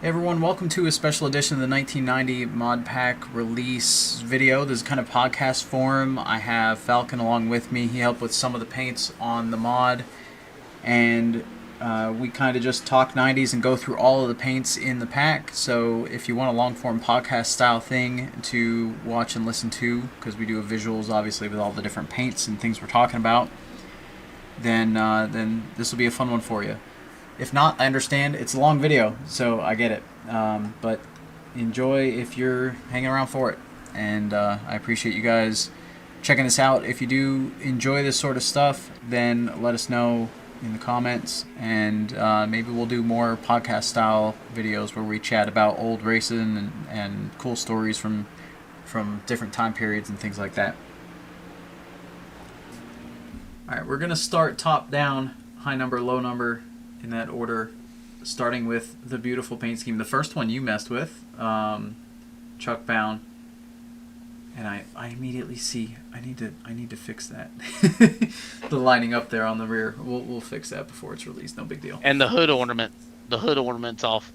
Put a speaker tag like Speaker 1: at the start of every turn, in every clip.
Speaker 1: Hey everyone, welcome to a special edition of the 1990 Mod Pack release video. This is kind of podcast form. I have Falcon along with me. He helped with some of the paints on the mod, and we kind of just talk 90s and go through all of the paints in the pack. So if you want a long form podcast style thing to watch and listen to, because we do visuals obviously with all the different paints and things we're talking about, then this will be a fun one for you. If not, I understand. It's a long video, so I get it. But enjoy if you're hanging around for it. And I appreciate you guys checking this out. If you do enjoy this sort of stuff, then let us know in the comments. And maybe we'll do more podcast-style videos where we chat about old racing and cool stories from different time periods and things like that. All right, we're going to start top down, high number, low number, in that order, starting with the beautiful paint scheme. The first one you messed with, Chuck Bound, and I immediately see I need to fix that. The lining up there on the rear. We'll fix that before it's released. No big deal.
Speaker 2: And the hood ornament's off.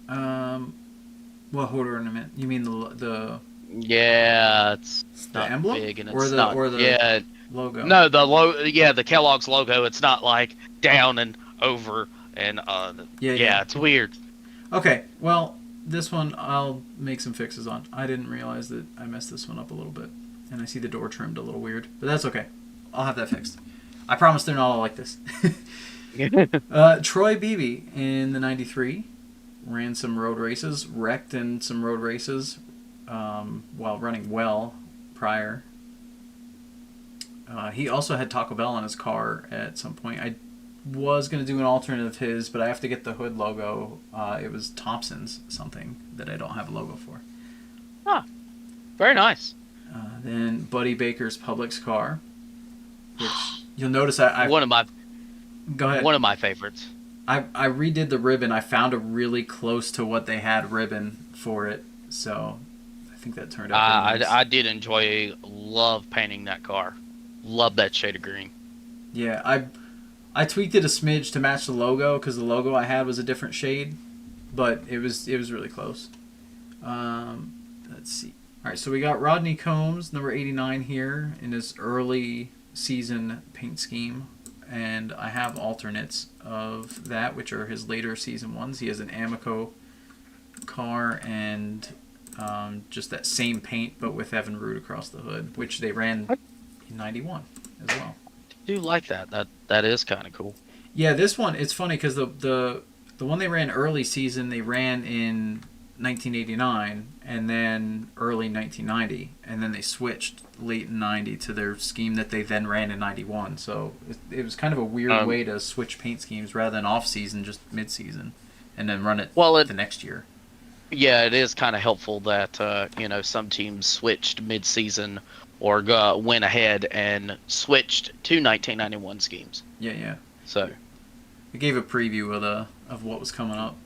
Speaker 1: What hood ornament? You mean the
Speaker 2: Yeah, it's
Speaker 1: the
Speaker 2: not
Speaker 1: emblem
Speaker 2: big and
Speaker 1: or
Speaker 2: it's
Speaker 1: the
Speaker 2: not.
Speaker 1: or the
Speaker 2: Yeah,
Speaker 1: logo?
Speaker 2: no, the Kellogg's logo. It's not like down and over and
Speaker 1: Yeah.
Speaker 2: it's weird.
Speaker 1: Okay, well, this one I'll make some fixes on. I didn't realize that I messed this one up a little bit. And I see the door trimmed a little weird. But that's okay. I'll have that fixed. I promise they're not all like this. Troy Beebe in the 93 ran some road races, wrecked in some road races while running well prior. He also had Taco Bell on his car at some point. I was going to do an alternate of his, but I have to get the hood logo. It was Thompson's something that I don't have a logo for.
Speaker 2: Ah, very nice.
Speaker 1: Then Buddy Baker's Publix car, which you'll notice I
Speaker 2: One of my
Speaker 1: go ahead.
Speaker 2: One of my favorites.
Speaker 1: I redid the ribbon. I found a really close to what they had ribbon for it, so I think that turned out pretty nice.
Speaker 2: I did love painting that car. Love that shade of green.
Speaker 1: Yeah, I tweaked it a smidge to match the logo because the logo I had was a different shade, but it was really close. Let's see. All right, so we got Rodney Combs, number 89 here in his early season paint scheme, and I have alternates of that, which are his later season ones. He has an Amoco car and just that same paint, but with Evan Root across the hood, which they ran in 91 as well.
Speaker 2: I do like that. That is kind of cool.
Speaker 1: Yeah, this one, it's funny because the one they ran early season, they ran in 1989 and then early 1990, and then they switched late in 90 to their scheme that they then ran in 91. So it was kind of a weird way to switch paint schemes rather than off season, just mid season, and then run it the next year.
Speaker 2: Yeah, it is kind of helpful that some teams switched mid season or went ahead and switched to 1991 schemes.
Speaker 1: Yeah.
Speaker 2: So
Speaker 1: it gave a preview of what was coming up.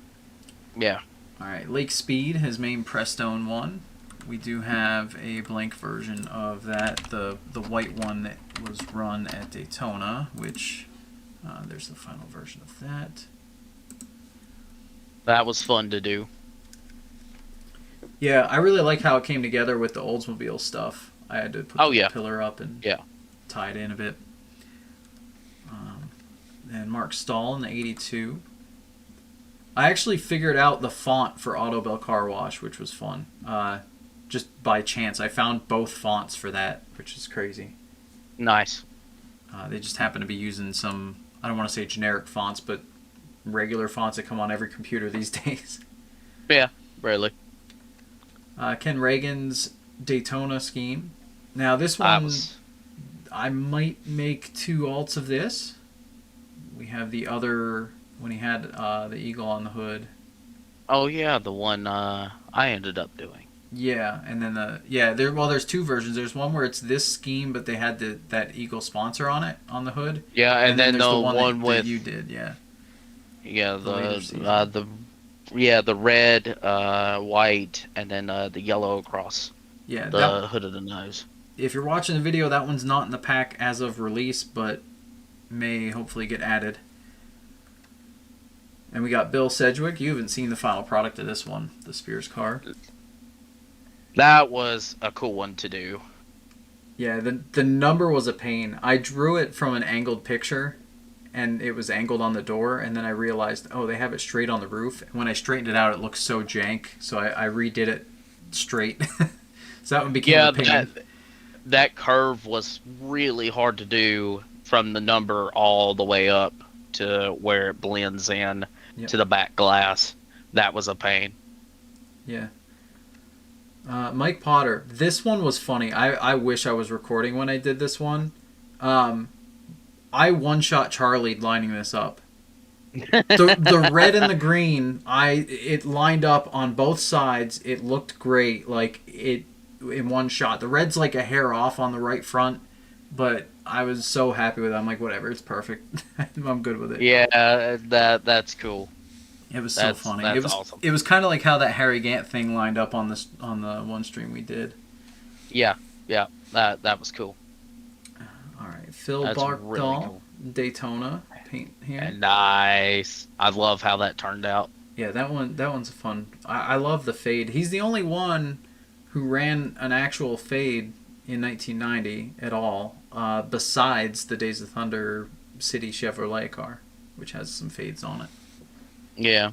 Speaker 2: Yeah.
Speaker 1: All right, Lake Speed, his main Prestone one. We do have a blank version of that, the white one that was run at Daytona, which there's the final version of that.
Speaker 2: That was fun to do.
Speaker 1: Yeah, I really like how it came together with the Oldsmobile stuff. I had to put the pillar up and tie it in a bit. Then Mark Stahl in the 82. I actually figured out the font for Autobell Car Wash, which was fun. Just by chance. I found both fonts for that, which is crazy.
Speaker 2: Nice.
Speaker 1: They just happen to be using some, I don't want to say generic fonts, but regular fonts that come on every computer these days.
Speaker 2: Yeah, really.
Speaker 1: Ken Reagan's Daytona scheme. Now this one, I might make two alts of this. We have the other, when he had the eagle on the hood.
Speaker 2: Oh yeah, the one I ended up doing.
Speaker 1: Yeah, and then there's two versions. There's one where it's this scheme, but they had that eagle sponsor on it on the hood.
Speaker 2: Yeah, and then the one
Speaker 1: that you did, yeah.
Speaker 2: Yeah, the red, white, and then the yellow across the hood of the nose.
Speaker 1: If you're watching the video, that one's not in the pack as of release, but may hopefully get added. And we got Bill Sedgwick. You haven't seen the final product of this one, the Spears car.
Speaker 2: That was a cool one to do.
Speaker 1: Yeah, the number was a pain. I drew it from an angled picture, and it was angled on the door, and then I realized, oh, they have it straight on the roof. And when I straightened it out, it looked so jank, so I redid it straight. So that one became a pain.
Speaker 2: That curve was really hard to do from the number all the way up to where it blends in to the back glass. That was a pain.
Speaker 1: Yeah. Mike Potter. This one was funny. I wish I was recording when I did this one. I one-shot Charlie lining this up. The red and the green, it lined up on both sides. It looked great, like it in one shot. The red's like a hair off on the right front, but I was so happy with it. I'm like, whatever, it's perfect. I'm good with it.
Speaker 2: Yeah, that's cool.
Speaker 1: It was so funny.
Speaker 2: That's awesome.
Speaker 1: It was kind of like how that Harry Gant thing lined up on the one stream we did.
Speaker 2: Yeah, that was cool.
Speaker 1: All right, Phil
Speaker 2: That's
Speaker 1: Barkdahl,
Speaker 2: really cool.
Speaker 1: Daytona paint here.
Speaker 2: Nice. I love how that turned out.
Speaker 1: Yeah, that one's fun. I love the fade. He's the only one who ran an actual fade in 1990 at all, besides the Days of Thunder City Chevrolet car, which has some fades on it.
Speaker 2: Yeah.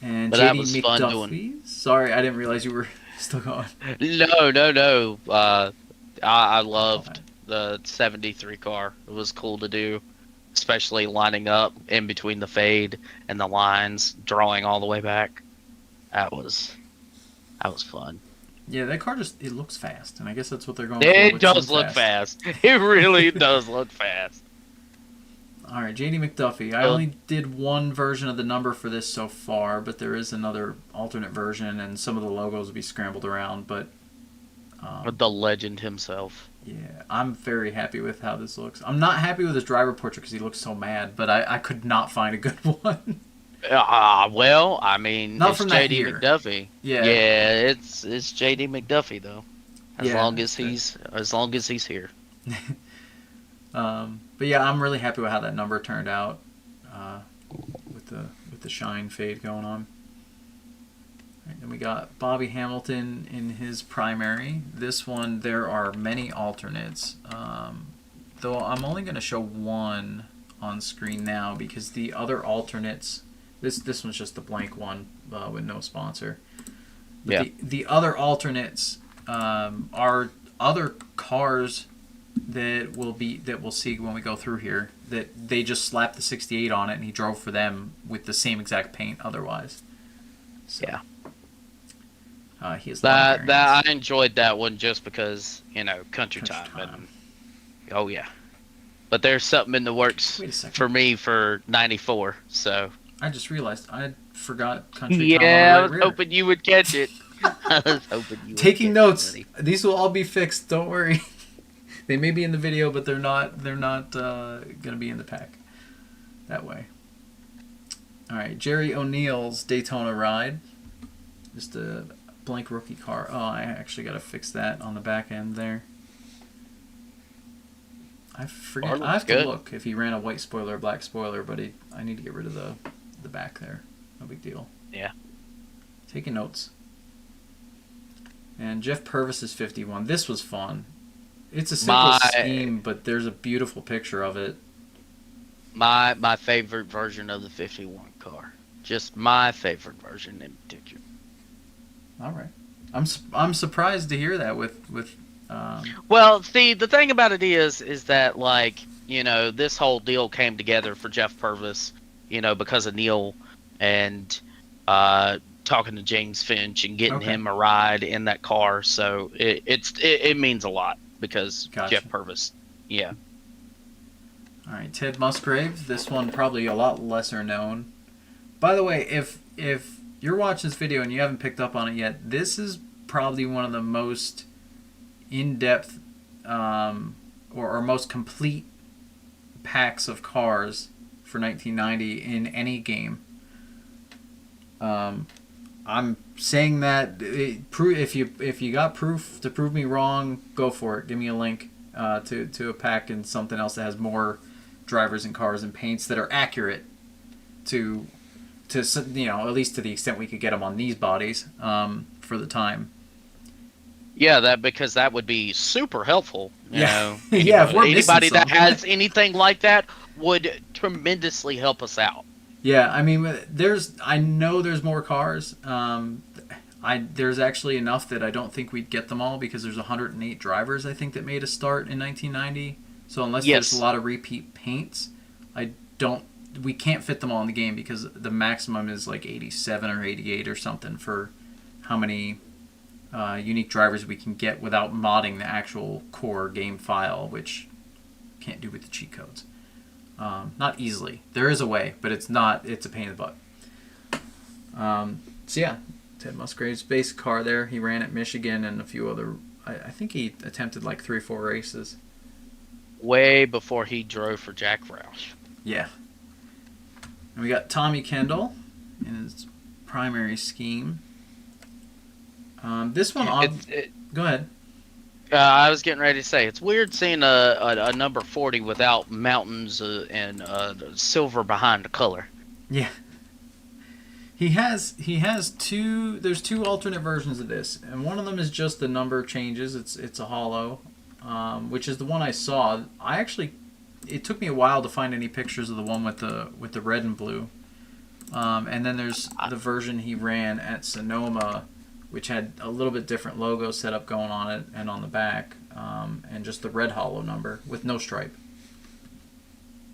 Speaker 1: And
Speaker 2: but
Speaker 1: JD
Speaker 2: that was
Speaker 1: McDuffie.
Speaker 2: fun doing.
Speaker 1: Sorry, I didn't realize you were still going.
Speaker 2: No. I loved the 73 car. It was cool to do, especially lining up in between the fade and the lines, drawing all the way back. That was fun.
Speaker 1: Yeah, that car it looks fast, and I guess that's what they're going for.
Speaker 2: It does look fast. It really does look fast.
Speaker 1: All right, JD McDuffie. I only did one version of the number for this so far, but there is another alternate version, and some of the logos will be scrambled around. But
Speaker 2: the legend himself.
Speaker 1: Yeah, I'm very happy with how this looks. I'm not happy with his driver portrait because he looks so mad, but I could not find a good one.
Speaker 2: Well, I mean,
Speaker 1: not
Speaker 2: it's
Speaker 1: from
Speaker 2: JD McDuffie.
Speaker 1: Yeah,
Speaker 2: it's JD McDuffie though. As long as he's here.
Speaker 1: But yeah, I'm really happy with how that number turned out, with the shine fade going on. Right, then we got Bobby Hamilton in his primary. This one, there are many alternates, though I'm only going to show one on screen now because the other alternates. This one's just a blank one with no sponsor. But
Speaker 2: yeah.
Speaker 1: The other alternates are other cars that we'll see when we go through here, that they just slapped the 68 on it and he drove for them with the same exact paint otherwise. So,
Speaker 2: yeah.
Speaker 1: He has
Speaker 2: that I enjoyed that one just because, country time. And, oh yeah. But there's something in the works for me for 94, so.
Speaker 1: I just realized I forgot country time.
Speaker 2: Yeah, I was hoping you would catch it. I was hoping you would
Speaker 1: taking notes.
Speaker 2: It,
Speaker 1: these will all be fixed, don't worry. They may be in the video, but they're not going to be in the pack that way. All right, Jerry O'Neill's Daytona ride. Just a blank rookie car. Oh, I actually got to fix that on the back end there. I forget. I have to look if he ran a white spoiler or black spoiler, but I need to get rid of the back there. No big deal.
Speaker 2: Yeah.
Speaker 1: Taking notes. And Jeff Purvis's 51. This was fun. It's a simple scheme, but there's a beautiful picture of it.
Speaker 2: My favorite version of the 51 car. Just my favorite version in particular.
Speaker 1: All right. I'm surprised to hear that with
Speaker 2: Well, see, the thing about it is that, like, this whole deal came together for Jeff Purvis, because of Neil and talking to James Finch and getting him a ride in that car. So it means a lot because Jeff Purvis. Yeah.
Speaker 1: All right, Ted Musgrave. This one probably a lot lesser known. By the way, if you're watching this video and you haven't picked up on it yet, this is probably one of the most in-depth or most complete packs of cars for 1990 in any game. I'm saying that if you got proof to prove me wrong, go for it. Give me a link to a pack and something else that has more drivers and cars and paints that are accurate. to at least to the extent we could get them on these bodies for the time.
Speaker 2: Yeah, because that would be super helpful. You know,
Speaker 1: yeah. If we're
Speaker 2: anybody that
Speaker 1: something.
Speaker 2: has anything like that would tremendously help us out.
Speaker 1: Yeah, I mean, I know there's more cars. There's actually enough that I don't think we'd get them all because there's 108 drivers I think that made a start in 1990. So unless there's a lot of repeat paints, we can't fit them all in the game because the maximum is like 87 or 88 or something for how many unique drivers we can get without modding the actual core game file, which can't do with the cheat codes. Not easily. There is a way, but it's a pain in the butt. So yeah, Ted Musgrave's base car there. He ran at Michigan and a few other. I think he attempted like 3 or 4 races.
Speaker 2: Way before he drove for Jack Roush.
Speaker 1: Yeah. And we got Tommy Kendall in his primary scheme. This one, go ahead.
Speaker 2: I was getting ready to say it's weird seeing a number 40 without mountains and silver behind the color.
Speaker 1: Yeah. He has two. There's 2 alternate versions of this, and one of them is just the number changes. It's a holo, which is the one I saw. It took me a while to find any pictures of the one with the red and blue. And then there's the version he ran at Sonoma, which had a little bit different logo setup going on it and on the back, and just the red holo number with no stripe.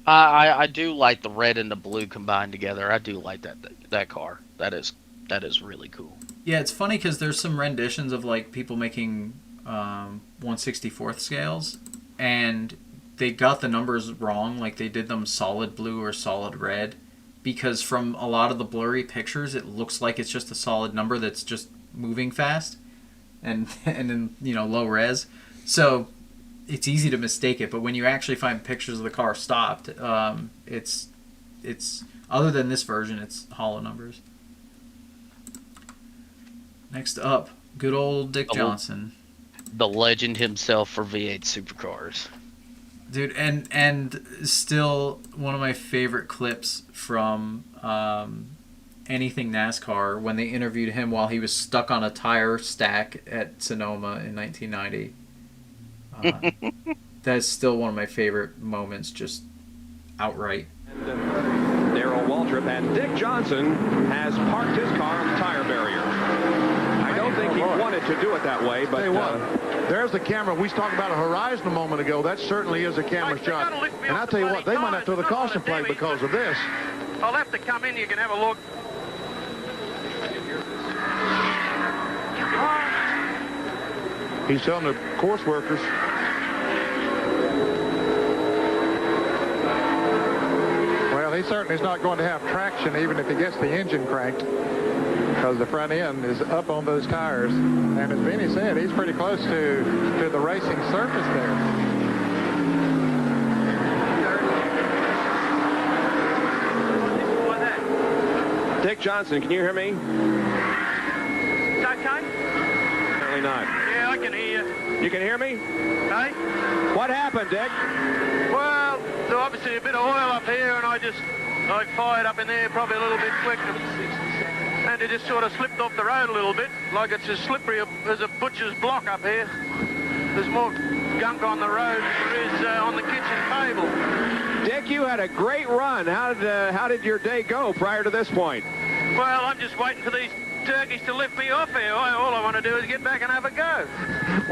Speaker 2: I do like the red and the blue combined together. I do like that car. That is really cool.
Speaker 1: Yeah, it's funny because there's some renditions of like people making 1/64th scales, and they got the numbers wrong. Like they did them solid blue or solid red, because from a lot of the blurry pictures, it looks like it's just a solid number that's just moving fast, and in low res. So it's easy to mistake it, but when you actually find pictures of the car stopped, it's other than this version, it's hollow numbers. Next up, good old Dick Johnson,
Speaker 2: the legend himself for V8 supercars.
Speaker 1: Dude, and still one of my favorite clips from anything NASCAR when they interviewed him while he was stuck on a tire stack at Sonoma in 1990. That's still one of my favorite moments, just outright.
Speaker 3: Darrell Waltrip, and Dick Johnson has parked his car on the tire barrier. I don't think he wanted to do it that way, but
Speaker 4: there's the camera. We was talking about a horizon a moment ago. That certainly is a camera shot. And I'll tell you what, they might not throw the caution flag because of this.
Speaker 5: I'll have to come in. You can have a look.
Speaker 4: He's telling the course workers. Well, he certainly is not going to have traction even if he gets the engine cranked, because the front end is up on those tires. And as Vinny said, he's pretty close to the racing surface there.
Speaker 3: Dick Johnson, can you hear me?
Speaker 5: It's okay?
Speaker 3: Apparently not.
Speaker 5: Yeah, I can hear you.
Speaker 3: You can hear me?
Speaker 5: Hey?
Speaker 3: What happened, Dick?
Speaker 5: Well, there's obviously a bit of oil up here, and I fired up in there probably a little bit quick. And it just sort of slipped off the road a little bit, like it's as slippery as a butcher's block up here. There's more gunk on the road than there is on the kitchen table.
Speaker 3: Dick, you had a great run. How did your day go prior to this point?
Speaker 5: Well, I'm just waiting for these turkeys to lift me off here. All I want to do is get back and have a go.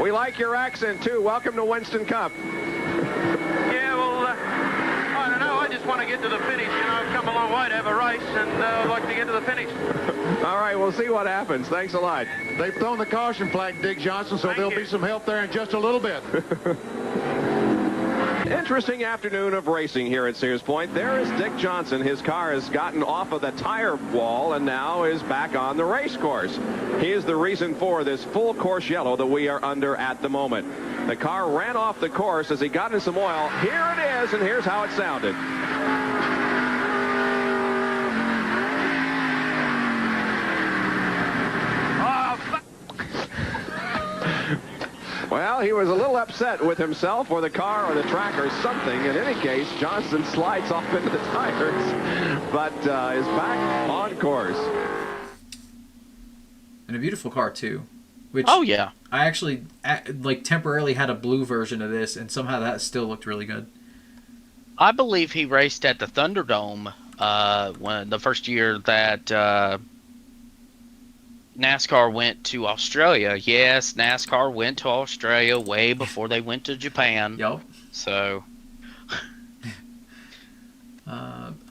Speaker 3: We like your accent, too. Welcome to Winston Cup.
Speaker 5: Yeah, well, I don't know. I just want to get to the finish. I've come a long way to have a race, and I'd like to get to the finish.
Speaker 3: All right, we'll see what happens. Thanks a lot.
Speaker 4: They've thrown the caution flag, Dick Johnson, so there'll be some help there in just a little bit.
Speaker 3: Interesting afternoon of racing here at Sears Point. There is Dick Johnson. His car has gotten off of the tire wall and now is back on the race course. He is the reason for this full course yellow that we are under at the moment. The car ran off the course as he got in some oil. Here it is, and here's how it sounded. Well, he was a little upset with himself or the car or the track or something. In any case, Johnson slides off into the tires, but is back on course.
Speaker 1: And a beautiful car, too. Which
Speaker 2: Oh, yeah.
Speaker 1: I actually temporarily had a blue version of this, and somehow that still looked really good.
Speaker 2: I believe he raced at the Thunderdome when the first year that NASCAR went to Australia. Yes, NASCAR went to Australia way before they went to Japan.
Speaker 1: Yup.
Speaker 2: So,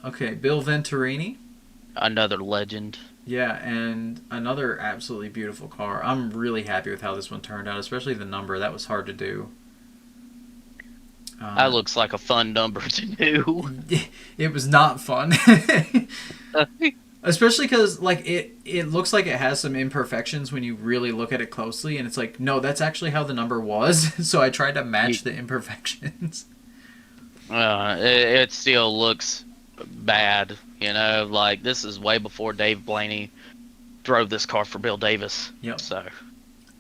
Speaker 1: Okay, Bill Venturini.
Speaker 2: another legend.
Speaker 1: Yeah, and another absolutely beautiful car. I'm really happy with how this one turned out, especially the number. That was hard to do.
Speaker 2: That looks like a fun number to do.
Speaker 1: It was not fun. Especially because it looks like it has some imperfections when you really look at it closely, and it's like, no, that's actually how the number was. So I tried to match the imperfections.
Speaker 2: It still looks bad, you know. Like, this is way before Dave Blaney drove this car for Bill Davis.
Speaker 1: Yep.
Speaker 2: So,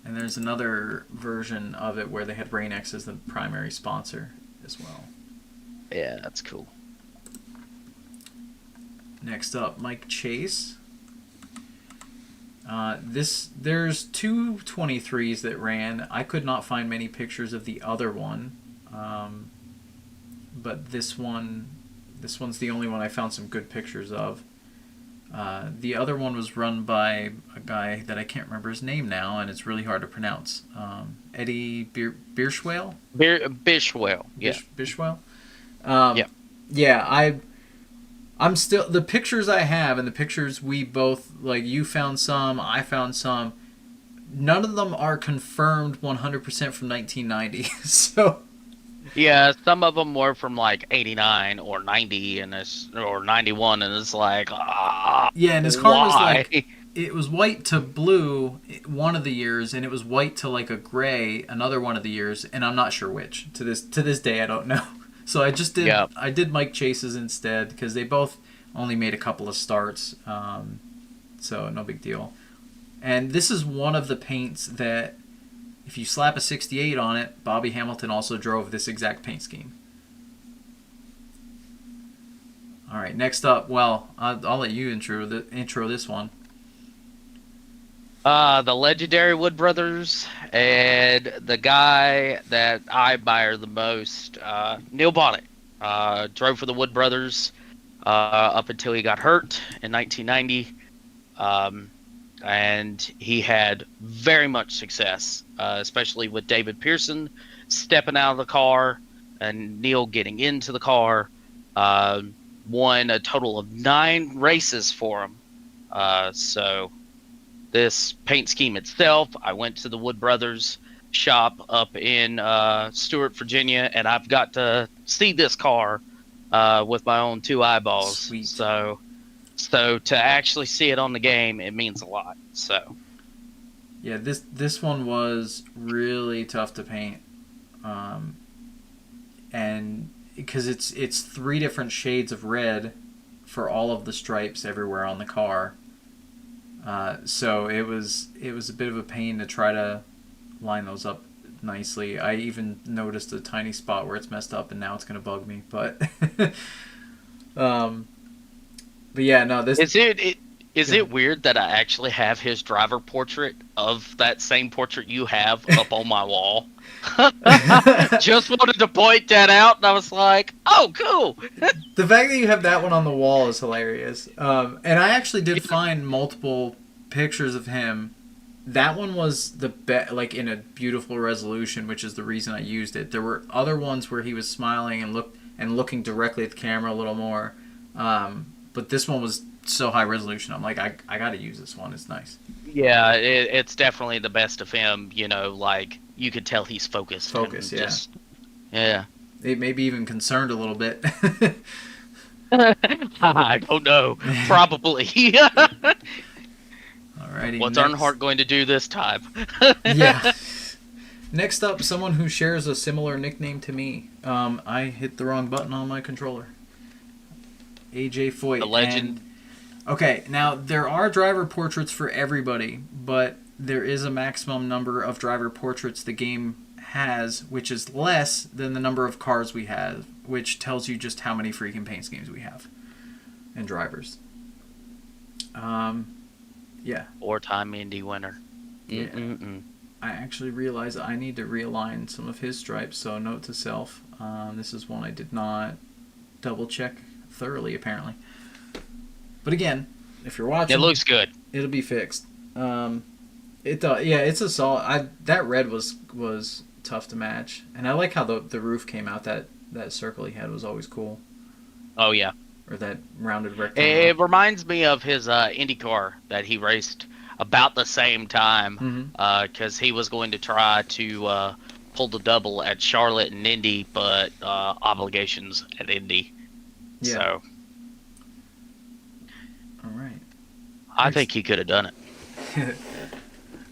Speaker 1: And there's another version of it where they had Rain-X as the primary sponsor as well.
Speaker 2: yeah, that's cool.
Speaker 1: Next up, Mike Chase. There's two 23s that ran. I could not find many pictures of the other one, but this one's the only one I found some good pictures of. The other one was run by a guy that I can't remember his name now, and it's really hard to pronounce. Eddie Bierschwale?
Speaker 2: Bishwell, yeah.
Speaker 1: Bishwell?
Speaker 2: Yeah.
Speaker 1: Yeah, I'm still, the pictures I have and the pictures we both, like, you found some, I found some, none of them are confirmed 100% from 1990. So
Speaker 2: Yeah, some of them were from like 89 or 90 or 91, and it's like,
Speaker 1: yeah, and his car was
Speaker 2: why?
Speaker 1: like, it was white to blue one of the years, and it was white to like a gray another one of the years, and I'm not sure which. To this day, I don't know. So I just did.
Speaker 2: Yep.
Speaker 1: I did Mike Chase's instead because they both only made a couple of starts, so no big deal. And this is one of the paints that, if you slap a 68 on it, Bobby Hamilton also drove this exact paint scheme. All right, next up. Well, I'll let you intro this one.
Speaker 2: The legendary Wood Brothers, and the guy that I admire the most, Neil Bonnet, drove for the Wood Brothers up until he got hurt in 1990, and he had very much success, especially with David Pearson stepping out of the car and Neil getting into the car. Won a total of 9 races for him. So this paint scheme itself, I went to the Wood Brothers shop up in Stewart, Virginia, and I've got to see this car with my own 2 eyeballs.
Speaker 1: Sweet.
Speaker 2: So to actually see it on the game, it means a lot. So
Speaker 1: Yeah, this one was really tough to paint, and because it's 3 different shades of red for all of the stripes everywhere on the car. So it was a bit of a pain to try to line those up nicely. I even noticed a tiny spot where it's messed up, and now it's gonna bug me. But but yeah, no. This
Speaker 2: is it weird that I actually have his driver portrait of that same portrait you have up on my wall? Just wanted to point that out, and I was like, "Oh, cool."
Speaker 1: The fact that you have that one on the wall is hilarious. And I actually did find multiple pictures of him. That one was the like in a beautiful resolution, which is the reason I used it. There were other ones where he was smiling and looking directly at the camera a little more. But this one was so high resolution. I'm like, I got to use this one. It's nice.
Speaker 2: Yeah, it's definitely the best of him. You know, like you could tell he's focused.
Speaker 1: Focus, yeah.
Speaker 2: Yeah.
Speaker 1: It may be even concerned a little bit.
Speaker 2: I don't know. Probably.
Speaker 1: Alrighty.
Speaker 2: What's Earnhardt going to do this time?
Speaker 1: Yeah. Next up, someone who shares a similar nickname to me. I hit the wrong button on my controller. AJ Foyt.
Speaker 2: The legend.
Speaker 1: And, okay, now there are driver portraits for everybody, but there is a maximum number of driver portraits the game has, which is less than the number of cars we have, which tells you just how many freaking paint schemes we have and drivers. Yeah.
Speaker 2: Four-time Indy winner.
Speaker 1: Yeah. I actually realized I need to realign some of his stripes, so note to self. This is one I did not double check thoroughly, apparently. But again, if you're watching,
Speaker 2: It looks good.
Speaker 1: it'll be fixed. It yeah, it's a solid. That red was tough to match, and I like how the roof came out. That circle he had was always cool,
Speaker 2: Oh, yeah.
Speaker 1: or that rounded rectangle.
Speaker 2: It reminds me of his IndyCar that he raced about the same time, because he was going to try to pull the double at Charlotte and Indy, but obligations at Indy.
Speaker 1: Yeah.
Speaker 2: So
Speaker 1: All right.
Speaker 2: I think he could have done it.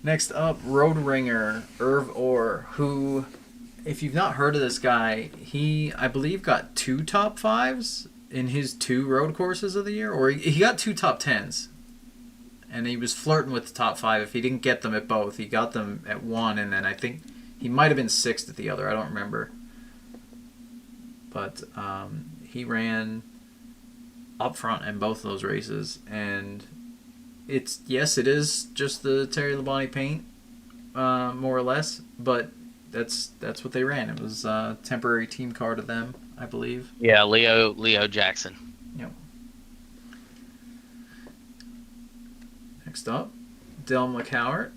Speaker 1: Next up, Road Ringer, Irv Orr, who, if you've not heard of this guy, he, I believe, got 2 top 5s in his 2 road courses of the year, or he got 2 top 10s. And he was flirting with the top 5. If he didn't get them at both, he got them at one, and then I think he might have been 6th at the other. I don't remember. But he ran up front in both of those races, and it is just the Terry Labonte paint, more or less, but that's what they ran. It was a temporary team car to them, I believe.
Speaker 2: Yeah, Leo Jackson.
Speaker 1: Yep. Next up, Del McCowart.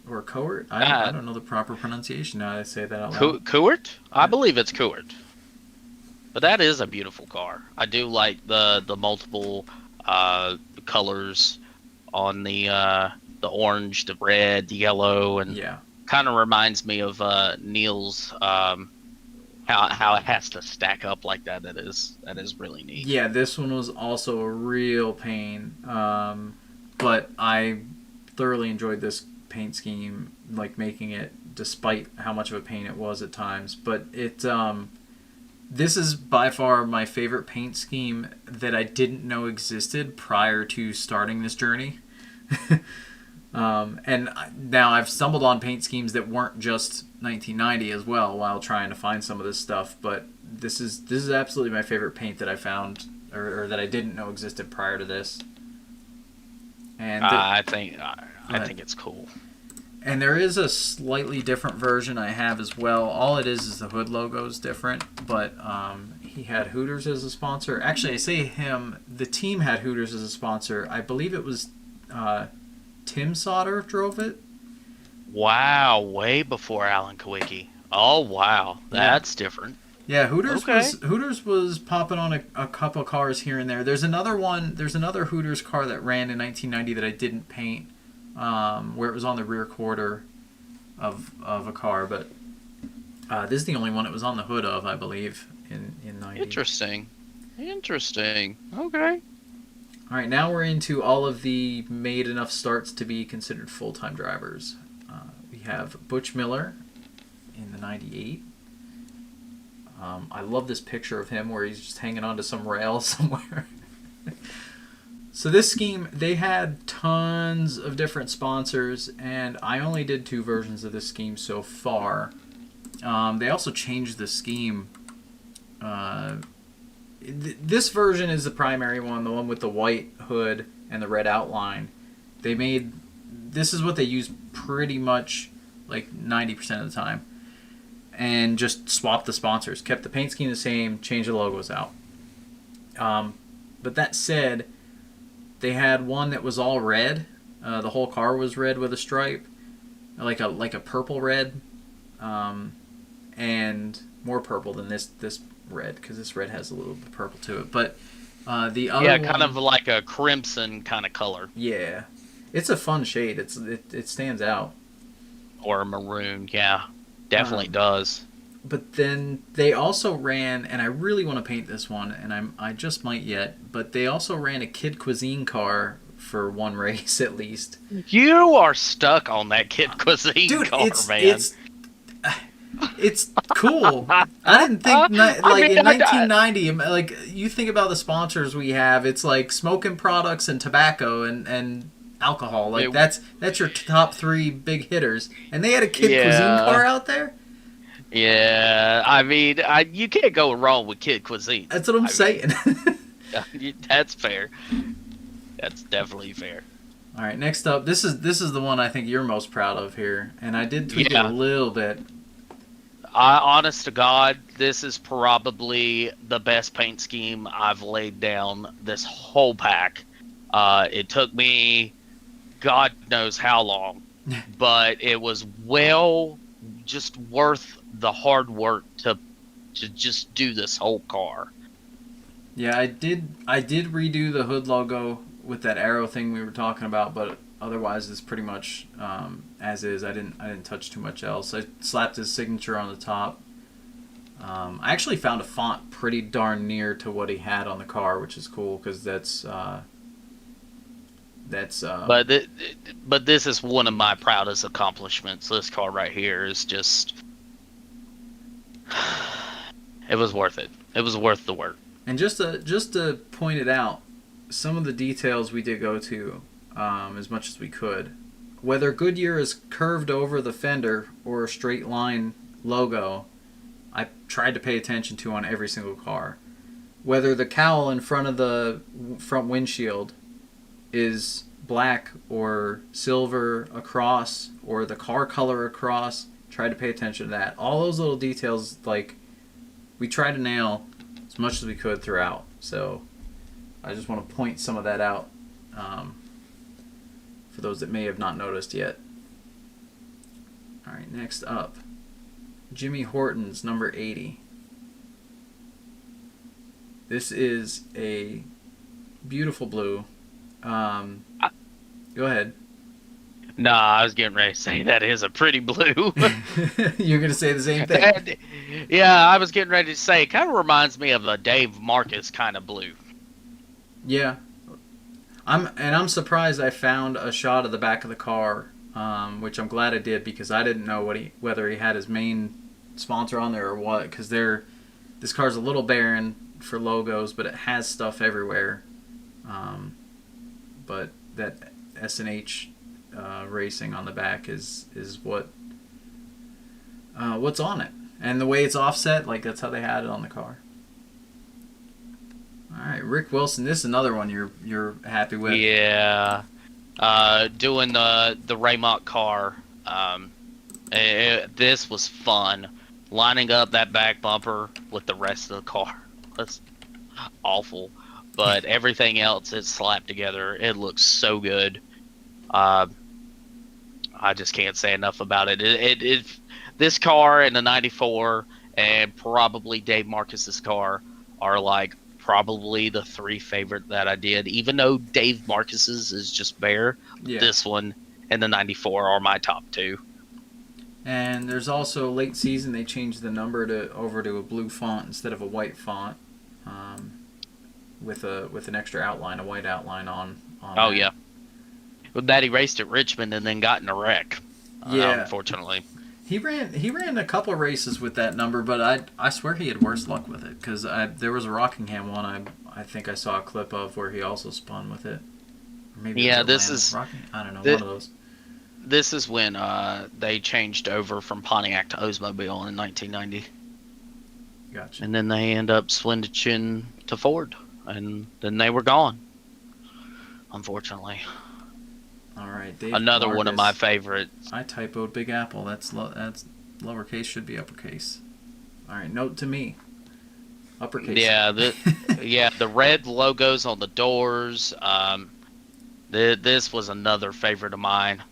Speaker 1: Or Coert. I don't know the proper pronunciation now that I say that out loud.
Speaker 2: Coert? I believe it's Coert. But that is a beautiful car. I do like the multiple colors on the orange, the red, the yellow, and
Speaker 1: Yeah.
Speaker 2: kind of reminds me of Neil's how it has to stack up like that. That is really neat.
Speaker 1: Yeah, this one was also a real pain. But I thoroughly enjoyed this paint scheme, like making it, despite how much of a pain it was at times. But this is by far my favorite paint scheme that I didn't know existed prior to starting this journey. And now I've stumbled on paint schemes that weren't just 1990 as well while trying to find some of this stuff. But this is absolutely my favorite paint that I found, or that I didn't know existed prior to this. And
Speaker 2: I think it's cool.
Speaker 1: And there is a slightly different version I have as well. All it is the hood logo is different, but he had Hooters as a sponsor. Actually, I say him. The team had Hooters as a sponsor. I believe it was Tim Sauter drove it.
Speaker 2: Wow, way before Alan Kawicki. Oh, wow. That's different.
Speaker 1: Yeah, Hooters
Speaker 2: Okay.
Speaker 1: was popping on a couple cars here and there. There's another Hooters car that ran in 1990 that I didn't paint. Where it was on the rear quarter of a car, but this is the only one it was on the hood of, I believe, in 90.
Speaker 2: Interesting. Okay.
Speaker 1: All right, now we're into all of the made enough starts to be considered full-time drivers. We have Butch Miller in the 98. I love this picture of him where he's just hanging onto some rail somewhere. So this scheme, they had tons of different sponsors, and I only did 2 versions of this scheme so far. They also changed the scheme. This version is the primary one, the one with the white hood and the red outline. This is what they use pretty much like 90% of the time. And just swapped the sponsors. Kept the paint scheme the same, changed the logos out. But that said, they had one that was all red. The whole car was red with a stripe, like a purple red, and more purple than this red, because this red has a little bit of purple to it. But the other one,
Speaker 2: kind of like a crimson kind of color.
Speaker 1: Yeah, it's a fun shade. It stands out.
Speaker 2: Or a maroon, yeah. Definitely does.
Speaker 1: But then they also ran, and I really want to paint this one, and I just might yet, but they also ran a Kid Cuisine car for one race at least.
Speaker 2: You are stuck on that Kid Cuisine car, man.
Speaker 1: It's cool. I didn't think in 1990, like you think about the sponsors we have, it's like smoking products and tobacco, and alcohol. Like
Speaker 2: It-
Speaker 1: that's your top 3 big hitters, and they had a Kid
Speaker 2: Yeah.
Speaker 1: Cuisine car out there.
Speaker 2: Yeah, I mean, you can't go wrong with Kid Cuisine.
Speaker 1: That's what I'm saying.
Speaker 2: That's fair. That's definitely fair.
Speaker 1: All right, next up, this is the one I think you're most proud of here, and I did tweak it
Speaker 2: Yeah.
Speaker 1: a little bit.
Speaker 2: Honest to God, this is probably the best paint scheme I've laid down this whole pack. It took me God knows how long, but it was just worth the hard work to just do this whole car.
Speaker 1: Yeah, I did redo the hood logo with that arrow thing we were talking about, but otherwise it's pretty much as is. I didn't touch too much else. I slapped his signature on the top. I actually found a font pretty darn near to what he had on the car, which is cool because that's
Speaker 2: But this is one of my proudest accomplishments. This car right here is just, it was worth it. It was worth the work.
Speaker 1: And just to point it out, some of the details we did go to as much as we could. Whether Goodyear is curved over the fender or a straight line logo, I tried to pay attention to on every single car. Whether the cowl in front of the front windshield is black or silver across, or the car color across, tried to pay attention to that. All those little details, like, we tried to nail as much as we could throughout. So I just want to point some of that out for those that may have not noticed yet. All right, next up, Jimmy Horton's number 80. This is a beautiful blue. Go ahead.
Speaker 2: Nah, I was getting ready to say that is a pretty blue.
Speaker 1: You're going to say the same thing.
Speaker 2: Yeah, I was getting ready to say, it kind of reminds me of a Dave Marcus kind of blue.
Speaker 1: Yeah. I'm surprised I found a shot of the back of the car, which I'm glad I did because I didn't know whether he had his main sponsor on there or what, because this car's a little barren for logos, but it has stuff everywhere. But that S&H Racing on the back is what's on it, and the way it's offset, like that's how they had it on the car. All right, Rick Wilson. This is another one you're happy with.
Speaker 2: Yeah, doing the Raymont car. This was fun. Lining up that back bumper with the rest of the car was awful, but everything else is slapped together. It looks so good. I just can't say enough about it. This car and the 94 and probably Dave Marcus's car are like probably the 3 favorite that I did. Even though Dave Marcus's is just bare, this one and the 94 are my top 2.
Speaker 1: And there's also late season they changed the number over to a blue font instead of a white font, with an extra outline, a white outline on.
Speaker 2: Oh
Speaker 1: that.
Speaker 2: yeah. Well, that he raced at Richmond and then got in a wreck.
Speaker 1: Yeah.
Speaker 2: Unfortunately.
Speaker 1: He ran a couple races with that number, but I swear he had worse luck with it because there was a Rockingham one I think I saw a clip of where he also spun with it. Or maybe it was Atlanta. I don't know, one of those.
Speaker 2: This is when they changed over from Pontiac to Oldsmobile in 1990.
Speaker 1: Gotcha.
Speaker 2: And then they end up switching to Ford, and then they were gone. Unfortunately.
Speaker 1: All right, Dave
Speaker 2: Another
Speaker 1: Marcus.
Speaker 2: one of my favorites.
Speaker 1: I typoed Big Apple. That's lowercase, should be uppercase. All right, note to me. Uppercase.
Speaker 2: Yeah, the red logos on the doors. This was another favorite of mine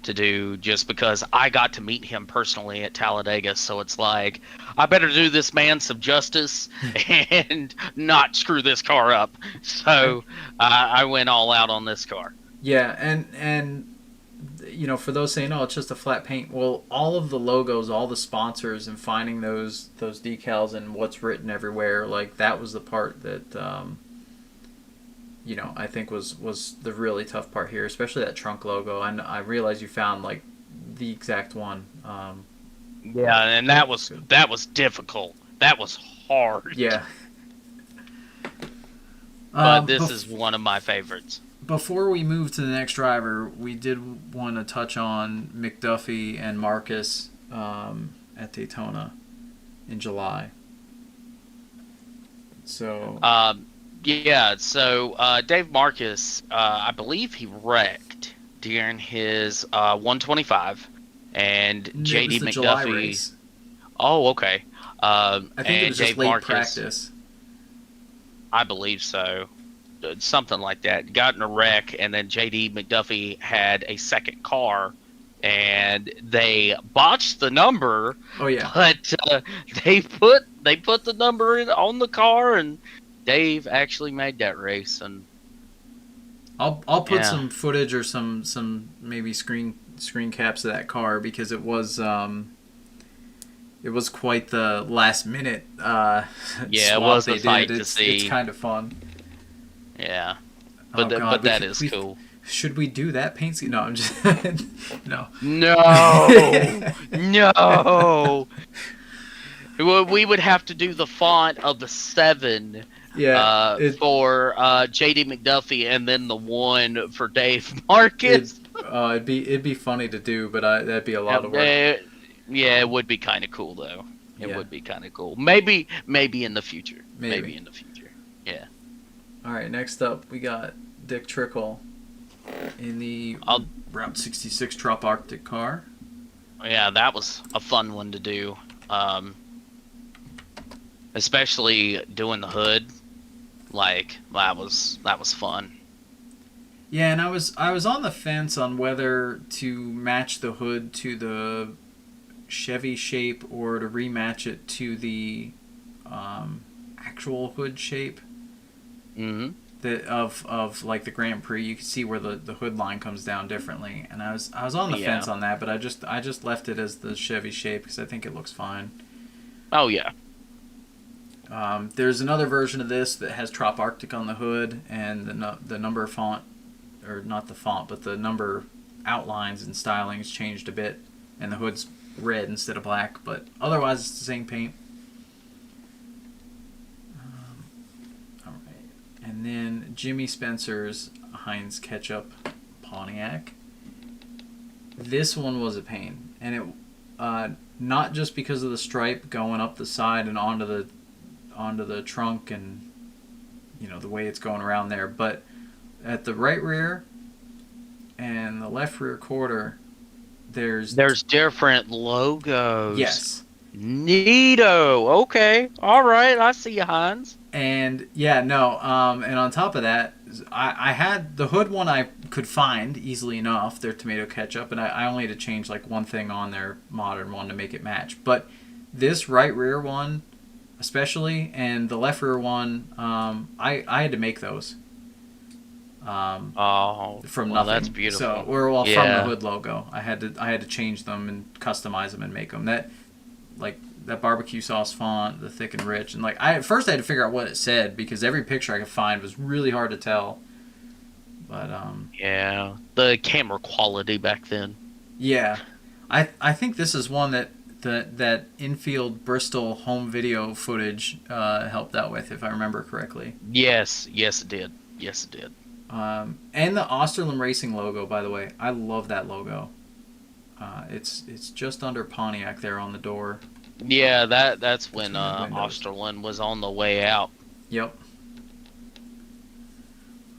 Speaker 2: to do just because I got to meet him personally at Talladega, so it's like I better do this man some justice and not screw this car up. So I went all out on this car.
Speaker 1: Yeah, and you know, for those saying, "Oh, it's just a flat paint," well, all of the logos, all the sponsors, and finding those decals and what's written everywhere, like that was the part that you know, I think was the really tough part here, especially that trunk logo. And I realized you found like the exact one.
Speaker 2: Yeah, and that was difficult. That was hard.
Speaker 1: Yeah.
Speaker 2: But this is one of my favorites.
Speaker 1: before we move to the next driver, we did want to touch on McDuffie and Marcus at Daytona in July. So
Speaker 2: Dave Marcus, I believe he wrecked during his 125, and
Speaker 1: it was
Speaker 2: JD
Speaker 1: the July
Speaker 2: McDuffie.
Speaker 1: race.
Speaker 2: Oh, okay.
Speaker 1: I think it was just
Speaker 2: Dave
Speaker 1: late
Speaker 2: Marcus,
Speaker 1: practice.
Speaker 2: I believe so. Something like that. Got in a wreck, and then JD McDuffie had a second car, and they botched the number.
Speaker 1: Oh yeah.
Speaker 2: But they put the number in on the car, and Dave actually made that race. And
Speaker 1: I'll put some footage or some maybe screen caps of that car, because it was quite the last minute
Speaker 2: it was a fight to
Speaker 1: It's
Speaker 2: see.
Speaker 1: It's kind of fun.
Speaker 2: Yeah, but
Speaker 1: Oh, God,
Speaker 2: that is cool.
Speaker 1: Should we do that paint scheme? No, I'm just no.
Speaker 2: No. We would have to do the font of the 7 for JD McDuffie, and then the 1 for Dave Marcus.
Speaker 1: It'd be funny to do, but that'd be a lot of work.
Speaker 2: Yeah, it would be kind of cool though. It would be kind of cool. Maybe in the future. Maybe in the future. Yeah.
Speaker 1: All right, next up we got Dick Trickle in the Route 66 Trop Arctic car.
Speaker 2: Yeah, that was a fun one to do. Especially doing the hood. Like, that was fun.
Speaker 1: Yeah, and I was on the fence on whether to match the hood to the Chevy shape or to rematch it to the actual hood shape.
Speaker 2: Mm-hmm.
Speaker 1: Of like the Grand Prix. You can see where the hood line comes down differently, and I was on the fence on that, but I just left it as the Chevy shape because I think it looks fine.
Speaker 2: Oh yeah.
Speaker 1: There's another version of this that has Trop Arctic on the hood, and the number font, or not the font, but the number outlines and stylings changed a bit, and the hood's red instead of black, but otherwise it's the same paint. And then Jimmy Spencer's Heinz Ketchup Pontiac. This one was a pain, and it not just because of the stripe going up the side and onto the trunk, and the way it's going around there, but at the right rear and the left rear quarter, there's
Speaker 2: different logos.
Speaker 1: Yes.
Speaker 2: Neato. Okay. All right. I see you, Heinz.
Speaker 1: And and on top of that, I had the hood one I could find easily enough, their tomato ketchup, and I only had to change like one thing on their modern one to make it match. But this right rear one, especially, and the left rear one, I had to make those. From nothing.
Speaker 2: That's beautiful.
Speaker 1: From the hood logo, I had to change them and customize them and make them. That barbecue sauce font, the thick and rich, and at first I had to figure out what it said because every picture I could find was really hard to tell. But
Speaker 2: the camera quality back then.
Speaker 1: Yeah, I think this is one that infield Bristol home video footage helped out with, if I remember correctly.
Speaker 2: Yes, it did.
Speaker 1: And the Osterlin Racing logo, by the way, I love that logo. It's just under Pontiac there on the door.
Speaker 2: Yeah, that's when Osterlin was on the way out.
Speaker 1: Yep.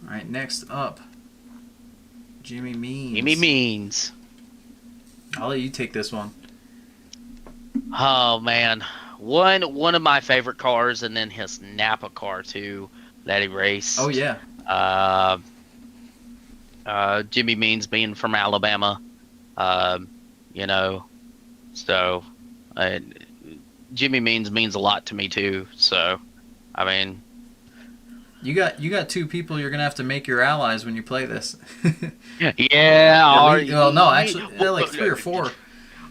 Speaker 1: All right, next up, Jimmy Means. I'll let you take this one.
Speaker 2: Oh man, one of my favorite cars, and then his Napa car too that he raced.
Speaker 1: Oh yeah.
Speaker 2: Jimmy Means being from Alabama, so Jimmy means a lot to me too. So, I mean,
Speaker 1: you got two people you're gonna have to make your allies when you play this.
Speaker 2: Yeah.
Speaker 1: No, actually, like 3 or 4.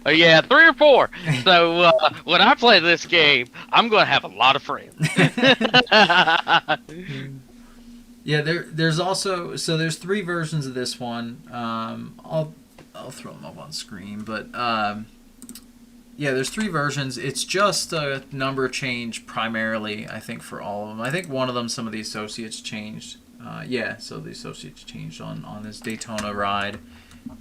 Speaker 2: Yeah, 3 or 4. So when I play this game, I'm gonna have a lot of friends.
Speaker 1: Yeah, there's also there's 3 versions of this one. I'll throw them up on screen, but there's 3 versions. It's just a number change primarily, I think, for all of them. I think one of them some of the associates changed, Yeah, so the associates changed on this Daytona ride.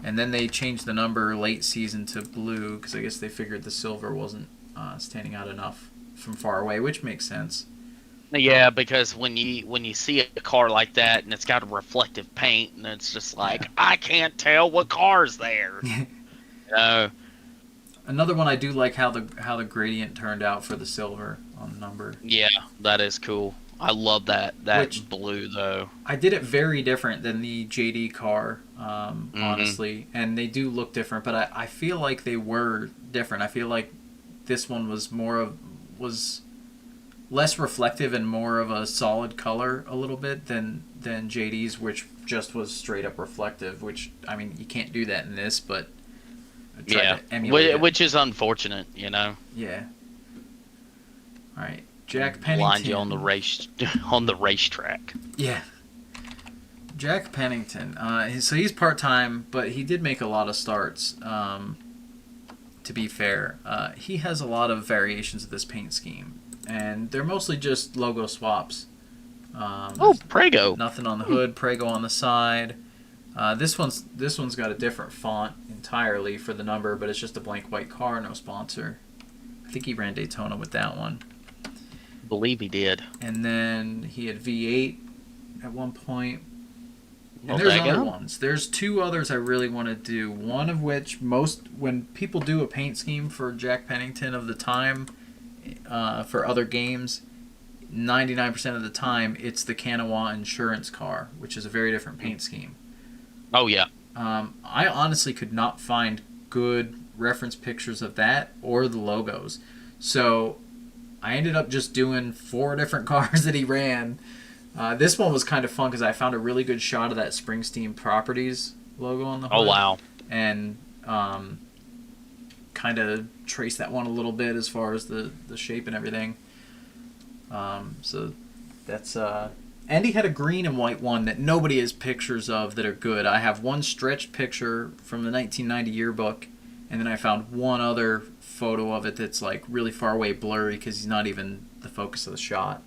Speaker 1: And then they changed the number late season to blue because I guess they figured the silver wasn't standing out enough from far away, which makes sense.
Speaker 2: Yeah, because when you see a car like that and it's got a reflective paint and it's just like, I can't tell what car's there.
Speaker 1: Another one I do like how the gradient turned out for the silver on the number.
Speaker 2: Yeah, that is cool. I love that blue though.
Speaker 1: I did it very different than the JD car, honestly, and they do look different. But I feel like they were different. I feel like this one was was less reflective and more of a solid color a little bit than JD's, which just was straight up reflective. Which I mean, you can't do that in this, but I tried to emulate it.
Speaker 2: Which is unfortunate, you know. Yeah.
Speaker 1: All right. Jack Pennington.
Speaker 2: Blind you on the racetrack.
Speaker 1: Yeah. Jack Pennington. So he's part-time, but he did make a lot of starts, to be fair. He has a lot of variations of this paint scheme, and they're mostly just logo swaps.
Speaker 2: Prego.
Speaker 1: Nothing on the hood, Prego on the side. This one's got a different font entirely for the number, but it's just a blank white car, no sponsor. I think he ran Daytona with that one.
Speaker 2: Believe he did.
Speaker 1: And then he had V8 at one point. And there's other ones. There's two others I really want to do. One of which when people do a paint scheme for Jack Pennington of the time for other games, 99% of the time it's the Kanawha insurance car, which is a very different paint scheme.
Speaker 2: Oh yeah.
Speaker 1: I honestly could not find good reference pictures of that or the logos. So I ended up just doing 4 different cars that he ran. This one was kind of fun because I found a really good shot of that Springsteen Properties logo on the hood.
Speaker 2: Oh, wow.
Speaker 1: And kind of traced that one a little bit as far as the shape and everything. So that's... And he had a green and white one that nobody has pictures of that are good. I have one stretched picture from the 1990 yearbook, and then I found one other photo of it that's like really far away, blurry, because he's not even the focus of the shot.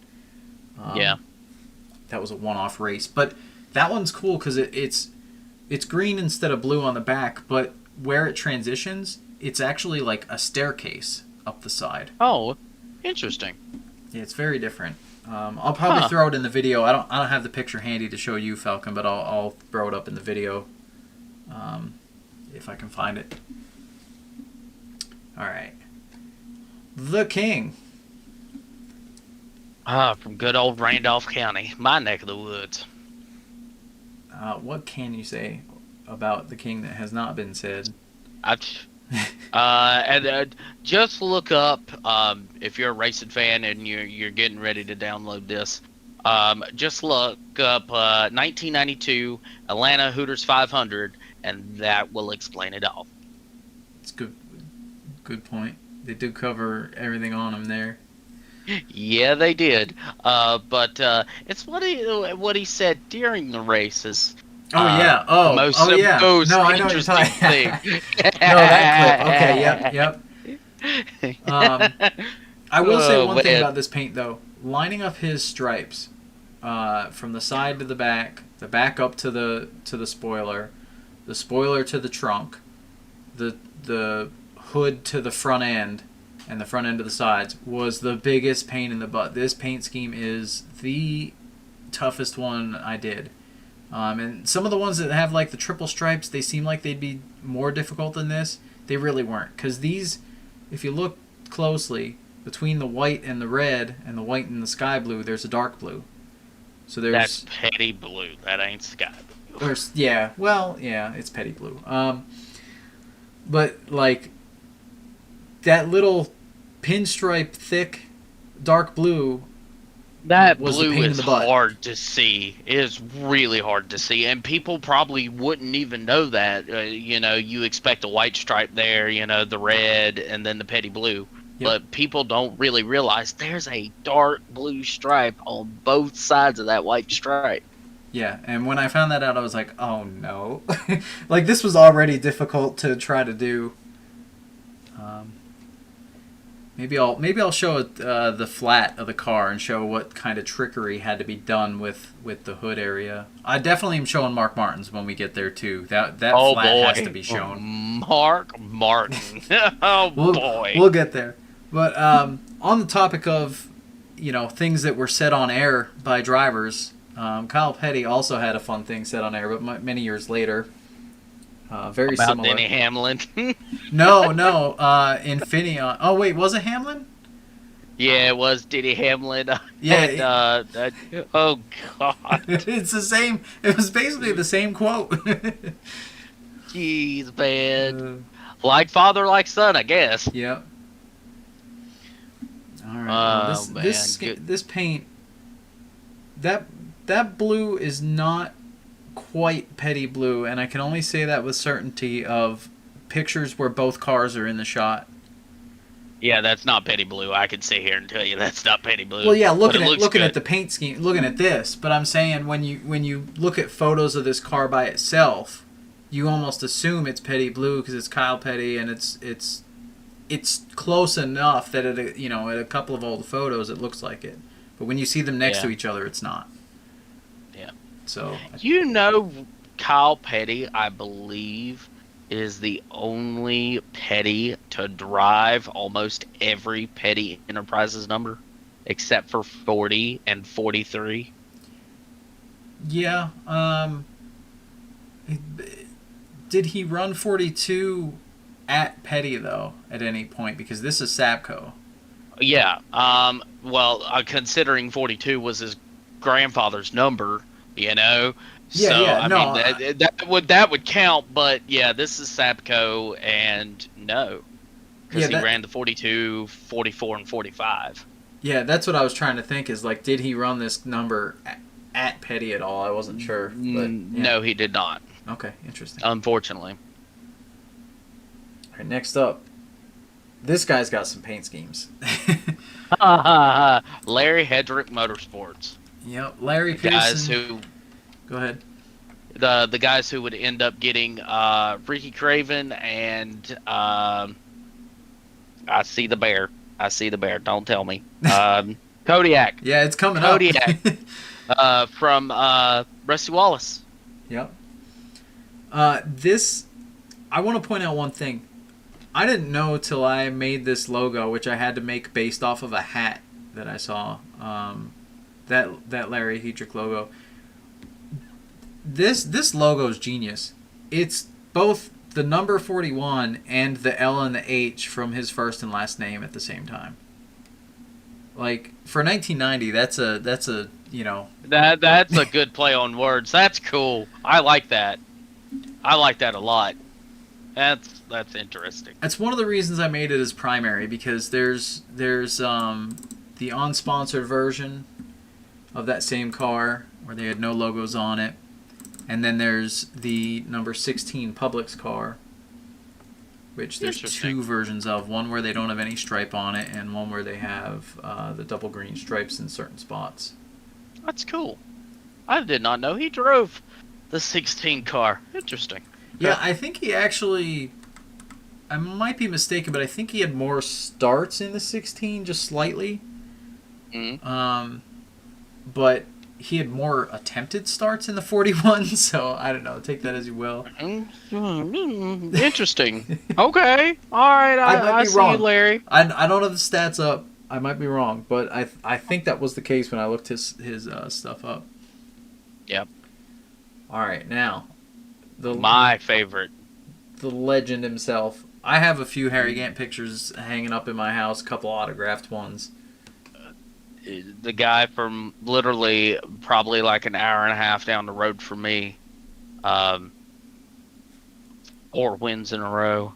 Speaker 1: That was a one-off race, but that one's cool because it's green instead of blue on the back, but where it transitions, it's actually like a staircase up the side.
Speaker 2: Oh, interesting.
Speaker 1: Yeah, it's very different. I'll probably throw it in the video. I don't have the picture handy to show you, Falcon, but I'll throw it up in the video if I can find it. All right. The King.
Speaker 2: From good old Randolph County, my neck of the woods.
Speaker 1: What can you say about the King that has not been said?
Speaker 2: Just look up if you're a racing fan and you're getting ready to download this. Just look up 1992 Atlanta Hooters 500, and that will explain it all.
Speaker 1: It's good. Good point. They do cover everything on them there.
Speaker 2: Yeah, they did. But it's what he said during the races.
Speaker 1: Oh yeah. Most interesting
Speaker 2: thing.
Speaker 1: No, that clip. Okay. Yep. I will say one thing about this paint though. Lining up his stripes from the side to the back up to the spoiler to the trunk, the hood to the front end, and the front end to the sides was the biggest pain in the butt. This paint scheme is the toughest one I did. And some of the ones that have like the triple stripes, they seem like they'd be more difficult than this. They really weren't. Because these, if you look closely, between the white and the red and the white and the sky blue, there's a dark blue. So
Speaker 2: that's petty blue. That ain't sky blue.
Speaker 1: It's petty blue. But like that little pinstripe thick dark blue,
Speaker 2: that blue is hard to see. It is really hard to see, and people probably wouldn't even know that. You expect a white stripe there, the red, and then the petty blue. Yep. But people don't really realize there's a dark blue stripe on both sides of that white stripe.
Speaker 1: Yeah, and when I found that out, I was like, oh no. Like, this was already difficult to try to do. Maybe I'll show the flat of the car and show what kind of trickery had to be done with the hood area. I definitely am showing Mark Martin's when we get there too. That
Speaker 2: Oh
Speaker 1: flat
Speaker 2: boy,
Speaker 1: has to be shown.
Speaker 2: Mark Martin. Oh boy.
Speaker 1: We'll get there. But on the topic of things that were said on air by drivers, Kyle Petty also had a fun thing said on air, but many years later. Very
Speaker 2: about
Speaker 1: similar.
Speaker 2: Denny Hamlin.
Speaker 1: No, Infineon. Oh wait, was it Hamlin?
Speaker 2: Yeah, it was Denny Hamlin.
Speaker 1: Yeah.
Speaker 2: And, oh God.
Speaker 1: It's the same. It was basically the same quote.
Speaker 2: Jeez, man. Like father, like son, I guess.
Speaker 1: Yep. All right.
Speaker 2: Oh, man.
Speaker 1: This paint. That blue is not quite Petty blue, and I can only say that with certainty of pictures where both cars are in the shot.
Speaker 2: Yeah, that's not Petty blue. I can sit here and tell you that's not Petty blue.
Speaker 1: Well, yeah, looking
Speaker 2: good.
Speaker 1: at the paint scheme, looking at this, but I'm saying when you look at photos of this car by itself, you almost assume it's Petty blue because it's Kyle Petty, and it's close enough that at a couple of old photos it looks like it, but when you see them next to each other, it's not.
Speaker 2: Yeah.
Speaker 1: So
Speaker 2: Kyle Petty, I believe, is the only Petty to drive almost every Petty Enterprises number, except for 40 and 43.
Speaker 1: Yeah. Did he run 42 at Petty though at any point? Because this is Sabco.
Speaker 2: Yeah. Well, considering 42 was his grandfather's number.
Speaker 1: Yeah,
Speaker 2: so
Speaker 1: yeah, no,
Speaker 2: I mean that would count, but yeah, this is Sabco, and no, because he ran the 42, 44, and 45.
Speaker 1: Yeah, that's what I was trying to think. Is like, did he run this number at Petty at all? I wasn't sure. But, yeah.
Speaker 2: No, he did not.
Speaker 1: Okay, interesting.
Speaker 2: Unfortunately.
Speaker 1: All right, next up, this guy's got some paint schemes.
Speaker 2: Larry Hedrick Motorsports.
Speaker 1: Yep, Larry Pearson.
Speaker 2: Guys who,
Speaker 1: go ahead.
Speaker 2: The guys who would end up getting Ricky Craven and I see the bear. Don't tell me. Kodiak.
Speaker 1: Yeah, it's coming
Speaker 2: Kodiak.
Speaker 1: up.
Speaker 2: From Rusty Wallace.
Speaker 1: Yep. I want to point out one thing. I didn't know till I made this logo, which I had to make based off of a hat that I saw. That Larry Hedrick logo. This logo is genius. It's both the number 41 and the L and the H from his first and last name at the same time. Like, for 1990, that's a
Speaker 2: that's a good play on words. That's cool. I like that. I like that a lot. That's interesting.
Speaker 1: That's one of the reasons I made it as primary, because there's the unsponsored version of that same car where they had no logos on it, and then there's the number 16 Publix car, which there's two versions of, one where they don't have any stripe on it and one where they have the double green stripes in certain spots.
Speaker 2: That's cool. I did not know he drove the 16 car. Interesting.
Speaker 1: Yeah, I think he actually, I might be mistaken, but I think he had more starts in the 16, just slightly.
Speaker 2: Mm-hmm.
Speaker 1: But he had more attempted starts in the 41, so I don't know. Take that as you will.
Speaker 2: Interesting. Okay. All right. I see
Speaker 1: wrong.
Speaker 2: you, Larry.
Speaker 1: I don't have the stats up. I might be wrong, but I think that was the case when I looked his stuff up.
Speaker 2: Yep.
Speaker 1: All right, now
Speaker 2: my favorite,
Speaker 1: the legend himself. I have a few Harry Gant pictures hanging up in my house, a couple autographed ones.
Speaker 2: The guy from literally probably like an hour and a half down the road from me, 4 wins in a row.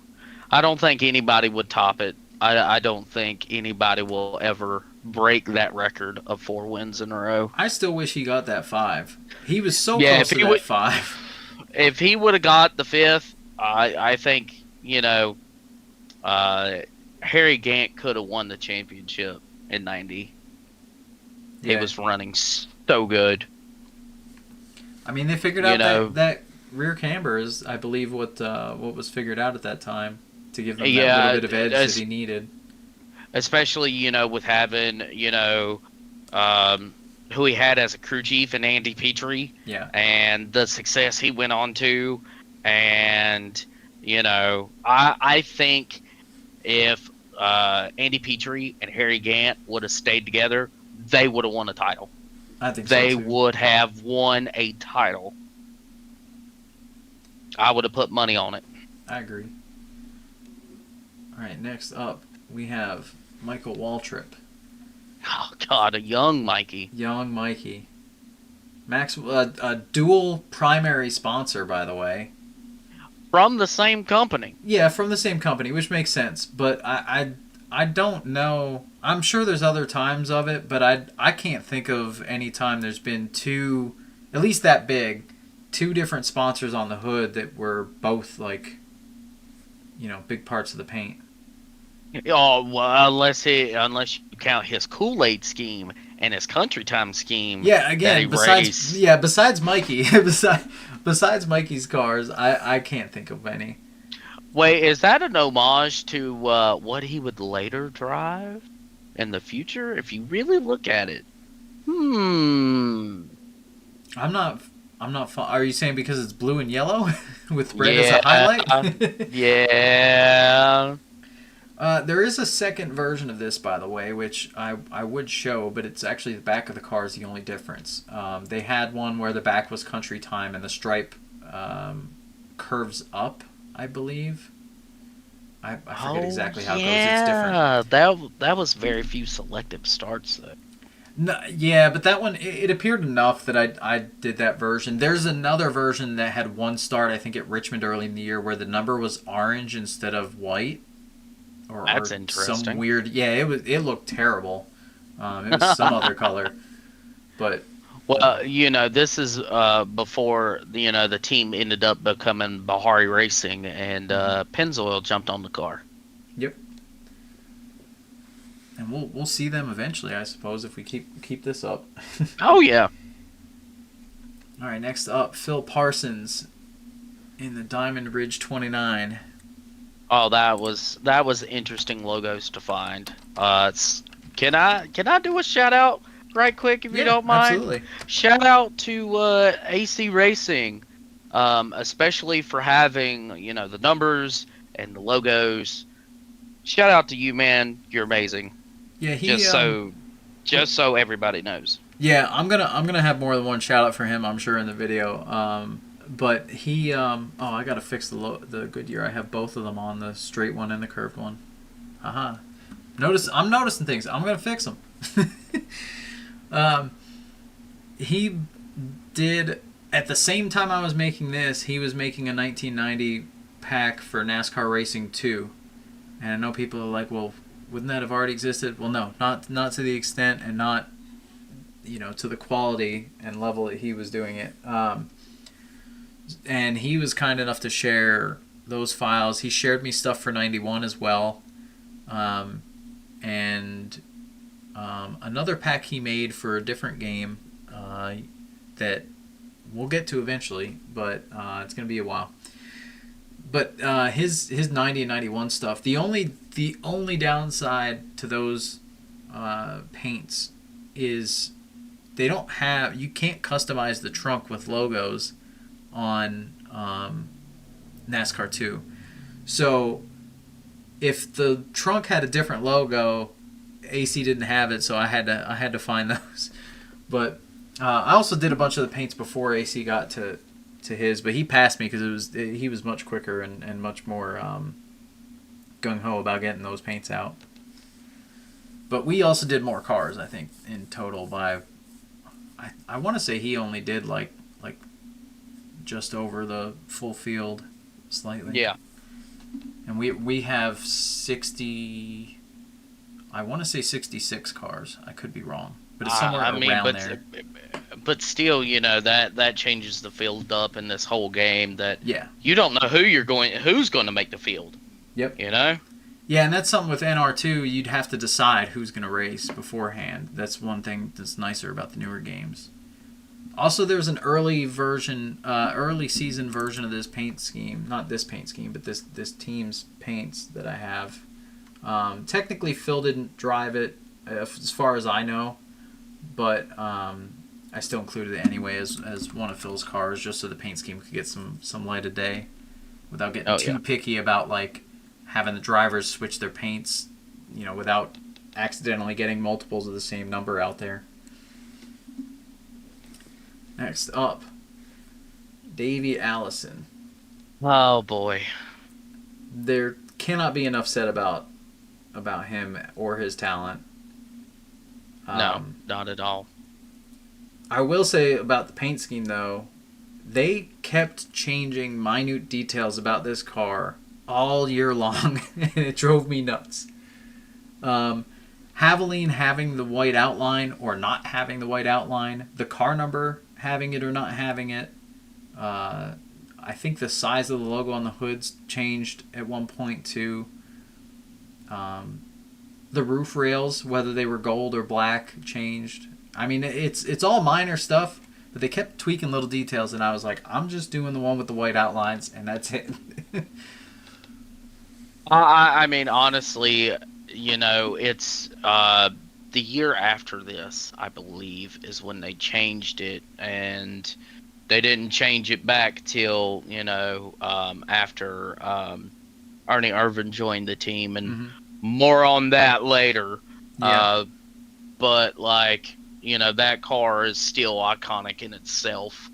Speaker 2: I don't think anybody would top it. I don't think anybody will ever break that record of 4 wins in a row.
Speaker 1: I still wish he got that 5. He was so close to that 5.
Speaker 2: If he would have got the 5th, I think, Harry Gant could have won the championship in 90. Yeah. He was running so good.
Speaker 1: I mean, they figured out that rear camber is, I believe, what was figured out at that time to give them that little bit of edge that he needed.
Speaker 2: especially with having who he had as a crew chief in Andy Petrie,
Speaker 1: Yeah.
Speaker 2: and the success he went on to, and I think if Andy Petrie and Harry Gant would have stayed together, they would have won a title.
Speaker 1: I think
Speaker 2: They
Speaker 1: so too.
Speaker 2: would have won a title. I would have put money on it.
Speaker 1: I agree. All right, next up we have Michael Waltrip.
Speaker 2: Oh God, a young Mikey.
Speaker 1: Young Mikey. Max, a dual primary sponsor, by the way.
Speaker 2: From the same company.
Speaker 1: Yeah, from the same company, which makes sense. But I don't know. I'm sure there's other times of it, but I can't think of any time there's been two, at least that big, two different sponsors on the hood that were both like, big parts of the paint.
Speaker 2: Oh, well, unless you count his Kool-Aid scheme and his Country Time scheme.
Speaker 1: Yeah, again,
Speaker 2: besides
Speaker 1: Mikey, besides Mikey's cars, I can't think of any.
Speaker 2: Wait, is that an homage to what he would later drive in the future? If you really look at it,
Speaker 1: I'm not. Are you saying because it's blue and yellow with red as a highlight?
Speaker 2: Yeah.
Speaker 1: There is a second version of this, by the way, which I would show, but it's actually the back of the car is the only difference. They had one where the back was Country Time and the stripe curves up, I believe. I forget exactly how it goes. It's different.
Speaker 2: Yeah, that was very few selective starts, though.
Speaker 1: No, yeah, but that one, it appeared enough that I did that version. There's another version that had one start, I think, at Richmond early in the year where the number was orange instead of white.
Speaker 2: That's interesting.
Speaker 1: Some weird, yeah, it looked terrible. It was some other color, but
Speaker 2: well, this is before the team ended up becoming Bahari Racing, and Pennzoil jumped on the car.
Speaker 1: Yep. And we'll see them eventually, I suppose, if we keep this up.
Speaker 2: Oh yeah.
Speaker 1: All right, next up, Phil Parsons in the Diamond Ridge 29.
Speaker 2: Oh, that was interesting logos to find. Can I do a shout out right quick if you don't mind?
Speaker 1: Absolutely.
Speaker 2: Shout out to AC Racing, especially for having the numbers and the logos. Shout out to you, man. You're amazing.
Speaker 1: Yeah,
Speaker 2: just so everybody knows.
Speaker 1: Yeah, I'm gonna have more than one shout out for him, I'm sure, in the video. But he I gotta fix the Goodyear. I have both of them on, the straight one and the curved one. I'm noticing things. I'm gonna fix them. He did, at the same time I was making this, he was making a 1990 pack for NASCAR Racing 2. And I know people are like, well, wouldn't that have already existed? Well, no, not to the extent and not, to the quality and level that he was doing it. And he was kind enough to share those files. He shared me stuff for 91 as well. And another pack he made for a different game that we'll get to eventually, but it's going to be a while. But his 90 and 91 stuff, the only downside to those paints is you can't customize the trunk with logos on NASCAR 2. So if the trunk had a different logo, AC didn't have it, so I had to find those. But I also did a bunch of the paints before AC got to his, but he passed me because he was much quicker and much more gung-ho about getting those paints out. But we also did more cars, I think, in total. I want to say he only did like just over the full field slightly.
Speaker 2: Yeah.
Speaker 1: And we have 60, I want to say 66 cars. I could be wrong, but it's somewhere around there.
Speaker 2: But still, that changes the field up in this whole game. That
Speaker 1: yeah,
Speaker 2: you don't know who's going to make the field.
Speaker 1: Yep.
Speaker 2: Yeah,
Speaker 1: and that's something with NR2. You'd have to decide who's going to race beforehand. That's one thing that's nicer about the newer games. Also, there's an early season version of this paint scheme. Not this paint scheme, but this team's paints that I have Technically, Phil didn't drive it, as far as I know, but I still included it anyway as one of Phil's cars, just so the paint scheme could get some light of day, without getting too picky about like having the drivers switch their paints, without accidentally getting multiples of the same number out there. Next up, Davey Allison.
Speaker 2: Oh boy.
Speaker 1: There cannot be enough said about him or his talent.
Speaker 2: No, not at all.
Speaker 1: I will say about the paint scheme, though, they kept changing minute details about this car all year long, and it drove me nuts. Havoline having the white outline or not having the white outline, the car number having it or not having it. I think the size of the logo on the hoods changed at one point too. The roof rails, whether they were gold or black, changed. I mean, it's all minor stuff, but they kept tweaking little details, and I was like, I'm just doing the one with the white outlines, and that's it.
Speaker 2: I mean, honestly, it's the year after this, I believe, is when they changed it, and they didn't change it back till, after Ernie Irvan joined the team, and more on that later.
Speaker 1: Yeah.
Speaker 2: But, that car is still iconic in itself.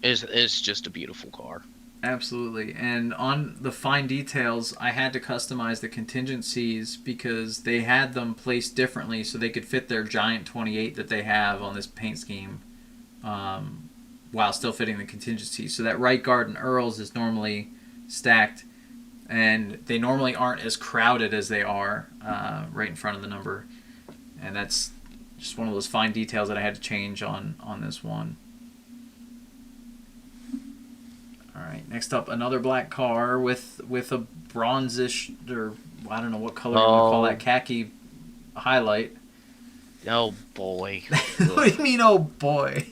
Speaker 2: It's just a beautiful car.
Speaker 1: Absolutely. And on the fine details, I had to customize the contingencies because they had them placed differently so they could fit their giant 28 that they have on this paint scheme while still fitting the contingencies. So that right guard and Earls is normally stacked, and they normally aren't as crowded as they are right in front of the number. And that's just one of those fine details that I had to change on this one. All right, next up, another black car with a bronzish, or I don't know what color you want to call that, khaki highlight.
Speaker 2: Oh boy.
Speaker 1: What do you mean, oh boy?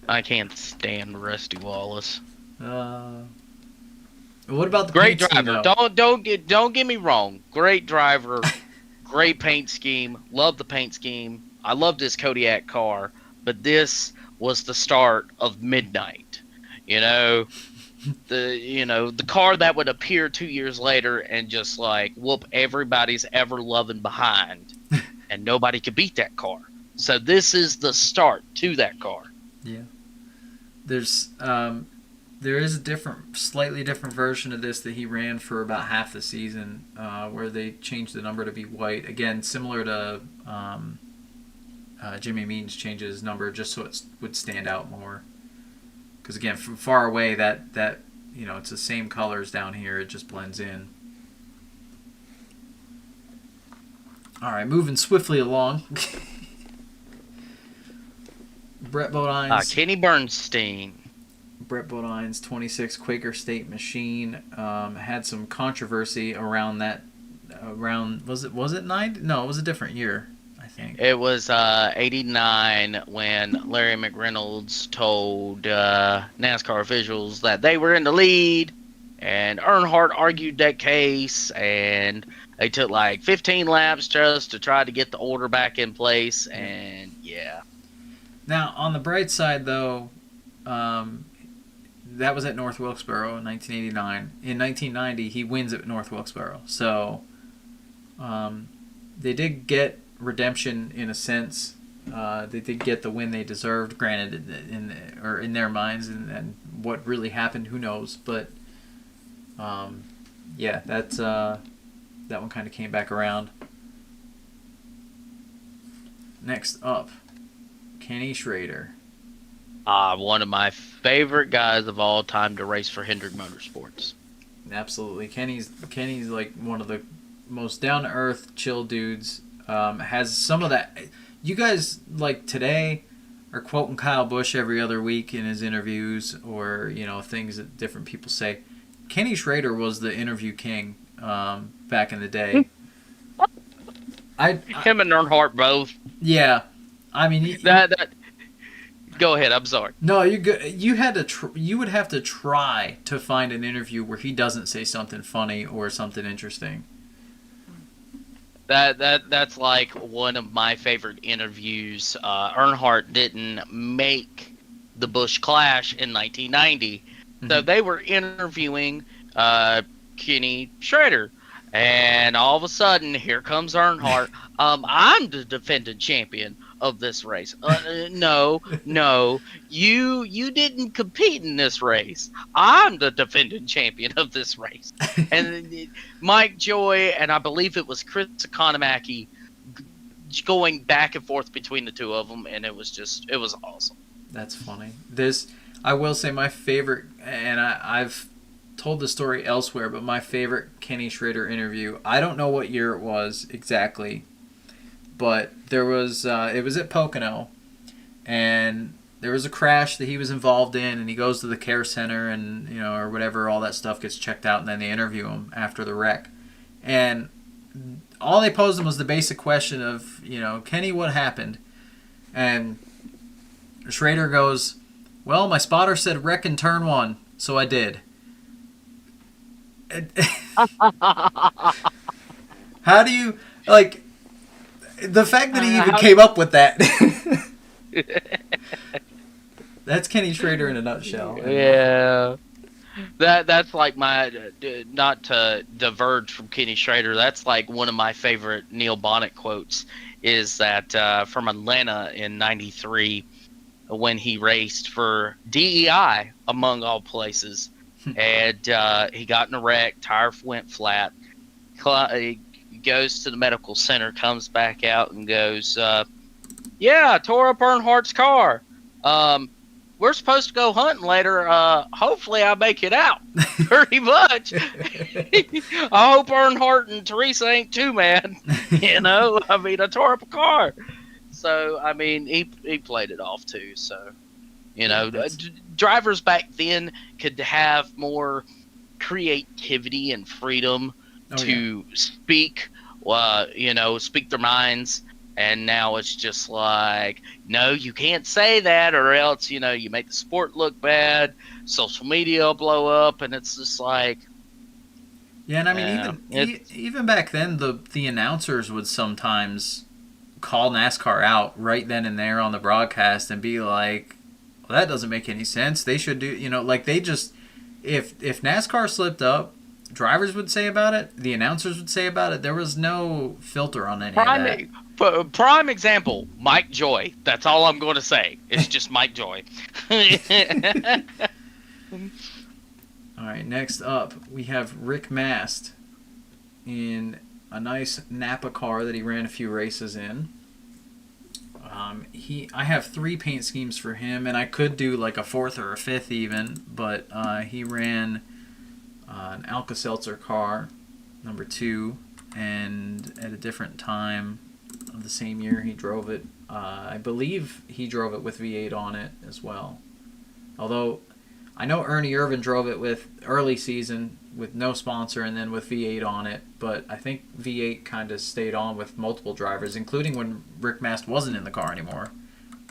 Speaker 2: I can't stand Rusty Wallace.
Speaker 1: What about the
Speaker 2: great
Speaker 1: paint
Speaker 2: driver?
Speaker 1: Scheme,
Speaker 2: Don't get me wrong. Great driver, great paint scheme. Love the paint scheme. I loved this Kodiak car, but this was the start of midnight. The car that would appear 2 years later and just whoop everybody's ever loving behind, and nobody could beat that car. So this is the start to that car.
Speaker 1: Yeah. There is a slightly different version of this that he ran for about half the season, where they changed the number to be white. Again, similar to Jimmy Means changes his number just so it would stand out more. Because again, from far away, that it's the same colors down here. It just blends in. All right, moving swiftly along. Brett Bodine's
Speaker 2: Kenny Bernstein.
Speaker 1: Brett Bodine's 26 Quaker State machine had some controversy around that. Was it 9? No, it was a different year, I think.
Speaker 2: It was 89 when Larry McReynolds told NASCAR officials that they were in the lead, and Earnhardt argued that case, and they took 15 laps just to try to get the order back in place, and yeah.
Speaker 1: Now, on the bright side, though, that was at North Wilkesboro in 1989. In 1990, he wins at North Wilkesboro. So they did get redemption in a sense. They did get the win they deserved, granted, in their minds, and what really happened, who knows. But yeah, that one kind of came back around. Next up, Kenny Schrader.
Speaker 2: One of my favorite guys of all time to race for Hendrick Motorsports.
Speaker 1: Absolutely. Kenny's one of the most down-to-earth, chill dudes. Has some of that. You guys, today, are quoting Kyle Busch every other week in his interviews, or, things that different people say. Kenny Schrader was the interview king back in the day.
Speaker 2: Him and Earnhardt both.
Speaker 1: Yeah. I mean...
Speaker 2: Go ahead. I'm sorry.
Speaker 1: No, you good. You had to. You would have to try to find an interview where he doesn't say something funny or something interesting.
Speaker 2: That's like one of my favorite interviews. Earnhardt didn't make the Busch Clash in 1990, so they were interviewing Kenny Schrader, and all of a sudden, here comes Earnhardt. I'm the defending champion of this race. No, you didn't compete in this race. I'm the defending champion of this race. And Mike Joy and I believe it was Chris Economaki going back and forth between the two of them, and it was awesome.
Speaker 1: That's funny. I will say my favorite, and I've told the story elsewhere, but my favorite Kenny Schrader interview, I don't know what year it was exactly, but there was it was at Pocono, and there was a crash that he was involved in, and he goes to the care center, and or whatever, all that stuff gets checked out, and then they interview him after the wreck, and all they posed him was the basic question of Kenny, what happened? And Schrader goes, well, my spotter said wreck in turn 1, so I did. How do you the fact that he even came up with that? That's Kenny Schrader in a nutshell.
Speaker 2: Yeah, that's like my not to diverge from Kenny Schrader. That's like one of my favorite Neil Bonnet quotes. Is that from Atlanta in '93 when he raced for DEI among all places. And he got in a wreck, tire went flat. He goes to the medical center, comes back out and goes, yeah, I tore up Earnhardt's car. We're supposed to go hunting later. Hopefully I make it out. Pretty much. I hope Earnhardt and Teresa ain't too mad. I tore up a car. So, he played it off too, so... drivers back then could have more creativity and freedom to speak, speak their minds. And now it's just like, no, you can't say that, or else, you make the sport look bad. Social media will blow up, and it's just like.
Speaker 1: Yeah, and even back then, the announcers would sometimes call NASCAR out right then and there on the broadcast and be like, well, that doesn't make any sense. They should do, they just, if NASCAR slipped up, drivers would say about it, the announcers would say about it. There was no filter on any of that.
Speaker 2: Prime example, Mike Joy. That's all I'm going to say. It's just Mike Joy.
Speaker 1: All right, next up, we have Rick Mast in a nice Napa car that he ran a few races in. I have 3 paint schemes for him, and I could do like a 4th or a 5th even, but he ran an Alka-Seltzer car, number 2, and at a different time of the same year he drove it. I believe he drove it with V8 on it as well. Although I know Ernie Irvin drove it with early season with no sponsor and then with V8 on it, but I think V8 kind of stayed on with multiple drivers, including when Rick Mast wasn't in the car anymore.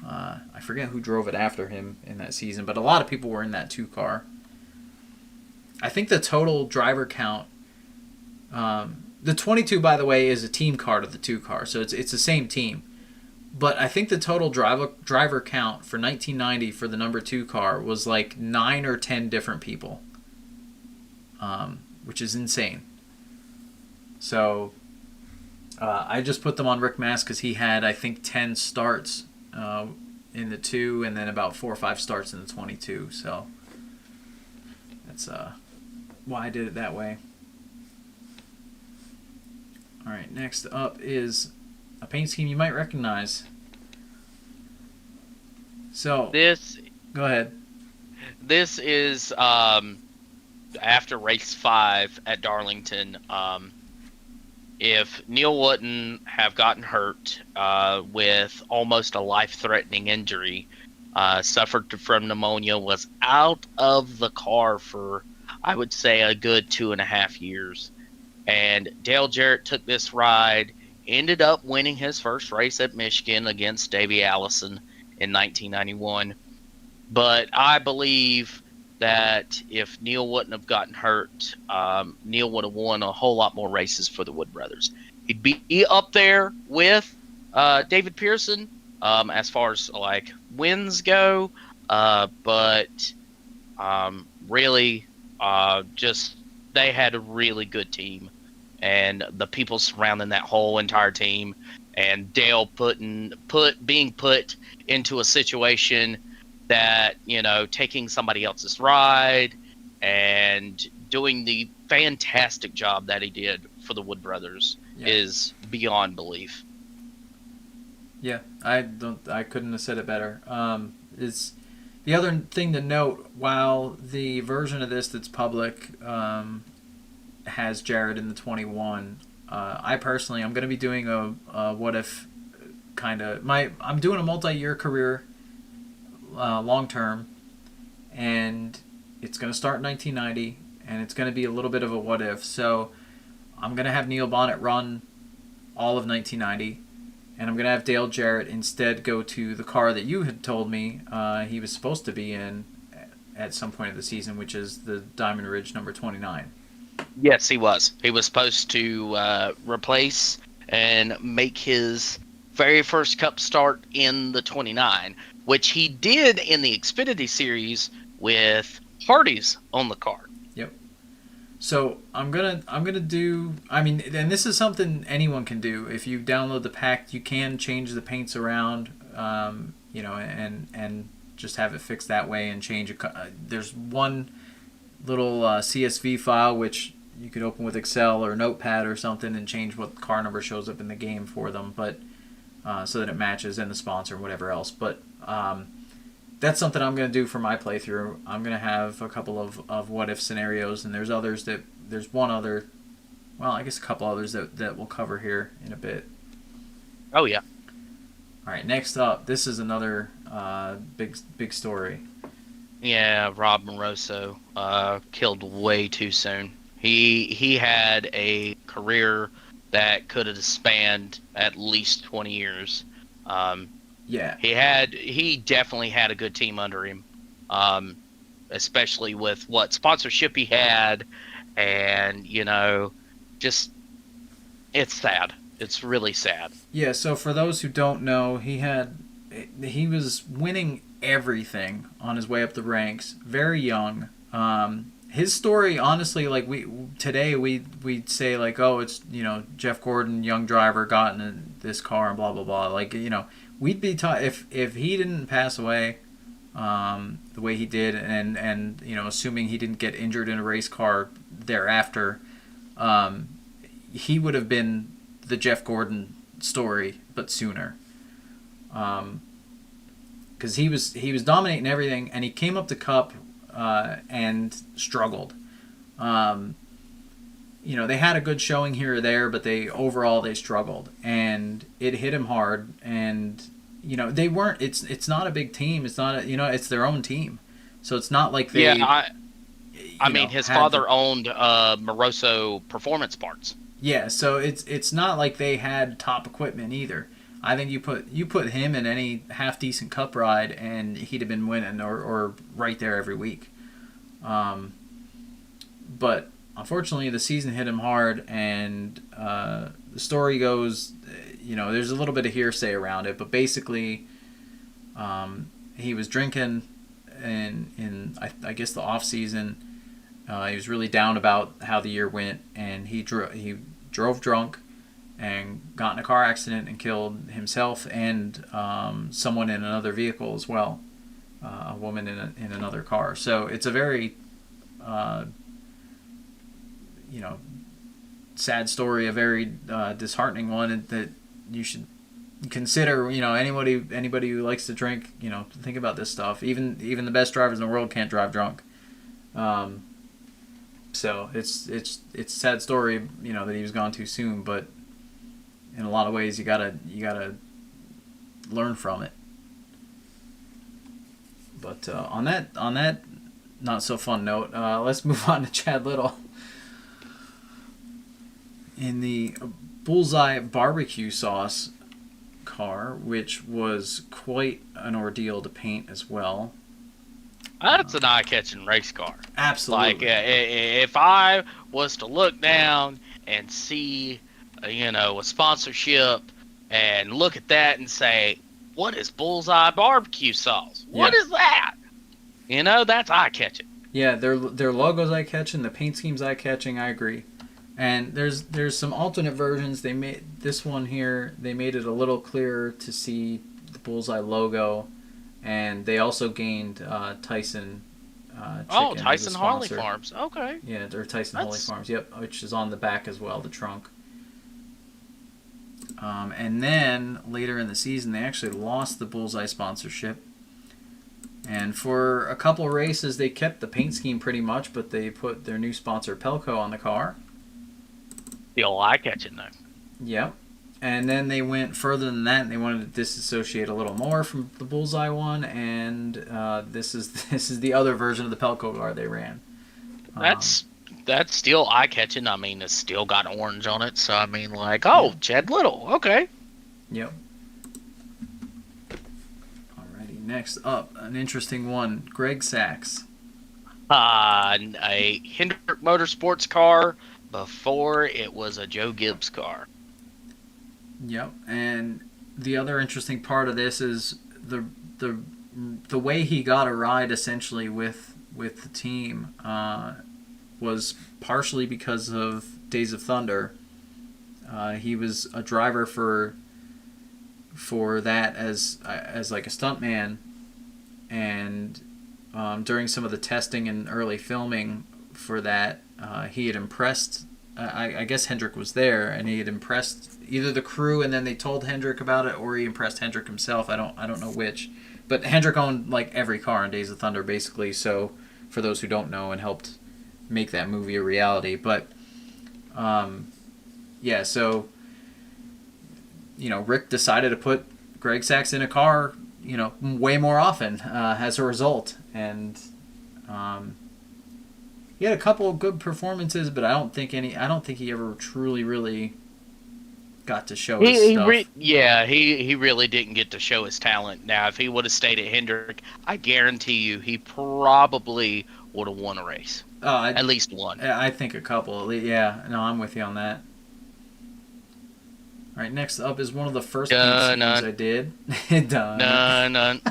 Speaker 1: I forget who drove it after him in that season, but a lot of people were in that 2 car. I think the total driver count, the 22, by the way, is a team car to the 2 car, so it's the same team. But I think the total driver count for 1990 for the number 2 car was like 9 or 10 different people. Which is insane. So I just put them on Rick Mast because he had, I think, 10 starts in the 2 and then about 4 or 5 starts in the 22. So that's why I did it that way. All right, next up is a paint scheme you might recognize. So go ahead.
Speaker 2: This is after race 5 at Darlington. If Neil wouldn't have gotten hurt with almost a life-threatening injury, suffered from pneumonia, was out of the car for, I would say, a good 2.5 years. And Dale Jarrett took this ride, ended up winning his first race at Michigan against Davey Allison, in 1991. But I believe that if Neil wouldn't have gotten hurt, Neil would have won a whole lot more races for the Wood Brothers. He'd be up there with David Pearson as far as like wins go, but really, just they had a really good team, and the people surrounding that whole entire team, and Dale being put into a situation that, you know, taking somebody else's ride and doing the fantastic job that he did for the Wood Brothers is beyond belief.
Speaker 1: Yeah, I couldn't have said it better. It's the other thing to note, while the version of this that's public has Jarrett in the 21, I personally, I'm going to be doing a what if kind of, I'm doing a multi-year career long term, and it's going to start in 1990, and it's going to be a little bit of a what if. So I'm going to have Neil Bonnet run all of 1990, and I'm going to have Dale Jarrett instead go to the car that you had told me he was supposed to be in at some point of the season, which is the Diamond Ridge number 29.
Speaker 2: Yes, he was. He was supposed to replace and make his very first Cup start in the 29, which he did in the Xfinity Series with Hardy's on the car.
Speaker 1: Yep. So I'm gonna do. I mean, and this is something anyone can do. If you download the pack, you can change the paints around. You know, and just have it fixed that way and change. There's one little CSV file which you could open with Excel or Notepad or something and change what car number shows up in the game for them, but so that it matches, and the sponsor and whatever else. But that's something I'm going to do for my playthrough. I'm going to have a couple of what if scenarios, and there's one other, well, I guess a couple others that we'll cover here in a bit.
Speaker 2: Oh yeah.
Speaker 1: All right, next up, this is another big story.
Speaker 2: Yeah, Rob Moroso killed way too soon. He had a career that could have spanned at least 20 years.
Speaker 1: Yeah.
Speaker 2: He definitely had a good team under him, especially with what sponsorship he had, and, you know, just, it's sad. It's really sad.
Speaker 1: Yeah, so for those who don't know, he was winning everything on his way up the ranks, very young. His story, honestly, like we'd say, like, oh, it's, you know, Jeff Gordon, young driver, got in this car and blah blah blah. Like, you know, we'd be taught if he didn't pass away the way he did, and you know, assuming he didn't get injured in a race car thereafter, he would have been the Jeff Gordon story, but sooner. Because he was dominating everything, and he came up to Cup and struggled. You know, they had a good showing here or there, but overall they struggled, and it hit him hard. And you know, they weren't. It's not a big team. It's not you know, it's their own team, so it's not like they.
Speaker 2: Yeah, I mean, his father owned Moroso Performance Parts.
Speaker 1: Yeah, so it's not like they had top equipment either. I think you put him in any half decent Cup ride, and he'd have been winning or right there every week. But unfortunately, the season hit him hard, and the story goes, you know, there's a little bit of hearsay around it, but basically, he was drinking in I guess the off season. He was really down about how the year went, and he drove drunk and got in a car accident and killed himself and someone in another vehicle as well, a woman in another car. So it's a very you know, sad story, a very disheartening one that you should consider. You know, anybody who likes to drink, you know, think about this stuff. Even the best drivers in the world can't drive drunk. So it's a sad story, you know, that he was gone too soon, but in a lot of ways you gotta learn from it. But on that not so fun note, let's move on to Chad Little. In the Bullseye barbecue sauce car, which was quite an ordeal to paint as well.
Speaker 2: That's an eye-catching race car.
Speaker 1: Absolutely.
Speaker 2: Like, if I was to look down and see, a sponsorship and look at that and say, what is Bullseye barbecue sauce? What is that? That's eye-catching.
Speaker 1: Yeah, their logo's eye-catching, the paint scheme's eye-catching, I agree. And there's some alternate versions. They made this one here, they made it a little clearer to see the Bullseye logo. And they also gained Tyson Chicken
Speaker 2: Tyson
Speaker 1: as a
Speaker 2: Harley
Speaker 1: sponsor.
Speaker 2: Farms. Okay.
Speaker 1: Yeah, or Tyson Harley Farms. Yep, which is on the back as well, the trunk. And then later in the season, they actually lost the Bullseye sponsorship. And for a couple races, they kept the paint scheme pretty much, but they put their new sponsor Pelco on the car.
Speaker 2: Still eye-catching, though.
Speaker 1: Yep. And then they went further than that, and they wanted to disassociate a little more from the Bullseye one, and this is the other version of the Pelco car they ran.
Speaker 2: That's still eye-catching. I mean, it's still got orange on it, so I mean, Chad Little, okay.
Speaker 1: Yep. Alrighty, next up, an interesting one, Greg Sachs.
Speaker 2: A Hendrick Motorsports car before it was a Joe Gibbs car.
Speaker 1: Yep, and the other interesting part of this is the way he got a ride essentially with the team was partially because of Days of Thunder. He was a driver for that as like a stuntman, and during some of the testing and early filming for that, he had impressed. I guess Hendrick was there, and he had impressed either the crew, and then they told Hendrick about it, or he impressed Hendrick himself. I don't know which, but Hendrick owned like every car in Days of Thunder, basically. So, for those who don't know, and helped make that movie a reality. But, yeah. So, Rick decided to put Greg Sachs in a car, way more often as a result, and. He had a couple of good performances, but I don't think he ever truly really got to show his stuff.
Speaker 2: He really didn't get to show his talent. Now, if he would have stayed at Hendrick, I guarantee you he probably would have won a race. At least one.
Speaker 1: I think a couple. Yeah, no, I'm with you on that. All right, next up is one of the first paint schemes I did. Done.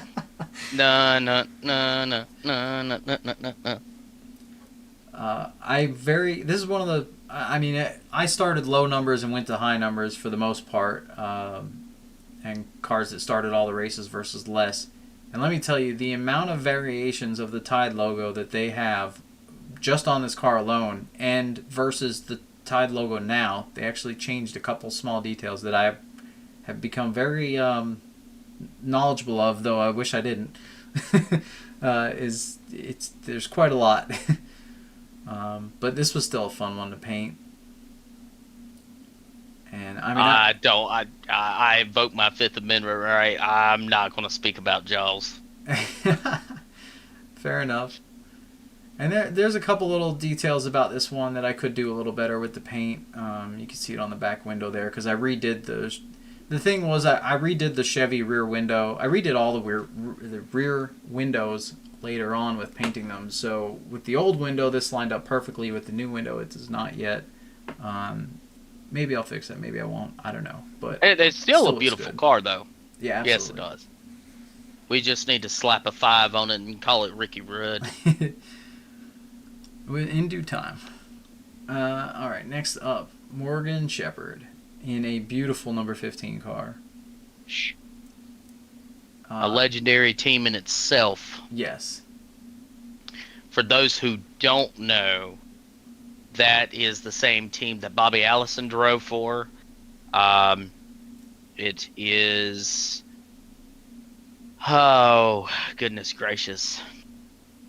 Speaker 1: This is one of the. I mean, I started low numbers and went to high numbers for the most part, and cars that started all the races versus less. And let me tell you, the amount of variations of the Tide logo that they have just on this car alone, and versus the Tide logo now, they actually changed a couple small details that I have become very knowledgeable of, though I wish I didn't. There's quite a lot. But this was still a fun one to paint. And I mean,
Speaker 2: I invoke my Fifth Amendment right. I'm not going to speak about Jaws.
Speaker 1: Fair enough. And there's a couple little details about this one that I could do a little better with the paint. You can see it on the back window there because I redid those. The thing was, I redid the Chevy rear window. I redid all the rear windows later on with painting them. So with the old window, this lined up perfectly. With the new window, it does not yet. Maybe I'll fix it. Maybe I won't. I don't know. But
Speaker 2: it's still a beautiful car, though.
Speaker 1: Yeah, absolutely.
Speaker 2: Yes, it does. We just need to slap a 5 on it and call it Ricky Rudd.
Speaker 1: In due time. All right, next up, Morgan Shepherd in a beautiful number 15 car.
Speaker 2: A legendary team in itself.
Speaker 1: Yes.
Speaker 2: For those who don't know, that is the same team that Bobby Allison drove for. It is... Oh, goodness gracious.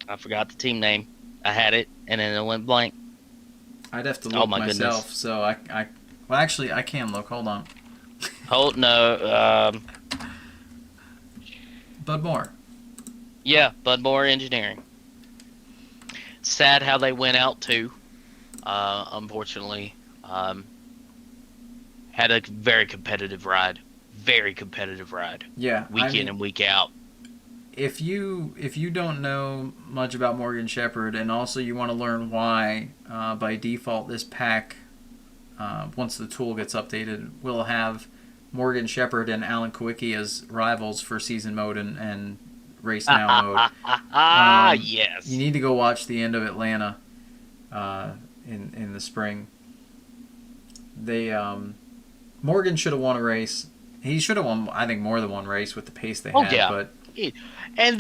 Speaker 2: I forgot the team name. I had it, and then it went blank.
Speaker 1: I'd have to look myself,
Speaker 2: goodness.
Speaker 1: So well, actually, I can look. Hold on. Bud Moore.
Speaker 2: Yeah, Bud Moore Engineering. Sad how they went out, too. Unfortunately. Had a very competitive ride. very competitive ride.
Speaker 1: Yeah,
Speaker 2: Week in and week out.
Speaker 1: If you don't know much about Morgan Shepherd, and also you want to learn why, by default this pack, once the tool gets updated, will have Morgan Shepherd and Alan Kawicki as rivals for season mode and race now mode.
Speaker 2: Yes.
Speaker 1: You need to go watch the end of Atlanta in the spring. They Morgan should have won a race. He should have won, I think, more than one race with the pace they had.
Speaker 2: Yeah.
Speaker 1: But
Speaker 2: and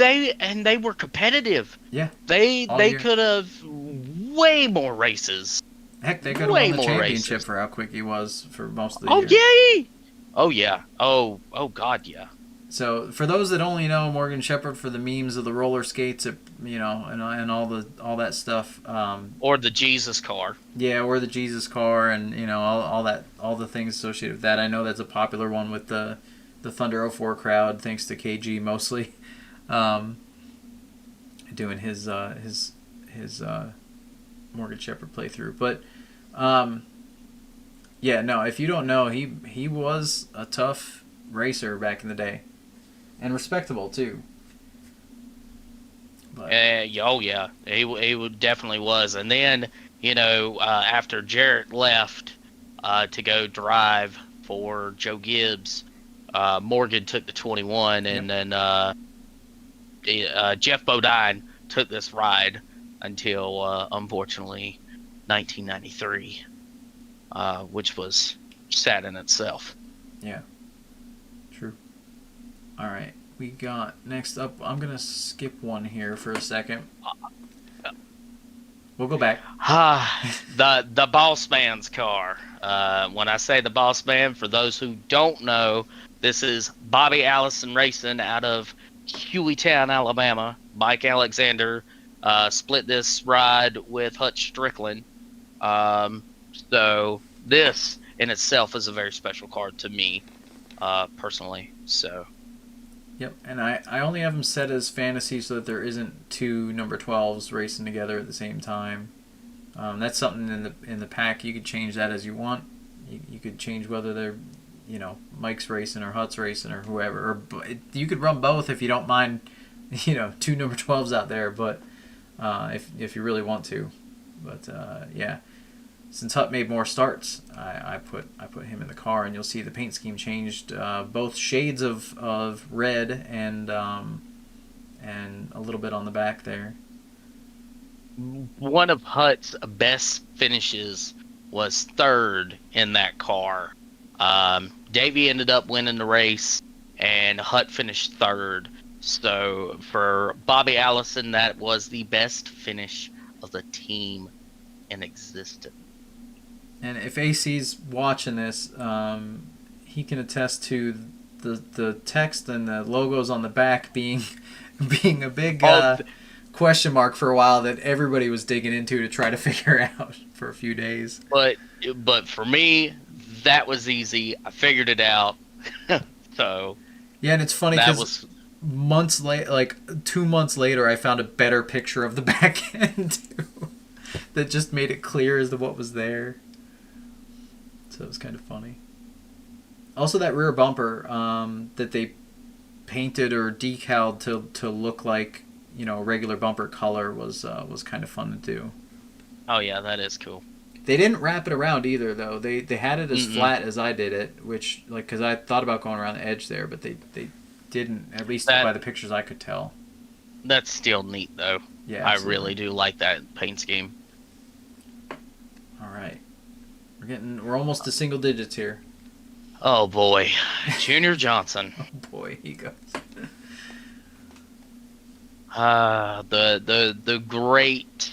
Speaker 2: they were competitive.
Speaker 1: yeah,
Speaker 2: They could have way more races.
Speaker 1: Heck, they could have won the championship for how quick he was for most of the year.
Speaker 2: Yay! Oh yeah. Oh God, yeah.
Speaker 1: So for those that only know Morgan Shepherd for the memes of the roller skates, and all that stuff,
Speaker 2: or the Jesus car.
Speaker 1: Yeah, or the Jesus car, and all the things associated with that. I know that's a popular one with the Thunder 04 crowd, thanks to KG mostly, doing his Morgan Shepherd playthrough. But yeah, no, if you don't know, he was a tough racer back in the day. And respectable too. But.
Speaker 2: Oh yeah, he definitely was. And then after Jarrett left to go drive for Joe Gibbs, Morgan took the 21, and then Jeff Bodine took this ride until unfortunately 1993, which was sad in itself.
Speaker 1: Yeah. True. All right, we got next up. I'm gonna skip one here for a second. We'll go back.
Speaker 2: The boss man's car. When I say the boss man, for those who don't know, this is Bobby Allison Racing out of Hueytown, Alabama. Mike Alexander split this ride with Hutch Strickland. So this in itself is a very special car to me, personally. So.
Speaker 1: Yep, and I only have them set as fantasy so that there isn't two number 12s racing together at the same time. That's something in the pack. You could change that as you want. You could change whether they're, Mike's racing or Hut's racing or whoever. Or you could run both if you don't mind, two number 12s out there. But if you really want to, but yeah. Since Hut made more starts, I put him in the car, and you'll see the paint scheme changed, both shades of red and a little bit on the back there.
Speaker 2: One of Hut's best finishes was third in that car. Davey ended up winning the race, and Hut finished third. So for Bobby Allison, that was the best finish of the team in existence.
Speaker 1: And if AC's watching this, he can attest to the text and the logos on the back being a big question mark for a while that everybody was digging into to try to figure out for a few days.
Speaker 2: But for me, that was easy. I figured it out. So
Speaker 1: yeah, and it's funny because months late, like 2 months later, I found a better picture of the back end too, that just made it clear as to what was there. So it was kind of funny. Also, that rear bumper that they painted or decaled to look like a regular bumper color was kind of fun to do.
Speaker 2: Oh yeah, that is cool.
Speaker 1: They didn't wrap it around either, though. They had it as flat as I did it, which because I thought about going around the edge there, but they didn't. At least by the pictures I could tell.
Speaker 2: That's still neat, though.
Speaker 1: Yeah,
Speaker 2: I really do like that paint scheme.
Speaker 1: All right. We're almost to single digits here.
Speaker 2: Oh boy, Junior Johnson.
Speaker 1: Oh boy, he goes.
Speaker 2: The great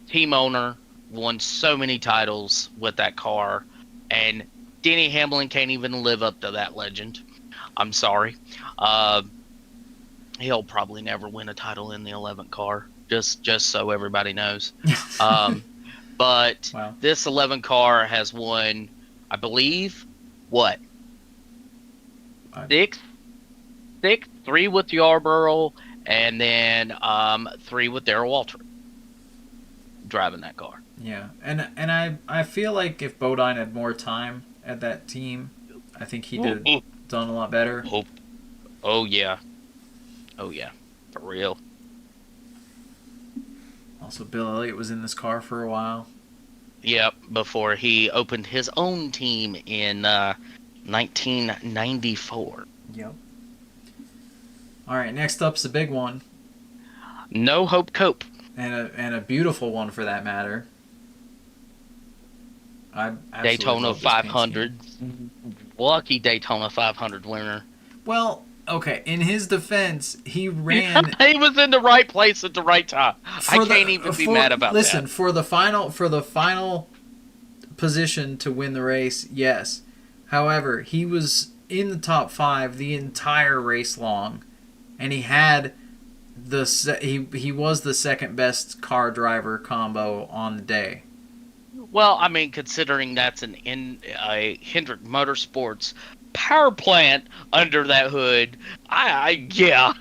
Speaker 2: team owner, won so many titles with that car, and Denny Hamlin can't even live up to that legend. I'm sorry. He'll probably never win a title in the 11th car. Just so everybody knows. But wow. This 11 car has won, I believe, what? Six? 3 with Yarborough, and then 3 with Darrell Walter driving that car.
Speaker 1: Yeah, and I feel like if Bodine had more time at that team, I think he
Speaker 2: Ooh.
Speaker 1: done a lot better.
Speaker 2: Oh yeah, for real.
Speaker 1: Also, Bill Elliott was in this car for a while.
Speaker 2: Yep, before he opened his own team in 1994.
Speaker 1: Yep. All right, next up's the big one,
Speaker 2: No Hope Cope.
Speaker 1: and a beautiful one for that matter. I absolutely
Speaker 2: Daytona
Speaker 1: love this paint
Speaker 2: 500.
Speaker 1: scheme.
Speaker 2: Lucky Daytona 500 winner.
Speaker 1: Well, okay. In his defense, he ran.
Speaker 2: He was in the right place at the right time. I can't even be mad about
Speaker 1: listen,
Speaker 2: that.
Speaker 1: for the final position to win the race, yes. However, he was in the top 5 the entire race long, and he had he was the second best car driver combo on the day.
Speaker 2: Well, I mean, considering that's a Hendrick Motorsports power plant under that hood, yeah.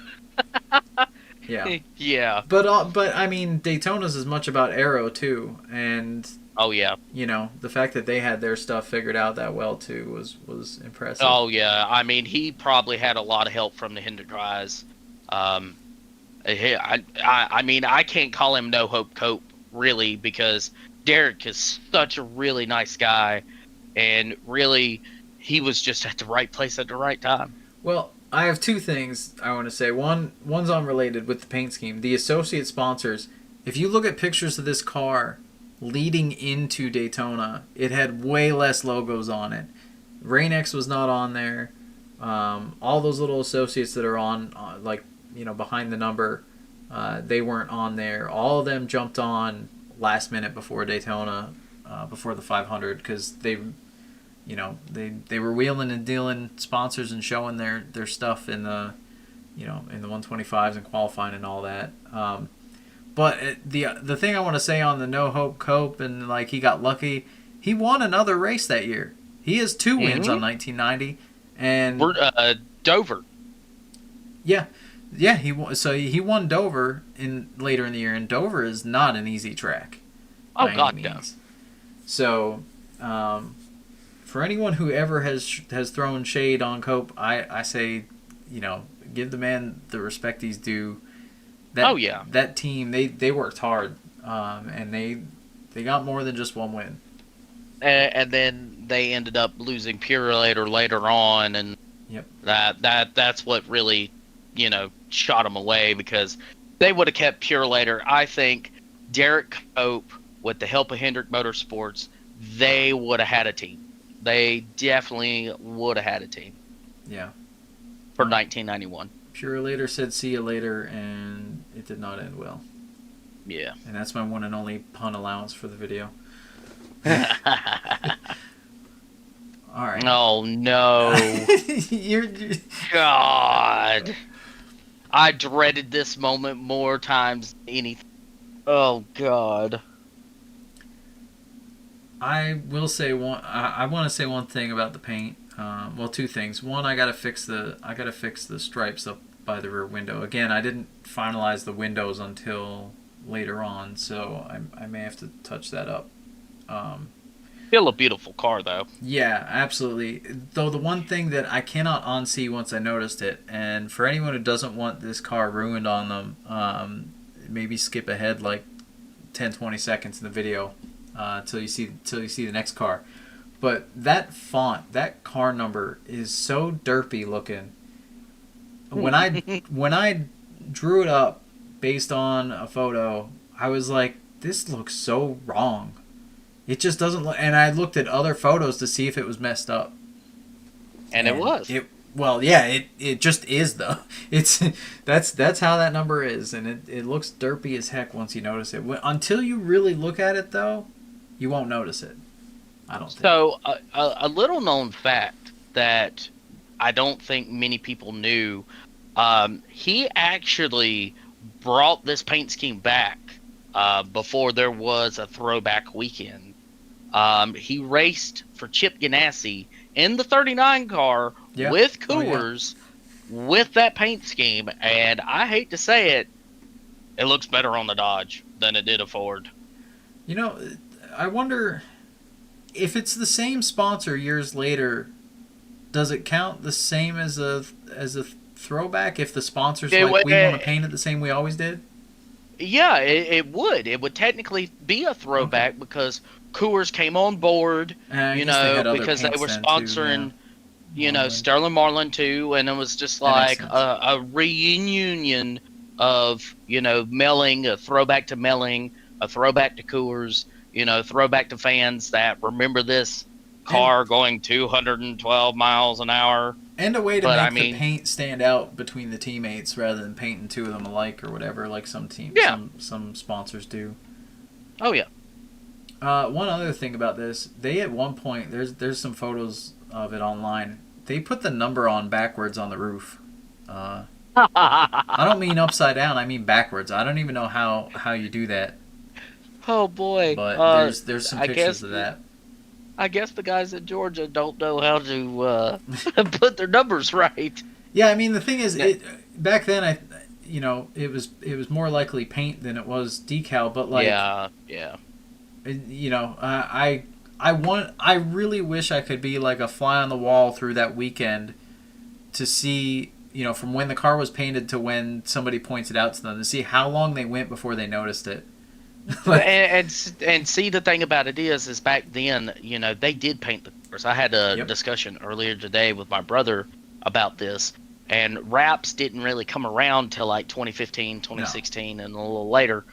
Speaker 1: Yeah.
Speaker 2: Yeah.
Speaker 1: But I mean, Daytona's as much about aero too, and
Speaker 2: Oh yeah.
Speaker 1: you know, the fact that they had their stuff figured out that well too was impressive.
Speaker 2: Oh yeah. I mean, he probably had a lot of help from the Hendrick guys. I mean, I can't call him No Hope Cope really, because Derek is such a really nice guy, and really, he was just at the right place at the right time.
Speaker 1: Well, I have two things I want to say. One's unrelated with the paint scheme. The associate sponsors. If you look at pictures of this car leading into Daytona, it had way less logos on it. Rain-X was not on there. All those little associates that are on, like, you know, behind the number, they weren't on there. All of them jumped on last minute before Daytona, before the 500, because they were wheeling and dealing sponsors and showing their stuff in the, in the 125s and qualifying and all that. But the thing I want to say on the No Hope Cope and like he got lucky, he won another race that year. He has 2 wins on 1990, and
Speaker 2: Dover.
Speaker 1: Yeah, he won. So he won Dover later in the year, and Dover is not an easy track.
Speaker 2: Oh God, no.
Speaker 1: So, for anyone who ever has thrown shade on Cope, I say, give the man the respect he's due. That team, they worked hard, and they got more than just one win.
Speaker 2: And then they ended up losing Purelator later on, and
Speaker 1: yep.
Speaker 2: that's what really, shot them away, because they would have kept Purelator. I think Derek Cope, with the help of Hendrick Motorsports, they would have had a team. They definitely would have had a team.
Speaker 1: Yeah.
Speaker 2: For 1991.
Speaker 1: Purelator said see you later, and it did not end well.
Speaker 2: Yeah.
Speaker 1: And that's my one and only pun allowance for the video. All right.
Speaker 2: Oh, no.
Speaker 1: you're...
Speaker 2: God. I dreaded this moment more times than anything. Oh, God.
Speaker 1: I will say one. I want to say one thing about the paint. Well, two things. One, I gotta fix the stripes up by the rear window. Again, I didn't finalize the windows until later on, so I may have to touch that up.
Speaker 2: Still a beautiful car, though.
Speaker 1: Yeah, absolutely. Though the one thing that I cannot unsee once I noticed it, and for anyone who doesn't want this car ruined on them, maybe skip ahead like 10-20 seconds in the video. Till you see the next car, but that font, that car number is so derpy looking. When I drew it up based on a photo, I was like, this looks so wrong. It just doesn't look. And I looked at other photos to see if it was messed up,
Speaker 2: and it was.
Speaker 1: It just is though. That's how that number is, and it looks derpy as heck once you notice it. Until you really look at it though, you won't notice it. I don't think.
Speaker 2: So, a little known fact that I don't think many people knew, he actually brought this paint scheme back before there was a throwback weekend. He raced for Chip Ganassi in the 39 car with Coors with that paint scheme, and I hate to say it, it looks better on the Dodge than it did a Ford.
Speaker 1: I wonder if it's the same sponsor years later. does it count the same as a throwback if the sponsors
Speaker 2: It
Speaker 1: like
Speaker 2: would-
Speaker 1: we want to paint it the same we always did?
Speaker 2: Yeah, it would. It would technically be a throwback because Coors came on board,
Speaker 1: I
Speaker 2: you
Speaker 1: guess they
Speaker 2: know,
Speaker 1: had other
Speaker 2: because they
Speaker 1: paints
Speaker 2: were
Speaker 1: then, too,
Speaker 2: sponsoring, you know,
Speaker 1: Marlin.
Speaker 2: Sterling Marlin too, and it was just
Speaker 1: That makes
Speaker 2: like
Speaker 1: sense.
Speaker 2: a reunion of, you know, Melling, a throwback to Melling, a throwback to Coors, you know, throwback to fans that remember this car going 212 miles an hour.
Speaker 1: And a way to
Speaker 2: But,
Speaker 1: make
Speaker 2: I mean-
Speaker 1: the paint stand out between the teammates rather than painting two of them alike or whatever, like some teams,
Speaker 2: Yeah.
Speaker 1: some sponsors do.
Speaker 2: Oh yeah.
Speaker 1: One other thing about this, they at one point there's some photos of it online. They put the number on backwards on the roof. I don't mean upside down. I mean backwards. I don't even know how you do that,
Speaker 2: Oh boy.
Speaker 1: but there's some
Speaker 2: I
Speaker 1: pictures
Speaker 2: guess-
Speaker 1: of that.
Speaker 2: I guess the guys in Georgia don't know how to put their numbers right.
Speaker 1: Yeah, I mean the thing is, back then it was more likely paint than it was decal, but like
Speaker 2: yeah.
Speaker 1: I really wish I could be like a fly on the wall through that weekend to see, from when the car was painted to when somebody points it out to them, to see how long they went before they noticed it.
Speaker 2: and see, the thing about it is back then, they did paint the cars. I had a discussion earlier today with my brother about this, and wraps didn't really come around till like 2015, 2016, and a little later.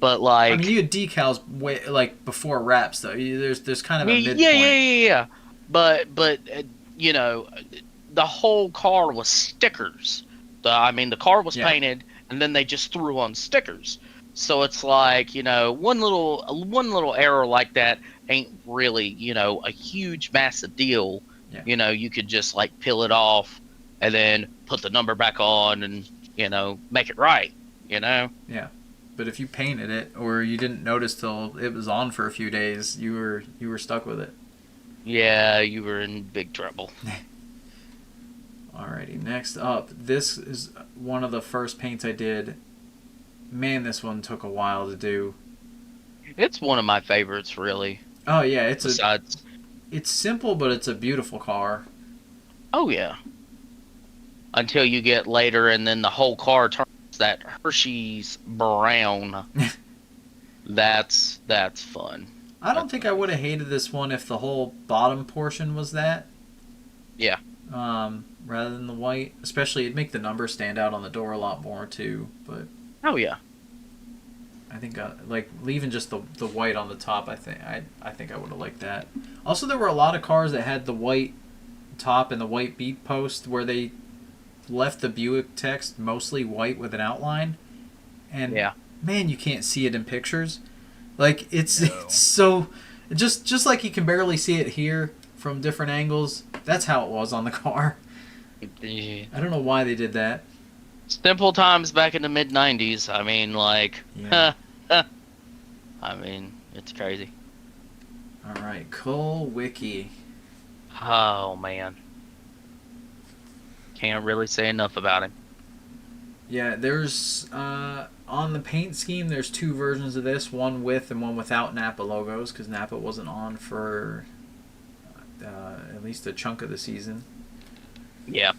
Speaker 2: But like,
Speaker 1: I mean, you had decals way like before wraps though. There's kind of a midpoint.
Speaker 2: Yeah. But the whole car was stickers. The car was painted, and then they just threw on stickers. So it's like, one little error like that ain't really, a huge, massive deal.
Speaker 1: Yeah.
Speaker 2: You could just like peel it off and then put the number back on and, make it right,
Speaker 1: Yeah. But if you painted it or you didn't notice till it was on for a few days, you were stuck with it.
Speaker 2: Yeah, you were in big trouble.
Speaker 1: Alrighty, next up. This is one of the first paints I did. Man, this one took a while to do.
Speaker 2: It's one of my favorites, really.
Speaker 1: Oh yeah, it's simple, but it's a beautiful car.
Speaker 2: Oh yeah. Until you get later, and then the whole car turns that Hershey's brown. That's fun.
Speaker 1: I don't think I would have hated this one if the whole bottom portion was that.
Speaker 2: Yeah.
Speaker 1: Rather than the white, especially it'd make the number stand out on the door a lot more too. But
Speaker 2: oh yeah.
Speaker 1: I think like leaving just the white on the top. I think I would have liked that. Also, there were a lot of cars that had the white top and the white beat post where they left the Buick text mostly white with an outline, and man, you can't see it in pictures. Like it's so just like you can barely see it here from different angles. That's how it was on the car. I don't know why they did that.
Speaker 2: Simple times back in the mid '90s. I mean, like, I mean, it's crazy.
Speaker 1: All right, Cole Wiki.
Speaker 2: Oh man, can't really say enough about him.
Speaker 1: Yeah, there's on the paint scheme. There's two versions of this: one with and one without Napa logos, because Napa wasn't on for at least a chunk of the season.
Speaker 2: Yeah.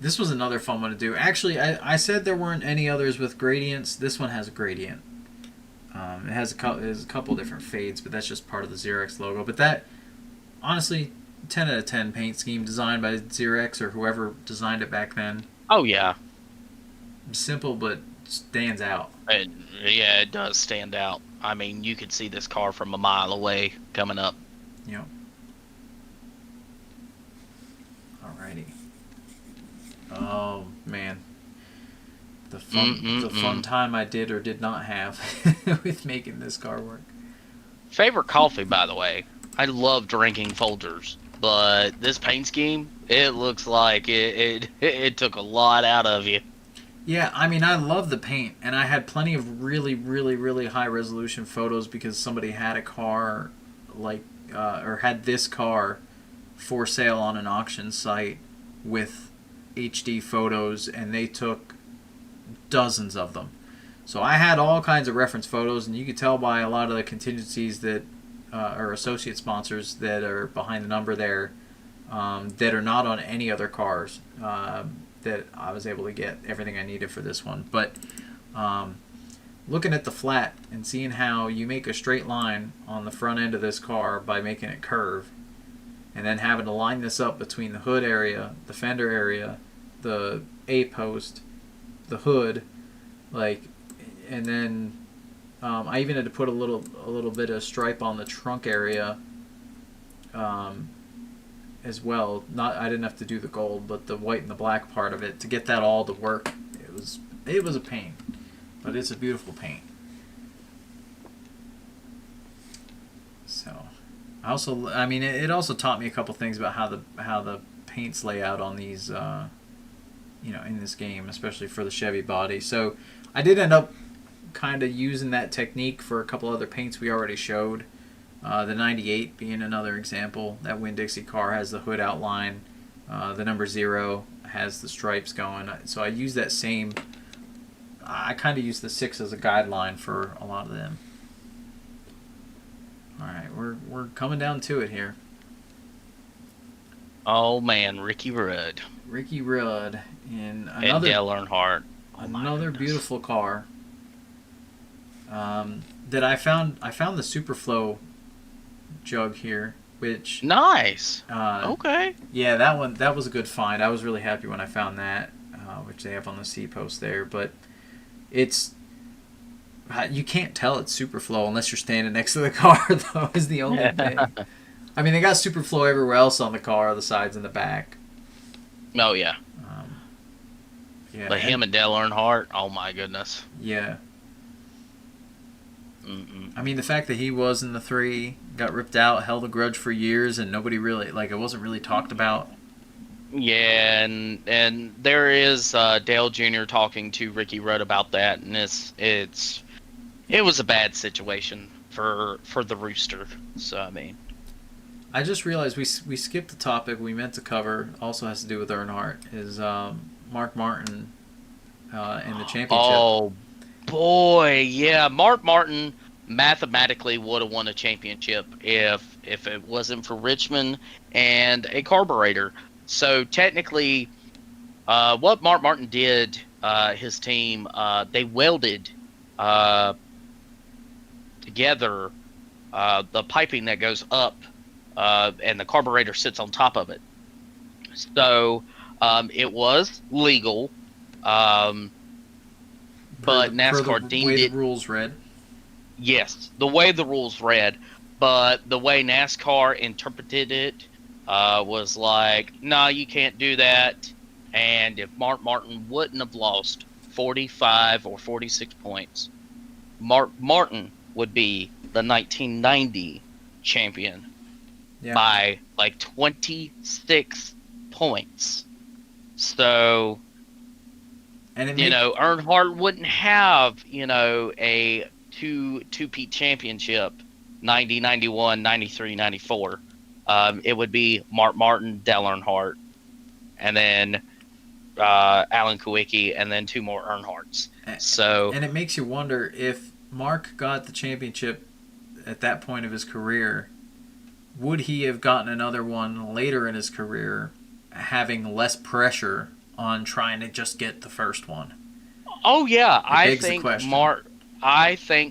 Speaker 1: This was another fun one to do. Actually, I said there weren't any others with gradients. This one has a gradient. It has a couple different fades, but that's just part of the Xerox logo. But that, honestly, 10 out of 10 paint scheme designed by Xerox or whoever designed it back then.
Speaker 2: Oh yeah.
Speaker 1: Simple, but stands out.
Speaker 2: It does stand out. I mean, you could see this car from a mile away coming up.
Speaker 1: Yep. Alrighty. Oh man, the fun time I did or did not have with making this car work.
Speaker 2: Favorite coffee, by the way. I love drinking Folgers, but this paint scheme, it looks like it took a lot out of you.
Speaker 1: Yeah, I mean, I love the paint, and I had plenty of really, really, really high resolution photos because somebody had a car or had this car for sale on an auction site with HD photos, and they took dozens of them. So I had all kinds of reference photos, and you could tell by a lot of the contingencies that or associate sponsors that are behind the number there that are not on any other cars that I was able to get everything I needed for this one. But looking at the flat and seeing how you make a straight line on the front end of this car by making it curve, and then having to line this up between the hood area, the fender area, the A post, the hood, and then I even had to put a little bit of stripe on the trunk area as well. I didn't have to do the gold, but the white and the black part of it to get that all to work. It was a pain, but it's a beautiful paint. So, it also taught me a couple things about how the paints lay out on these, in this game, especially for the Chevy body. So, I did end up kind of using that technique for a couple other paints we already showed. The 98 being another example. That Winn-Dixie car has the hood outline. The number 0 has the stripes going. So I use that same. I kind of use the 6 as a guideline for a lot of them. All right, we're coming down to it here.
Speaker 2: Oh man, Ricky Rudd.
Speaker 1: Ricky Rudd in
Speaker 2: And
Speaker 1: another
Speaker 2: Dale Earnhardt.
Speaker 1: another beautiful car. That I found the Superflow jug here, which
Speaker 2: Nice. Okay.
Speaker 1: yeah, that was a good find. I was really happy when I found that, which they have on the C post there. But you can't tell it's Superflow unless you're standing next to the car, though, is the only thing. I mean, they got Superflow everywhere else on the car, the sides and the back.
Speaker 2: Oh yeah.
Speaker 1: Yeah,
Speaker 2: But him and Dale Earnhardt, oh my goodness.
Speaker 1: Yeah.
Speaker 2: Mm-mm.
Speaker 1: I mean, the fact that he was in the 3, got ripped out, held a grudge for years, and nobody really, it wasn't really talked about.
Speaker 2: Yeah, and there is Dale Jr. talking to Ricky Rudd about that, and it was a bad situation for the Rooster. So I mean,
Speaker 1: I just realized we skipped the topic we meant to cover. Also has to do with Earnhardt. Is Mark Martin in the championship?
Speaker 2: Oh boy, yeah, Mark Martin mathematically would have won a championship if it wasn't for Richmond and a carburetor. So technically, what Mark Martin did, his team, they welded together the piping that goes up, and the carburetor sits on top of it. So it was legal, but NASCAR deemed it.
Speaker 1: The rules read.
Speaker 2: Yes, the way the rules read, but the way NASCAR interpreted it was like, no, you can't do that. And if Mark Martin wouldn't have lost 45 or 46 points, Mark Martin would be the 1990 champion by 26 points. So, and Earnhardt wouldn't have, a two-peat championship, 90, 91, 93, 94. It would be Mark Martin, Dale Earnhardt, and then Alan Kulwicki, and then 2 more Earnhardts. So,
Speaker 1: and it makes you wonder if Mark got the championship at that point of his career, would he have gotten another one later in his career, having less pressure on trying to just get the first one?
Speaker 2: Oh yeah, I think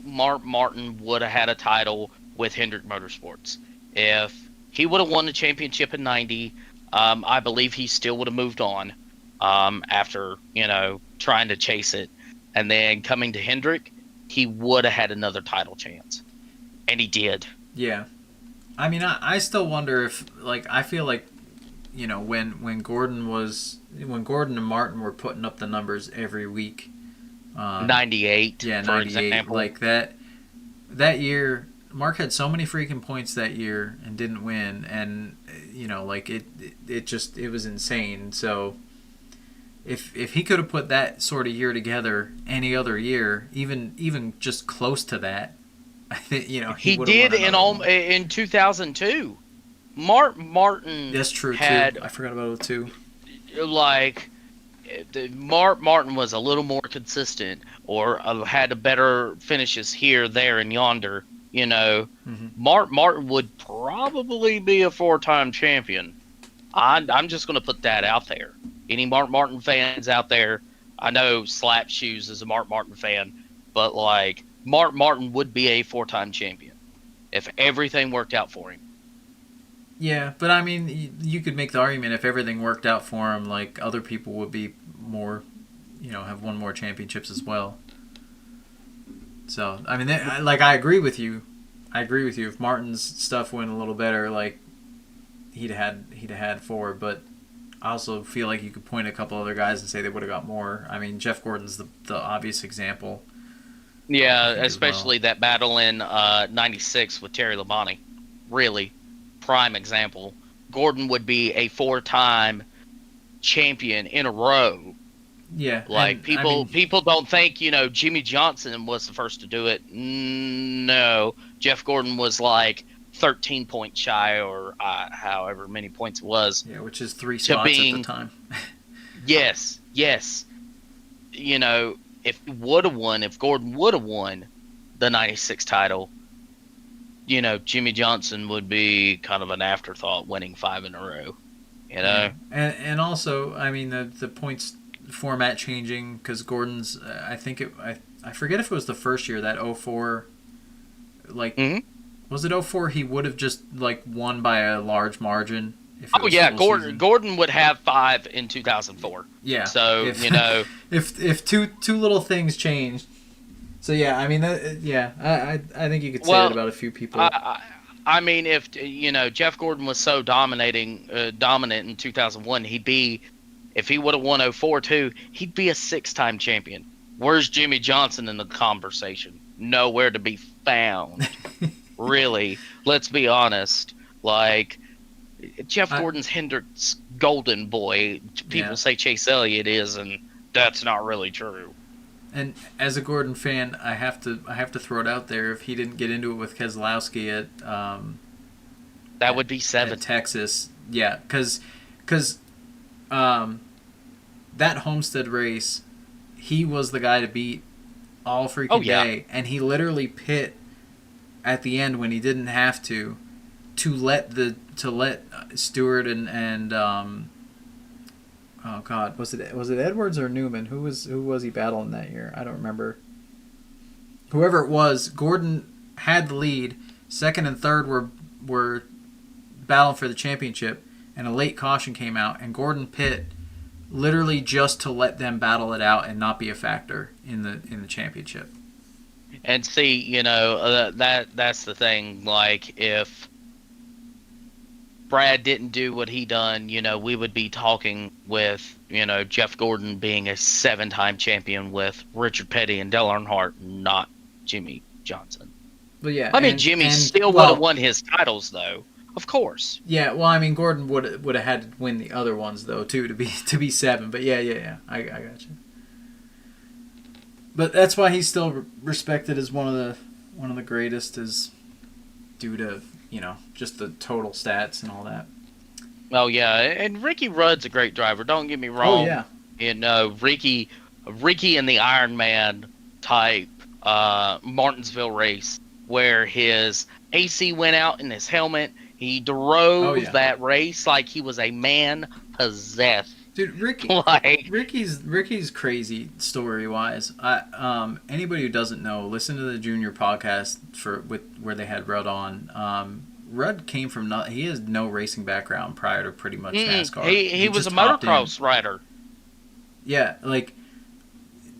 Speaker 2: Mark Martin would have had a title with Hendrick Motorsports if he would have won the championship in '90. I believe he still would have moved on after trying to chase it, and then coming to Hendrick, he would have had another title chance, and he did.
Speaker 1: Yeah, I mean, I still wonder if I feel like when Gordon and Martin were putting up the numbers every week.
Speaker 2: 98.
Speaker 1: Yeah,
Speaker 2: for
Speaker 1: 98.
Speaker 2: Example.
Speaker 1: Like that year, Mark had so many freaking points that year and didn't win, and it was insane. So if he could have put that sort of year together any other year, even just close to that, I think
Speaker 2: he did in 2002. Mark Martin.
Speaker 1: That's true too. I forgot about it too.
Speaker 2: Mark Martin was a little more consistent, or had a better finishes here, there, and yonder Martin would probably be a 4-time champion. I'm just going to put that out there. Any Mark Martin fans out there, I know Slap Shoes is a Mark Martin fan, but like Mark Martin would be a 4-time champion if everything worked out for him.
Speaker 1: Yeah, but I mean, you could make the argument if everything worked out for him, like other people would be more, have won more championships as well. So I mean, I agree with you. If Martin's stuff went a little better, like he'd have had 4, but I also feel like you could point at a couple other guys and say they would have got more. I mean, Jeff Gordon's the obvious example.
Speaker 2: Yeah, especially that battle in '96 with Terry Labonte. Really, prime example. Gordon would be a 4-time champion in a row.
Speaker 1: Yeah,
Speaker 2: like people don't think Jimmy Johnson was the first to do it. No, Jeff Gordon was like 13 points shy, or however many points it was.
Speaker 1: Yeah, which is 3 spots at the time.
Speaker 2: yes. If Gordon would have won the '96 title, Jimmy Johnson would be kind of an afterthought, winning 5 in a row.
Speaker 1: Yeah. And also, I mean, the points format changing because Gordon's, I forget if it was the first year, that 04, like. Mm-hmm. Was it 04? He would have just won by a large margin. Gordon would have 5 in 2004. Yeah. So if two little things changed. So yeah, I mean I think you could say that about a few people.
Speaker 2: I mean, if Jeff Gordon was so dominant in 2001, if he would have won 04 too, he'd be a 6-time champion. Where's Jimmy Johnson in the conversation? Nowhere to be found. Really, let's be honest. Like Jeff Gordon's Hendrick's golden boy. People say Chase Elliott is, and that's not really true.
Speaker 1: And as a Gordon fan, I have to throw it out there. If he didn't get into it with Keselowski
Speaker 2: that would be 7
Speaker 1: at Texas. Yeah, because that Homestead race, he was the guy to beat all freaking day, and he literally pit at the end when he didn't have to let Stewart and oh god, was it Edwards or Newman? Who was he battling that year? I don't remember. Whoever it was, Gordon had the lead. Second and third were battling for the championship, and a late caution came out, and Gordon pit literally just to let them battle it out and not be a factor in the championship.
Speaker 2: And see, that's the thing. Like, if Brad didn't do what he done, we would be talking with, Jeff Gordon being a 7-time champion with Richard Petty and Dale Earnhardt, not Jimmy Johnson.
Speaker 1: But yeah,
Speaker 2: I mean, Jimmy still would have won his titles, though. Of course.
Speaker 1: Yeah, well, I mean, Gordon would have had to win the other ones though too to be 7. But yeah, I got you. But that's why he's still respected as one of the greatest, is due to just the total stats and all that.
Speaker 2: Oh yeah, and Ricky Rudd's a great driver. Don't get me wrong.
Speaker 1: Oh yeah.
Speaker 2: Ricky in the Iron Man type Martinsville race where his AC went out in his helmet. He drove that race like he was a man possessed.
Speaker 1: Dude, Ricky's crazy story wise. Anybody who doesn't know, listen to the Junior podcast where they had Rudd on. Rudd came from he has no racing background prior to pretty much NASCAR.
Speaker 2: He was a motocross rider.
Speaker 1: Yeah, like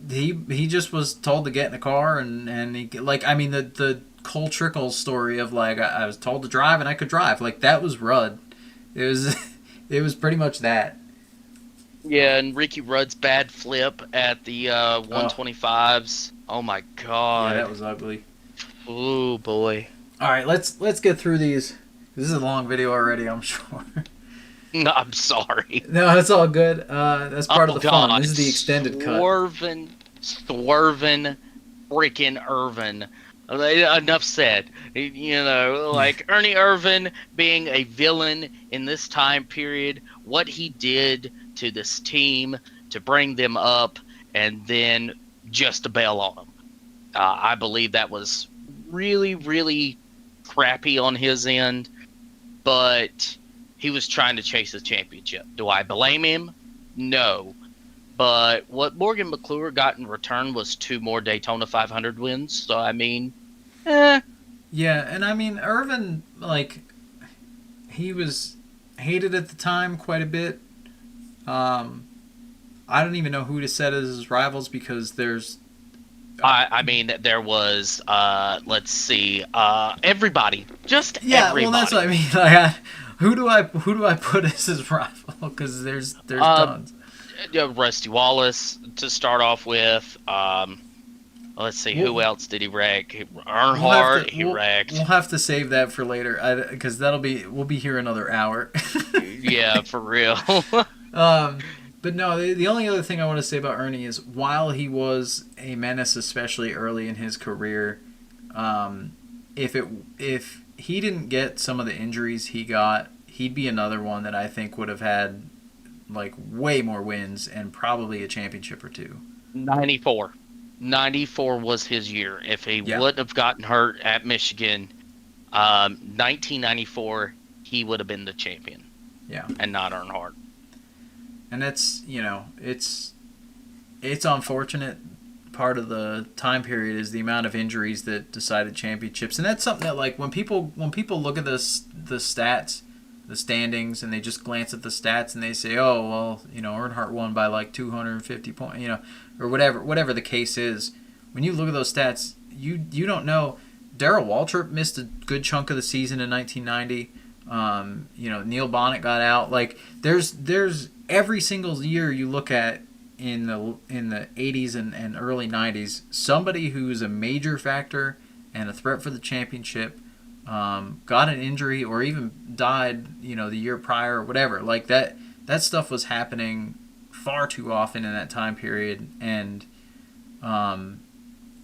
Speaker 1: he just was told to get in a car and he, the Cole Trickle story of I was told to drive and I could drive. Like, that was Rudd. It was pretty much that.
Speaker 2: Yeah, and Ricky Rudd's bad flip at the 125s. Oh my god.
Speaker 1: Yeah, that was ugly.
Speaker 2: Oh boy.
Speaker 1: All right, let's get through these. This is a long video already, I'm sure.
Speaker 2: No, I'm sorry.
Speaker 1: No, it's all good. That's part of the fun. This is the extended cut.
Speaker 2: Swervin, freaking Irvin. Enough said. Ernie Irvin being a villain in this time period, what he did to this team to bring them up and then just to bail on them. I believe that was really, really crappy on his end, but he was trying to chase a championship. Do I blame him? No. But what Morgan McClure got in return was 2 more Daytona 500 wins. So, I mean,
Speaker 1: Yeah, and I mean, Irvin, like, he was hated at the time quite a bit. I don't even know who to set as his rivals because there's...
Speaker 2: I mean, there was, let's see, everybody. Just
Speaker 1: yeah,
Speaker 2: everybody.
Speaker 1: well, that's what I mean. Like, who do I put as his rival? Because there's tons.
Speaker 2: Rusty Wallace to start off with. Let's see, who else did he wreck? Earnhardt, he wrecked.
Speaker 1: We'll have to save that for later, because we'll be here another hour.
Speaker 2: Yeah, for real.
Speaker 1: But no, the only other thing I want to say about Ernie is while he was a menace, especially early in his career, if he didn't get some of the injuries he got, he'd be another one that I think would have had like way more wins and probably a championship or two.
Speaker 2: 94 was his year. If he wouldn't have gotten hurt at Michigan, 1994, he would have been the champion.
Speaker 1: Yeah.
Speaker 2: And not Earnhardt.
Speaker 1: And that's, it's unfortunate. Part of the time period is the amount of injuries that decided championships. And that's something that, like, when people look at the stats, the standings, and they just glance at the stats and they say, oh, well, Earnhardt won by like 250 points, or whatever the case is. When you look at those stats, you don't know. Darrell Waltrip missed a good chunk of the season in 1990. Neil Bonnet got out. Like, there's every single year you look at in the 80s and early 90s, somebody who's a major factor and a threat for the championship got an injury or even died, the year prior or whatever. Like, that stuff was happening far too often in that time period, and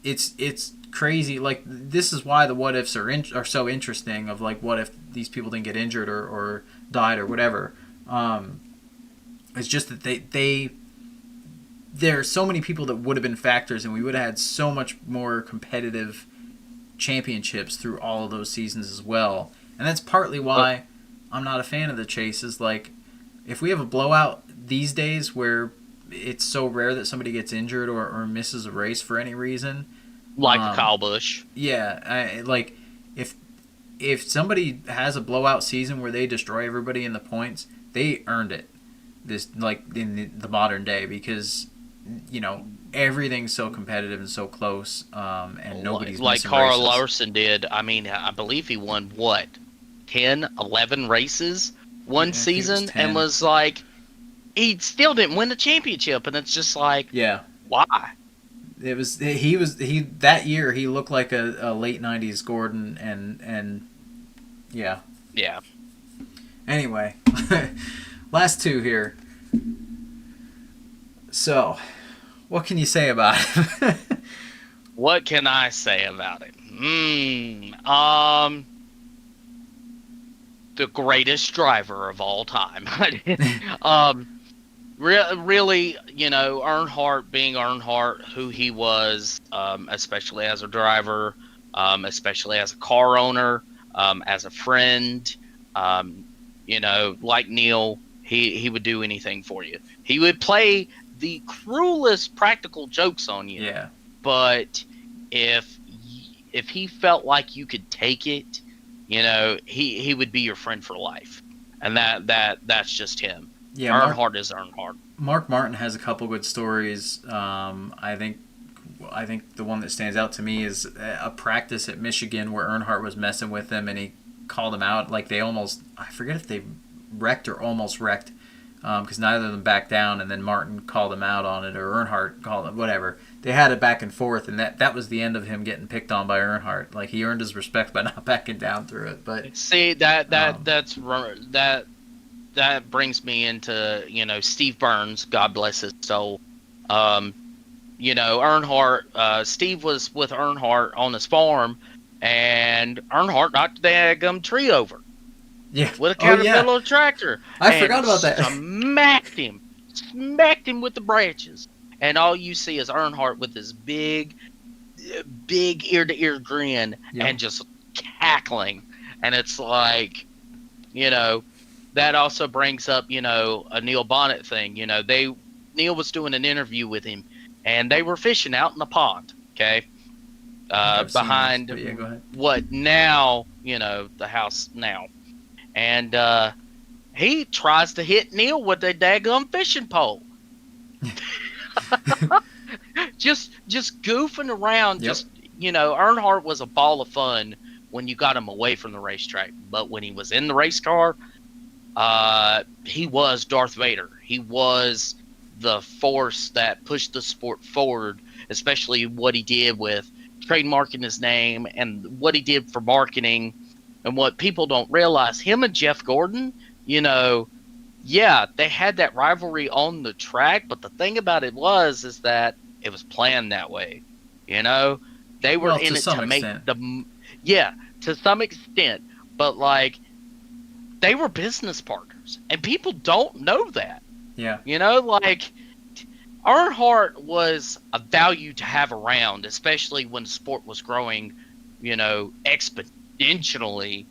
Speaker 1: it's crazy. Like, this is why the what ifs are so interesting, of like, what if these people didn't get injured or died or whatever. It's just that there are so many people that would have been factors, and we would have had so much more competitive championships through all of those seasons as well. And that's partly why I'm not a fan of the chases. Like, if we have a blowout these days where it's so rare that somebody gets injured or misses a race for any reason,
Speaker 2: like Kyle Busch.
Speaker 1: Yeah, like if somebody has a blowout season where they destroy everybody in the points, they earned it. This, like, in the modern day, because everything's so competitive and so close, and nobody's
Speaker 2: like
Speaker 1: missing
Speaker 2: Carl
Speaker 1: races.
Speaker 2: Larson did. I mean, I believe he won 10, 11 races one season, and was like, he still didn't win the championship, and it's just like, why?
Speaker 1: It was that year he looked like a late 90s Gordon, and yeah. Anyway, last two here. So, what can you say about it?
Speaker 2: What can I say about it? The greatest driver of all time. Really, Earnhardt being Earnhardt, who he was, especially as a driver, especially as a car owner, as a friend, like Neil, he would do anything for you. He would play the cruelest practical jokes on you.
Speaker 1: Yeah.
Speaker 2: But if he felt like you could take it, he would be your friend for life. And that's just him. Yeah, Earnhardt is Earnhardt.
Speaker 1: Mark Martin has a couple good stories. I think the one that stands out to me is a practice at Michigan where Earnhardt was messing with him and he called him out. Like, they almost, I forget if they wrecked or almost wrecked, because neither of them backed down, and then Martin called him out on it, or Earnhardt called it, whatever. They had it back and forth, and that was the end of him getting picked on by Earnhardt. Like, he earned his respect by not backing down through it. But
Speaker 2: see, that brings me into Steve Burns, God bless his soul. Earnhardt, Steve was with Earnhardt on his farm, and Earnhart knocked the daggum tree over.
Speaker 1: Yeah.
Speaker 2: With a Caterpillar tractor.
Speaker 1: I forgot about that.
Speaker 2: Smacked him with the branches. And all you see is Earnhardt with his big, big ear-to-ear grin and just cackling. And it's like, that also brings up, a Neil Bonnet thing. Neil was doing an interview with him, and they were fishing out in the pond, okay? Behind
Speaker 1: this, go ahead.
Speaker 2: what now, the house now. And he tries to hit Neil with a daggum fishing pole. just goofing around.
Speaker 1: Yep.
Speaker 2: Earnhardt was a ball of fun when you got him away from the racetrack. But when he was in the race car, he was Darth Vader. He was the force that pushed the sport forward, especially what he did with trademarking his name and what he did for marketing. And what people don't realize, him and Jeff Gordon, they had that rivalry on the track, but the thing about it is that it was planned that way. They were in it to make to some extent, but like they were business partners, and people don't know that.
Speaker 1: Yeah.
Speaker 2: Earnhardt was a value to have around, especially when the sport was growing, exponentially,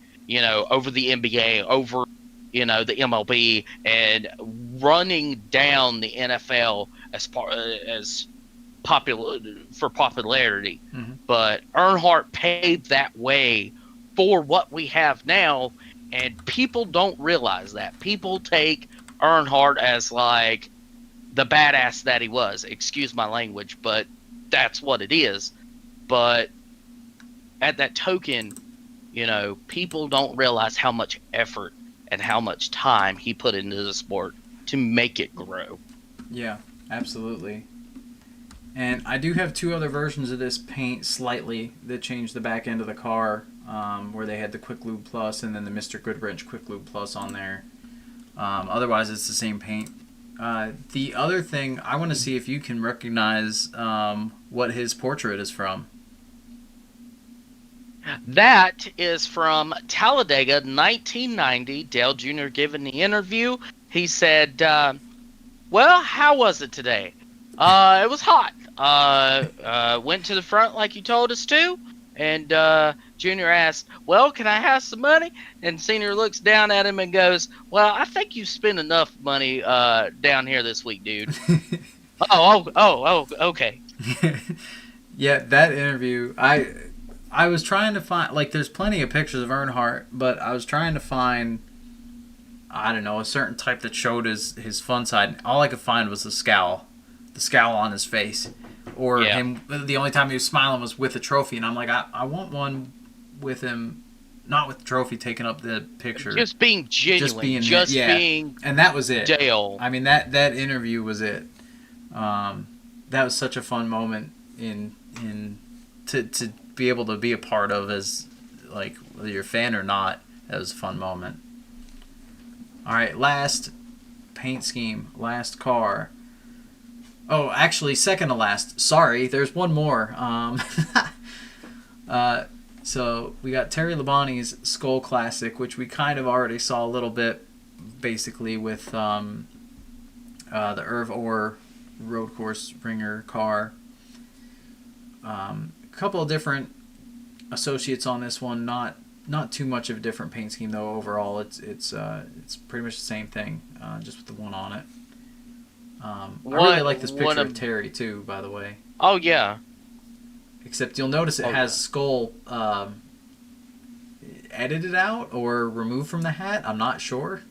Speaker 2: over the NBA, over, the MLB, and running down the NFL as popularity.
Speaker 1: Mm-hmm.
Speaker 2: But Earnhardt paved that way for what we have now, and people don't realize that. People take Earnhardt as like the badass that he was. Excuse my language, but that's what it is. But at that token, people don't realize how much effort and how much time he put into the sport to make it grow.
Speaker 1: Yeah, absolutely. And I do have two other versions of this paint slightly that changed the back end of the car, where they had the Quick Lube Plus and then the Mr. Goodwrench Quick Lube Plus on there. Otherwise, it's the same paint. The other thing, I want to see if you can recognize what his portrait is from.
Speaker 2: That is from Talladega, 1990. Dale Jr. giving the interview. He said, well, how was it today? It was hot. Went to the front like you told us to. And Junior asked, well, can I have some money? And Senior looks down at him and goes, well, I think you spent enough money down here this week, dude. Okay.
Speaker 1: Yeah, that interview, I was trying to find, like, there's plenty of pictures of Earnhardt, but I was trying to find, I don't know, a certain type that showed his fun side. All I could find was the scowl on his face. Or him, the only time he was smiling was with a trophy, and I'm like, I want one with him, not with the trophy taking up the picture.
Speaker 2: Just being genuine. Just being
Speaker 1: and that was it.
Speaker 2: Dale.
Speaker 1: I mean, that interview was it. That was such a fun moment to be able to be a part of, as like whether you're a fan or not. That was a fun moment. All right, last paint scheme, last car. Oh, actually, second to last. Sorry, there's one more. So we got Terry Labonte's Skull Classic, which we kind of already saw a little bit, basically with the Irv Orr road course ringer car. A couple of different associates on this one. Not too much of a different paint scheme though. Overall, it's pretty much the same thing, just with the one on it. I really like this picture of Terry too, by the way.
Speaker 2: Oh yeah.
Speaker 1: Except you'll notice it has skull edited out or removed from the hat. I'm not sure.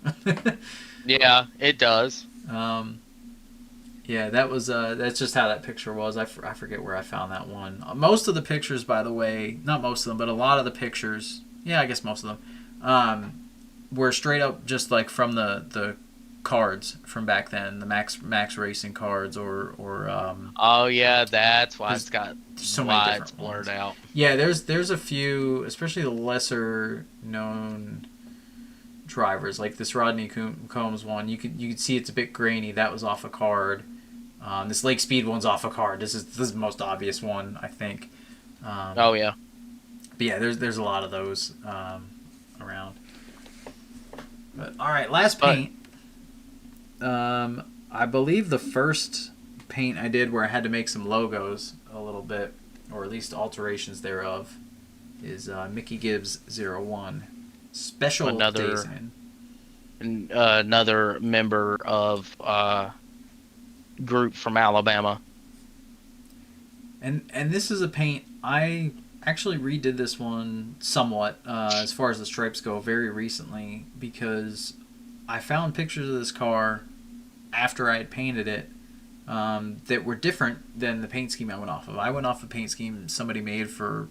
Speaker 2: Yeah, it does.
Speaker 1: Yeah, that's just how that picture was. I forget where I found that one. Most of the pictures, by the way, not most of them, but a lot of the pictures, yeah, I guess most of them, were straight up just like from the cards from back then, the Max Racing cards or
Speaker 2: oh yeah, that's why it's got
Speaker 1: so many different
Speaker 2: it's blurred
Speaker 1: ones.
Speaker 2: out.
Speaker 1: Yeah, there's a few, especially the lesser known drivers, like this Rodney Combs one. You could see it's a bit grainy. That was off a card. This Lake Speed one's off a card. This is the most obvious one, I think.
Speaker 2: Oh yeah.
Speaker 1: But yeah, there's a lot of those around. But all right, last paint. I believe the first paint I did where I had to make some logos a little bit or at least alterations thereof, is Mickey Gibbs 01. Special days in.
Speaker 2: Another member of group from Alabama.
Speaker 1: And this is a paint, I actually redid this one somewhat as far as the stripes go very recently, because I found pictures of this car after I had painted it that were different than the paint scheme I went off of. I went off a paint scheme somebody made for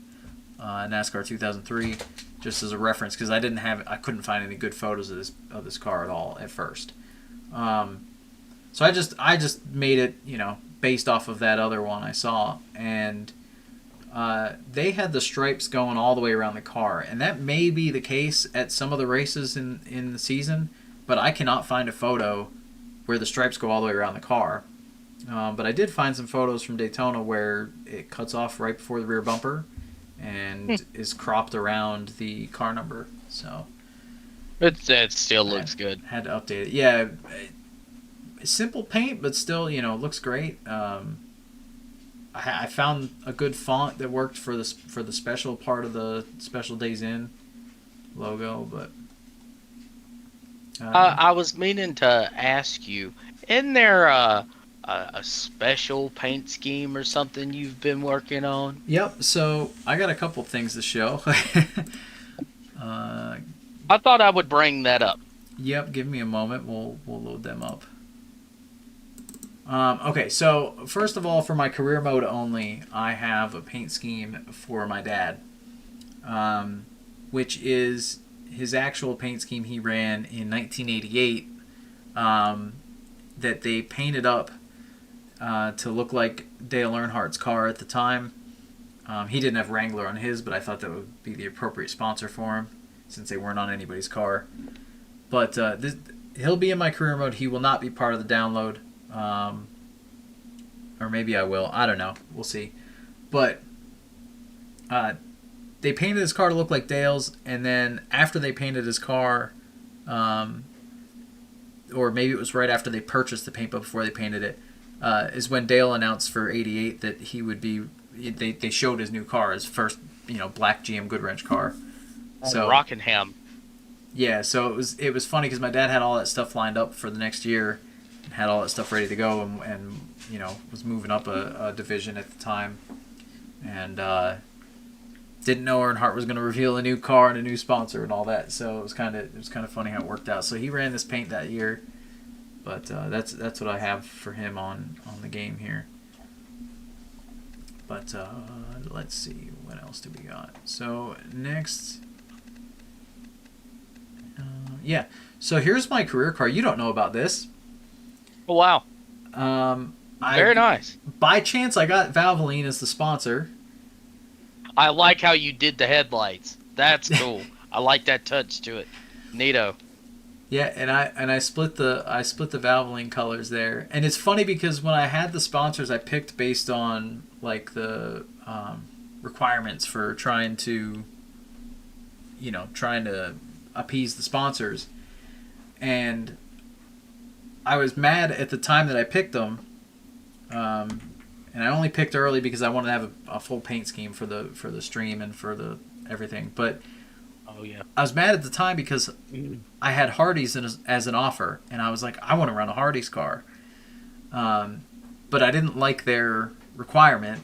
Speaker 1: NASCAR 2003 just as a reference, because I couldn't find any good photos of this car at all at first. So I just made it, based off of that other one I saw, and they had the stripes going all the way around the car, and that may be the case at some of the races in the season, but I cannot find a photo where the stripes go all the way around the car. But I did find some photos from Daytona where it cuts off right before the rear bumper and is cropped around the car number. So
Speaker 2: it still looks good.
Speaker 1: Had to update it. Yeah, simple paint, but still, looks great. I found a good font that worked for the special part of the Special Days In logo, but
Speaker 2: I was meaning to ask you, isn't there a special paint scheme or something you've been working on?
Speaker 1: Yep. So I got a couple things to show.
Speaker 2: I thought I would bring that up.
Speaker 1: Yep. Give me a moment. We'll load them up. Okay. So first of all, for my career mode only, I have a paint scheme for my dad, which is his actual paint scheme he ran in 1988. That they painted up to look like Dale Earnhardt's car at the time. He didn't have Wrangler on his, but I thought that would be the appropriate sponsor for him since they weren't on anybody's car. But he'll be in my career mode. He will not be part of the download. Or maybe I will. I don't know. We'll see. But they painted his car to look like Dale's, and then after they painted his car, or maybe it was right after they purchased the paint, but before they painted it, is when Dale announced for '88 that he would be. They showed his new car, his first, black GM Goodwrench car. So
Speaker 2: Rockingham.
Speaker 1: Yeah, so it was funny because my dad had all that stuff lined up for the next year, and had all that stuff ready to go, and was moving up a division at the time, and didn't know Earnhardt was going to reveal a new car and a new sponsor and all that. So it was kind of funny how it worked out. So he ran this paint that year, but that's what I have for him on the game here. But let's see, what else do we got? So next, yeah. So here's my career car. You don't know about this.
Speaker 2: Oh wow. Very nice.
Speaker 1: By chance, I got Valvoline as the sponsor.
Speaker 2: I like how you did the headlights. That's cool. I like that touch to it. Neato.
Speaker 1: Yeah, and I split the Valvoline colors there. And it's funny because when I had the sponsors, I picked based on like the requirements for trying to appease the sponsors. And I was mad at the time that I picked them. And I only picked early because I wanted to have a full paint scheme for the stream and for the everything. But
Speaker 2: oh yeah,
Speaker 1: I was mad at the time because I had Hardee's as an offer, and I was like, I want to run a Hardee's car. But I didn't like their requirement,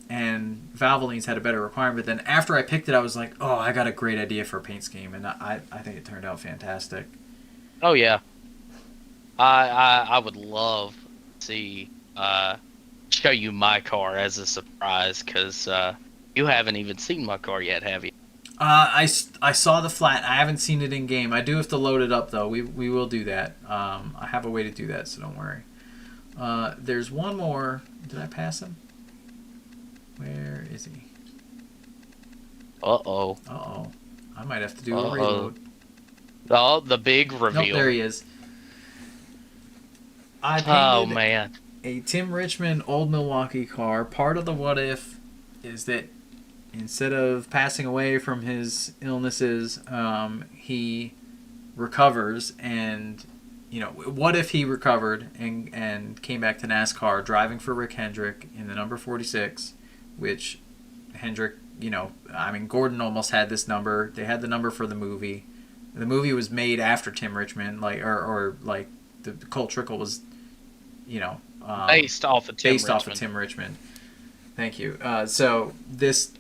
Speaker 1: and Valvoline's had a better requirement. Then after I picked it, I was like, oh, I got a great idea for a paint scheme, and I think it turned out fantastic.
Speaker 2: Oh yeah, I would love to see show you my car as a surprise, because you haven't even seen my car yet, have you?
Speaker 1: I saw the flat. I haven't seen it in game. I do have to load it up though. We will do that. I have a way to do that, so don't worry. There's one more. Did I pass him? Where is he?
Speaker 2: Uh-oh.
Speaker 1: I might have to do a reload.
Speaker 2: Oh, the big reveal.
Speaker 1: Nope, there he is. I painted
Speaker 2: man.
Speaker 1: A Tim Richmond Old Milwaukee car. Part of the what if is that instead of passing away from his illnesses, he recovers, and what if he recovered and came back to NASCAR driving for Rick Hendrick in the number 46, which Hendrick, I mean, Gordon almost had this number. They had the number for the movie. The movie was made after Tim Richmond, or the Colt Trickle was,
Speaker 2: based off of
Speaker 1: Tim Richmond. Thank you. So this,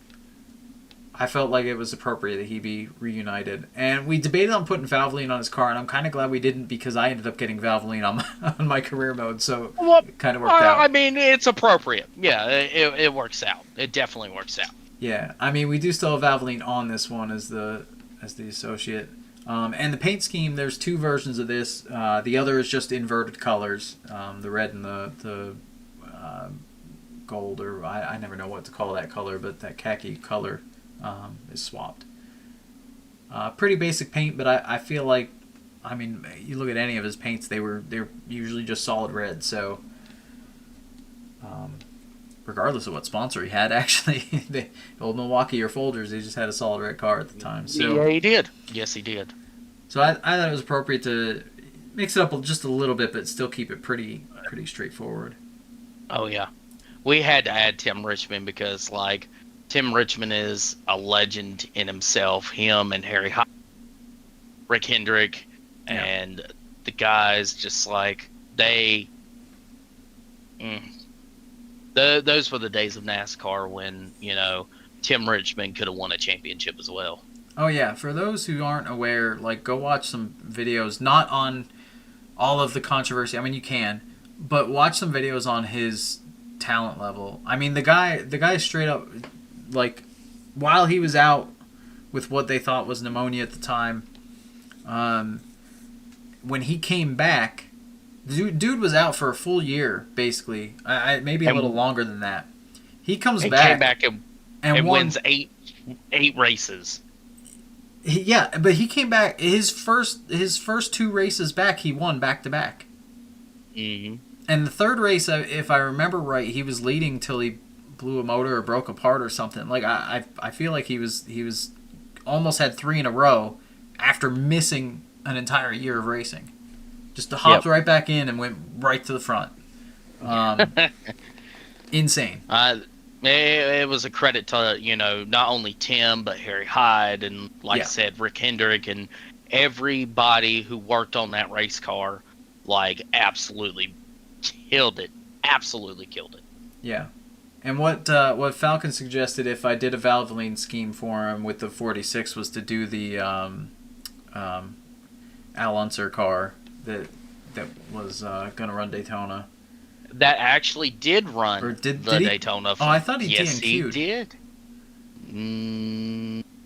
Speaker 1: I felt like it was appropriate that he be reunited. And we debated on putting Valvoline on his car, and I'm kind of glad we didn't because I ended up getting Valvoline on my career mode, so it kind of worked out.
Speaker 2: I mean, it's appropriate. Yeah, it works out. It definitely works out.
Speaker 1: Yeah, I mean, we do still have Valvoline on this one as the associate. And the paint scheme, there's two versions of this. The other is just inverted colors, the red and the gold, or I never know what to call that color, but that khaki color is swapped. Pretty basic paint, but I feel like, I mean, you look at any of his paints, they're usually just solid red. So, regardless of what sponsor he had, actually, the old Milwaukee or Folgers, they just had a solid red car at the time. So
Speaker 2: yeah, he did. Yes, he did.
Speaker 1: So I thought it was appropriate to mix it up just a little bit, but still keep it pretty straightforward.
Speaker 2: Oh yeah, we had to add Tim Richmond because Tim Richmond is a legend in himself. Him and Harry Hyde, Rick Hendrick, and the guys just those were the days of NASCAR when Tim Richmond could have won a championship as well.
Speaker 1: Oh yeah, for those who aren't aware, go watch some videos, not on all of the controversy. I mean, you can, but watch some videos on his talent level. I mean, the guy straight up, while he was out with what they thought was pneumonia at the time, when he came back, dude was out for a full year, basically. Maybe a little longer than that. He comes back.
Speaker 2: Came back and wins eight races.
Speaker 1: But he came back. His first two races back, he won back to back.
Speaker 2: Mm-hmm.
Speaker 1: And the third race, if I remember right, he was leading till he blew a motor or broke apart or something. I feel like he was almost had three in a row after missing an entire year of racing. Just hopped right back in and went right to the front. Insane.
Speaker 2: It was a credit to not only Tim but Harry Hyde and I said Rick Hendrick and everybody who worked on that race car. Absolutely killed it. Absolutely killed it.
Speaker 1: Yeah. And what Falcon suggested if I did a Valvoline scheme for him with the 46 was to do the Al Unser car that was going to run Daytona.
Speaker 2: That actually did run the Daytona.
Speaker 1: Oh, I thought he
Speaker 2: Yes,
Speaker 1: DNQ'd.
Speaker 2: he did.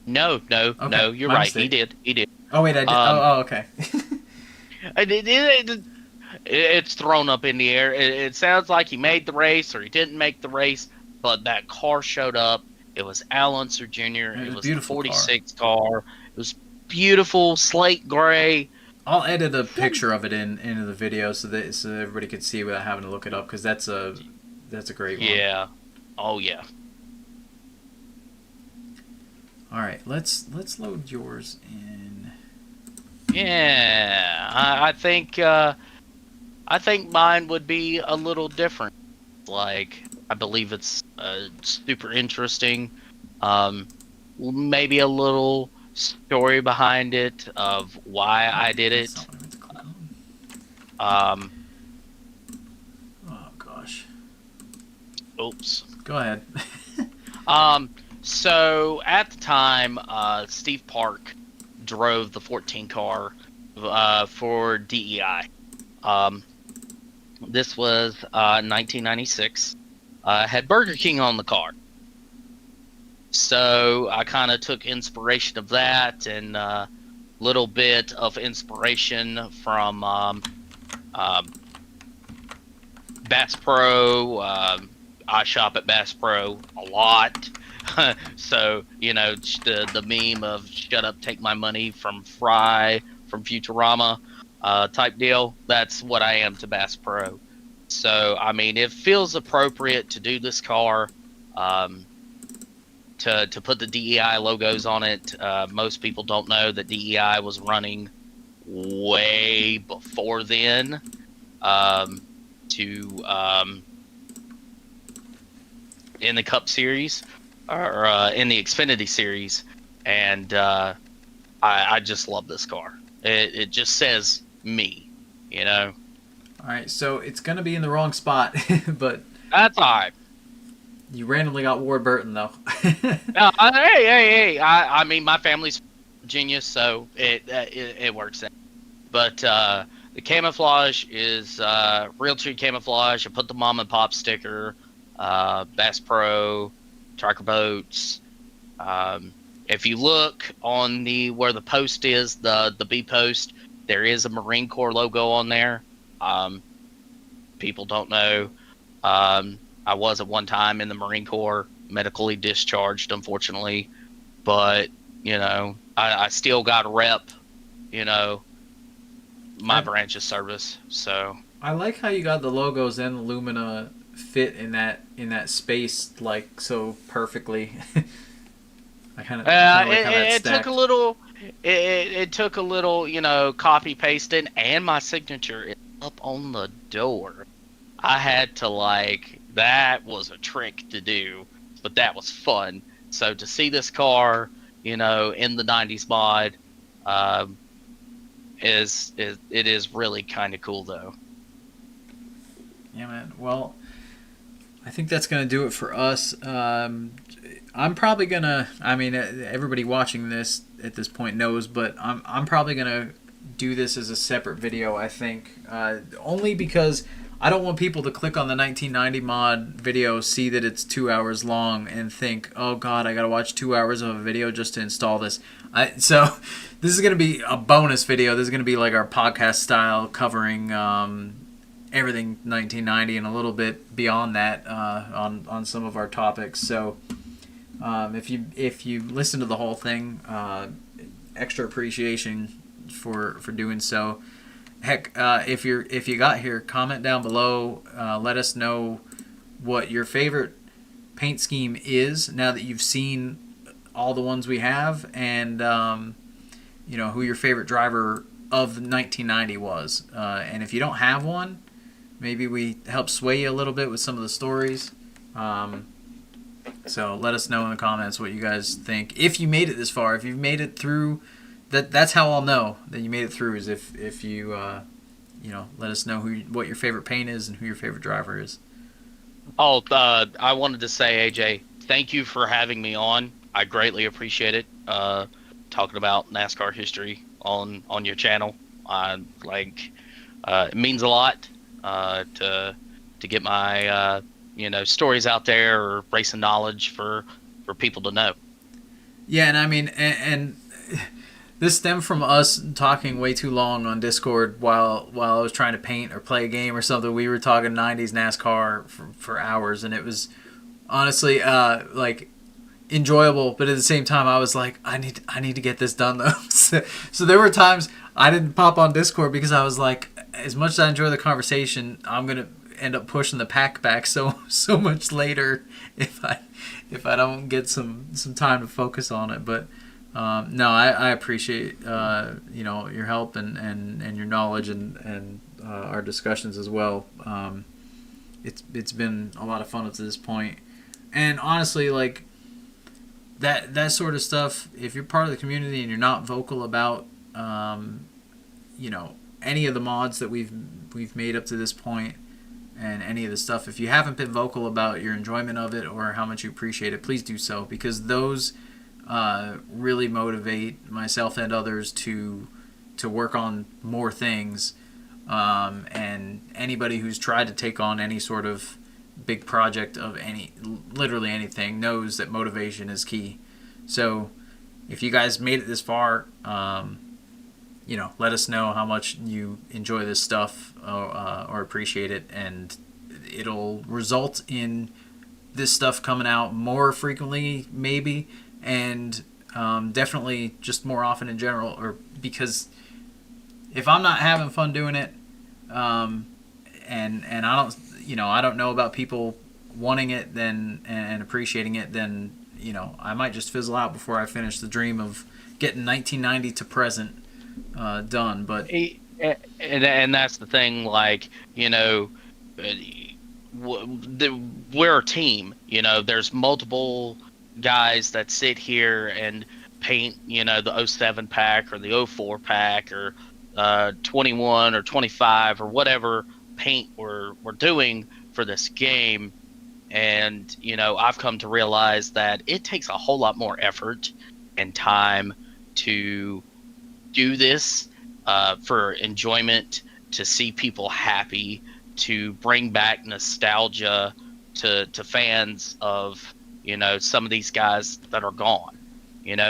Speaker 2: No,
Speaker 1: Okay,
Speaker 2: you're
Speaker 1: my
Speaker 2: right.
Speaker 1: mistake.
Speaker 2: He did.
Speaker 1: Oh, wait, I did. Okay.
Speaker 2: It's thrown up in the air. It sounds like he made the race or he didn't make the race, but that car showed up. It was Al Unser Jr. It was the 46 car. It was beautiful, slate gray.
Speaker 1: I'll edit a picture of it into the video so everybody can see without having to look it up because that's a great one.
Speaker 2: Yeah. Oh yeah.
Speaker 1: All right, let's load yours in.
Speaker 2: Yeah, I think mine would be a little different. I believe it's super interesting. Maybe a little story behind it of why I did it.
Speaker 1: Oh gosh.
Speaker 2: Oops.
Speaker 1: Go ahead.
Speaker 2: So at the time, Steve Park drove the 14 car for DEI. This was 1996. Had Burger King on the car. So I kind of took inspiration of that and a little bit of inspiration from Bass Pro. I shop at Bass Pro a lot. So, the meme of shut up, take my money from Fry from Futurama type deal. That's what I am to Bass Pro. So, I mean, it feels appropriate to do this car. To put the DEI logos on it. Most people don't know that DEI was running way before then in the Cup Series. or in the Xfinity series, and I just love this car. It just says me, you know.
Speaker 1: All right, so it's gonna be in the wrong spot, but
Speaker 2: That's all right.
Speaker 1: you randomly got Ward Burton though.
Speaker 2: Hey! I mean, my family's genius, so it works out. But the camouflage is Realtree camouflage. I put the mom and pop sticker, Bass Pro, Tracker Boats. If you look on where the post is, the B post, there is a Marine Corps logo on there. People don't know. I was at one time in the Marine Corps, medically discharged, unfortunately, but you know, I still got a rep, you know, my branch of service. So
Speaker 1: I like how you got the logos and the Lumina fit in that space like so perfectly. I kind of like how that's
Speaker 2: it took
Speaker 1: stacked.
Speaker 2: a little. It took a little, you know, copy pasting, and my signature is up on the door. I had to that was a trick to do, but that was fun. So to see this car, you know, in the '90s mod, is really kind of cool though.
Speaker 1: Yeah, man. Well, I think that's gonna do it for us. I'm probably gonna. I mean, everybody watching this at this point knows, but I'm probably gonna do this as a separate video. I think only because I don't want people to click on the 1990 mod video, see that it's 2 hours long, and think, "Oh God, I gotta watch 2 hours of a video just to install this." So this is gonna be a bonus video. This is gonna be like our podcast style, covering everything 1990 and a little bit beyond that on some of our topics. So. If you listen to the whole thing, extra appreciation for doing so. Heck, if you got here, comment down below. Let us know what your favorite paint scheme is now that you've seen all the ones we have, and you know who your favorite driver of 1990 was. And if you don't have one, maybe we help sway you a little bit with some of the stories. So let us know in the comments what you guys think. If you made it this far, if you've made it through, that's how I'll know that you made it through. Is if you you know, let us know what your favorite paint is and who your favorite driver is.
Speaker 2: Oh, I wanted to say, AJ, thank you for having me on. I greatly appreciate it. Talking about NASCAR history on your channel, it means a lot to get my you know, stories out there or racing knowledge for people to know.
Speaker 1: Yeah, and I mean, and this stemmed from us talking way too long on Discord while I was trying to paint or play a game or something. We were talking 90s NASCAR for hours, and it was honestly like enjoyable, but at the same time I was like, I need to get this done though. So there were times I didn't pop on Discord because I was like, as much as I enjoy the conversation, I'm gonna end up pushing the pack back so much later if I don't get some time to focus on it. But no, I appreciate you know, your help and your knowledge and our discussions as well. It's been a lot of fun up to this point, and honestly, like that sort of stuff, if you're part of the community and you're not vocal about you know, any of the mods that we've made up to this point, and any of the stuff, if you haven't been vocal about your enjoyment of it or how much you appreciate it, please do so, because those really motivate myself and others to work on more things. And anybody who's tried to take on any sort of big project of literally anything, knows that motivation is key. So if you guys made it this far, you know, let us know how much you enjoy this stuff or appreciate it, and it'll result in this stuff coming out more frequently, maybe, and definitely just more often in general. Or because if I'm not having fun doing it, and I don't know about people wanting it and appreciating it, then you know, I might just fizzle out before I finish the dream of getting 1990 to present done. But
Speaker 2: and that's the thing, like, you know, we're a team, you know, there's multiple guys that sit here and paint, the '07 pack or the '04 pack or 21 or 25 or whatever paint we're doing for this game. And, I've come to realize that it takes a whole lot more effort and time to do this for enjoyment, to see people happy, to bring back nostalgia to fans of, some of these guys that are gone.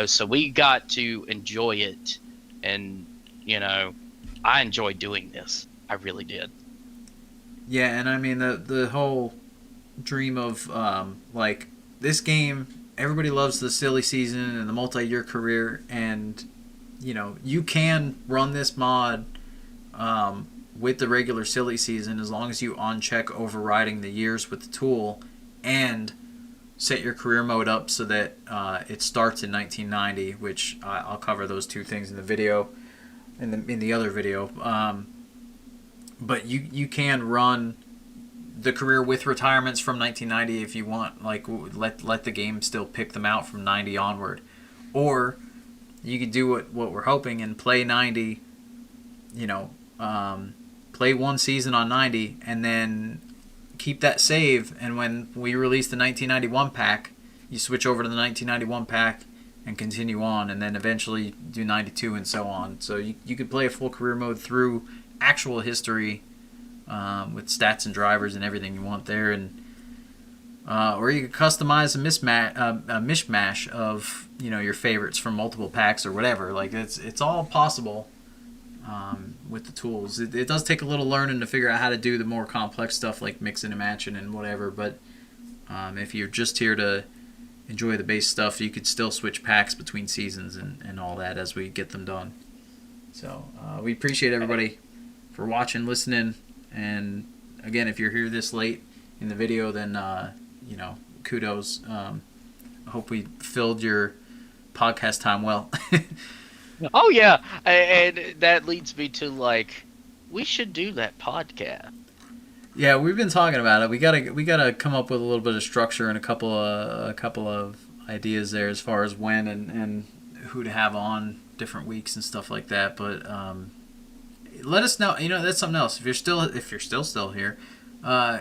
Speaker 2: So we got to enjoy it. And, I enjoyed doing this. I really did.
Speaker 1: Yeah, and I mean, the whole dream of, this game, everybody loves the silly season and the multi-year career, and, you can run this mod with the regular silly season as long as you on-check overriding the years with the tool and set your career mode up so that it starts in 1990, which I'll cover those two things in the video, in the other video. But you can run the career with retirements from 1990 if you want. Like, let the game still pick them out from 90 onward, or you could do what we're hoping and play 90. Play one season on 90 and then keep that save. And when we release the 1991 pack, you switch over to the 1991 pack and continue on, and then eventually do 92 and so on. So you could play a full career mode through actual history with stats and drivers and everything you want there, and or you could customize a mishmash of your favorites from multiple packs or whatever. Like it's all possible with the tools. It does take a little learning to figure out how to do the more complex stuff like mixing and matching and whatever. But if you're just here to enjoy the base stuff, you could still switch packs between seasons and all that as we get them done. So we appreciate everybody for watching, listening, and again, if you're here this late in the video, then kudos. I hope we filled your podcast time well.
Speaker 2: Oh yeah, and that leads me to we should do that podcast.
Speaker 1: Yeah, we've been talking about it. We gotta come up with a little bit of structure and a couple of ideas there as far as when and who to have on different weeks and stuff like that. But let us know. That's something else. If you're still here,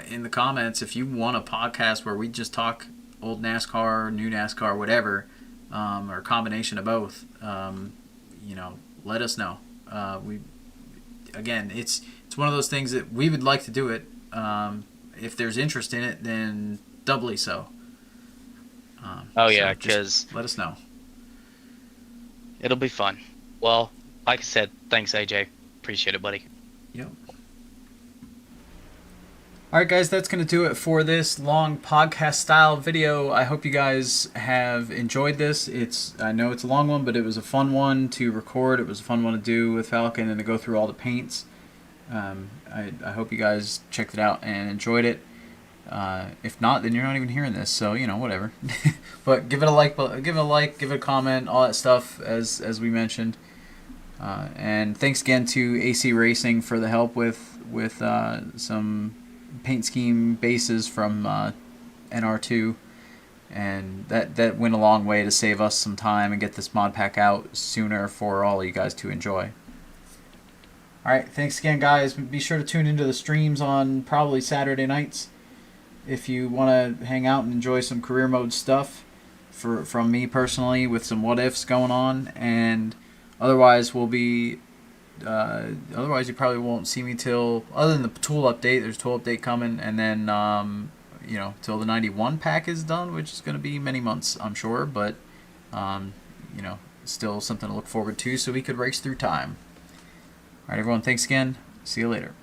Speaker 1: in the comments, if you want a podcast where we just talk old NASCAR, new NASCAR, whatever, or a combination of both, let us know. It's one of those things that we would like to do it. If there's interest in it, then doubly so.
Speaker 2: Because
Speaker 1: let us know.
Speaker 2: It'll be fun. Well, like I said, thanks AJ. Appreciate it, buddy.
Speaker 1: Yep. Alright guys, that's going to do it for this long podcast style video. I hope you guys have enjoyed this. I know it's a long one, but it was a fun one to record. It was a fun one to do with Falcon and to go through all the paints. I hope you guys checked it out and enjoyed it. If not, then you're not even hearing this, so whatever. But give it a like, give it a comment, all that stuff as we mentioned. And thanks again to AC Racing for the help with some paint scheme bases from NR2, and that went a long way to save us some time and get this mod pack out sooner for all of you guys to enjoy. Alright, thanks again guys. Be sure to tune into the streams on probably Saturday nights if you want to hang out and enjoy some career mode stuff from me personally with some what ifs going on, and otherwise otherwise you probably won't see me till, other than the tool update. There's a tool update coming, and then till the 91 pack is done, which is going to be many months I'm sure, but still something to look forward to so we could race through time. Alright everyone, thanks again. See you later.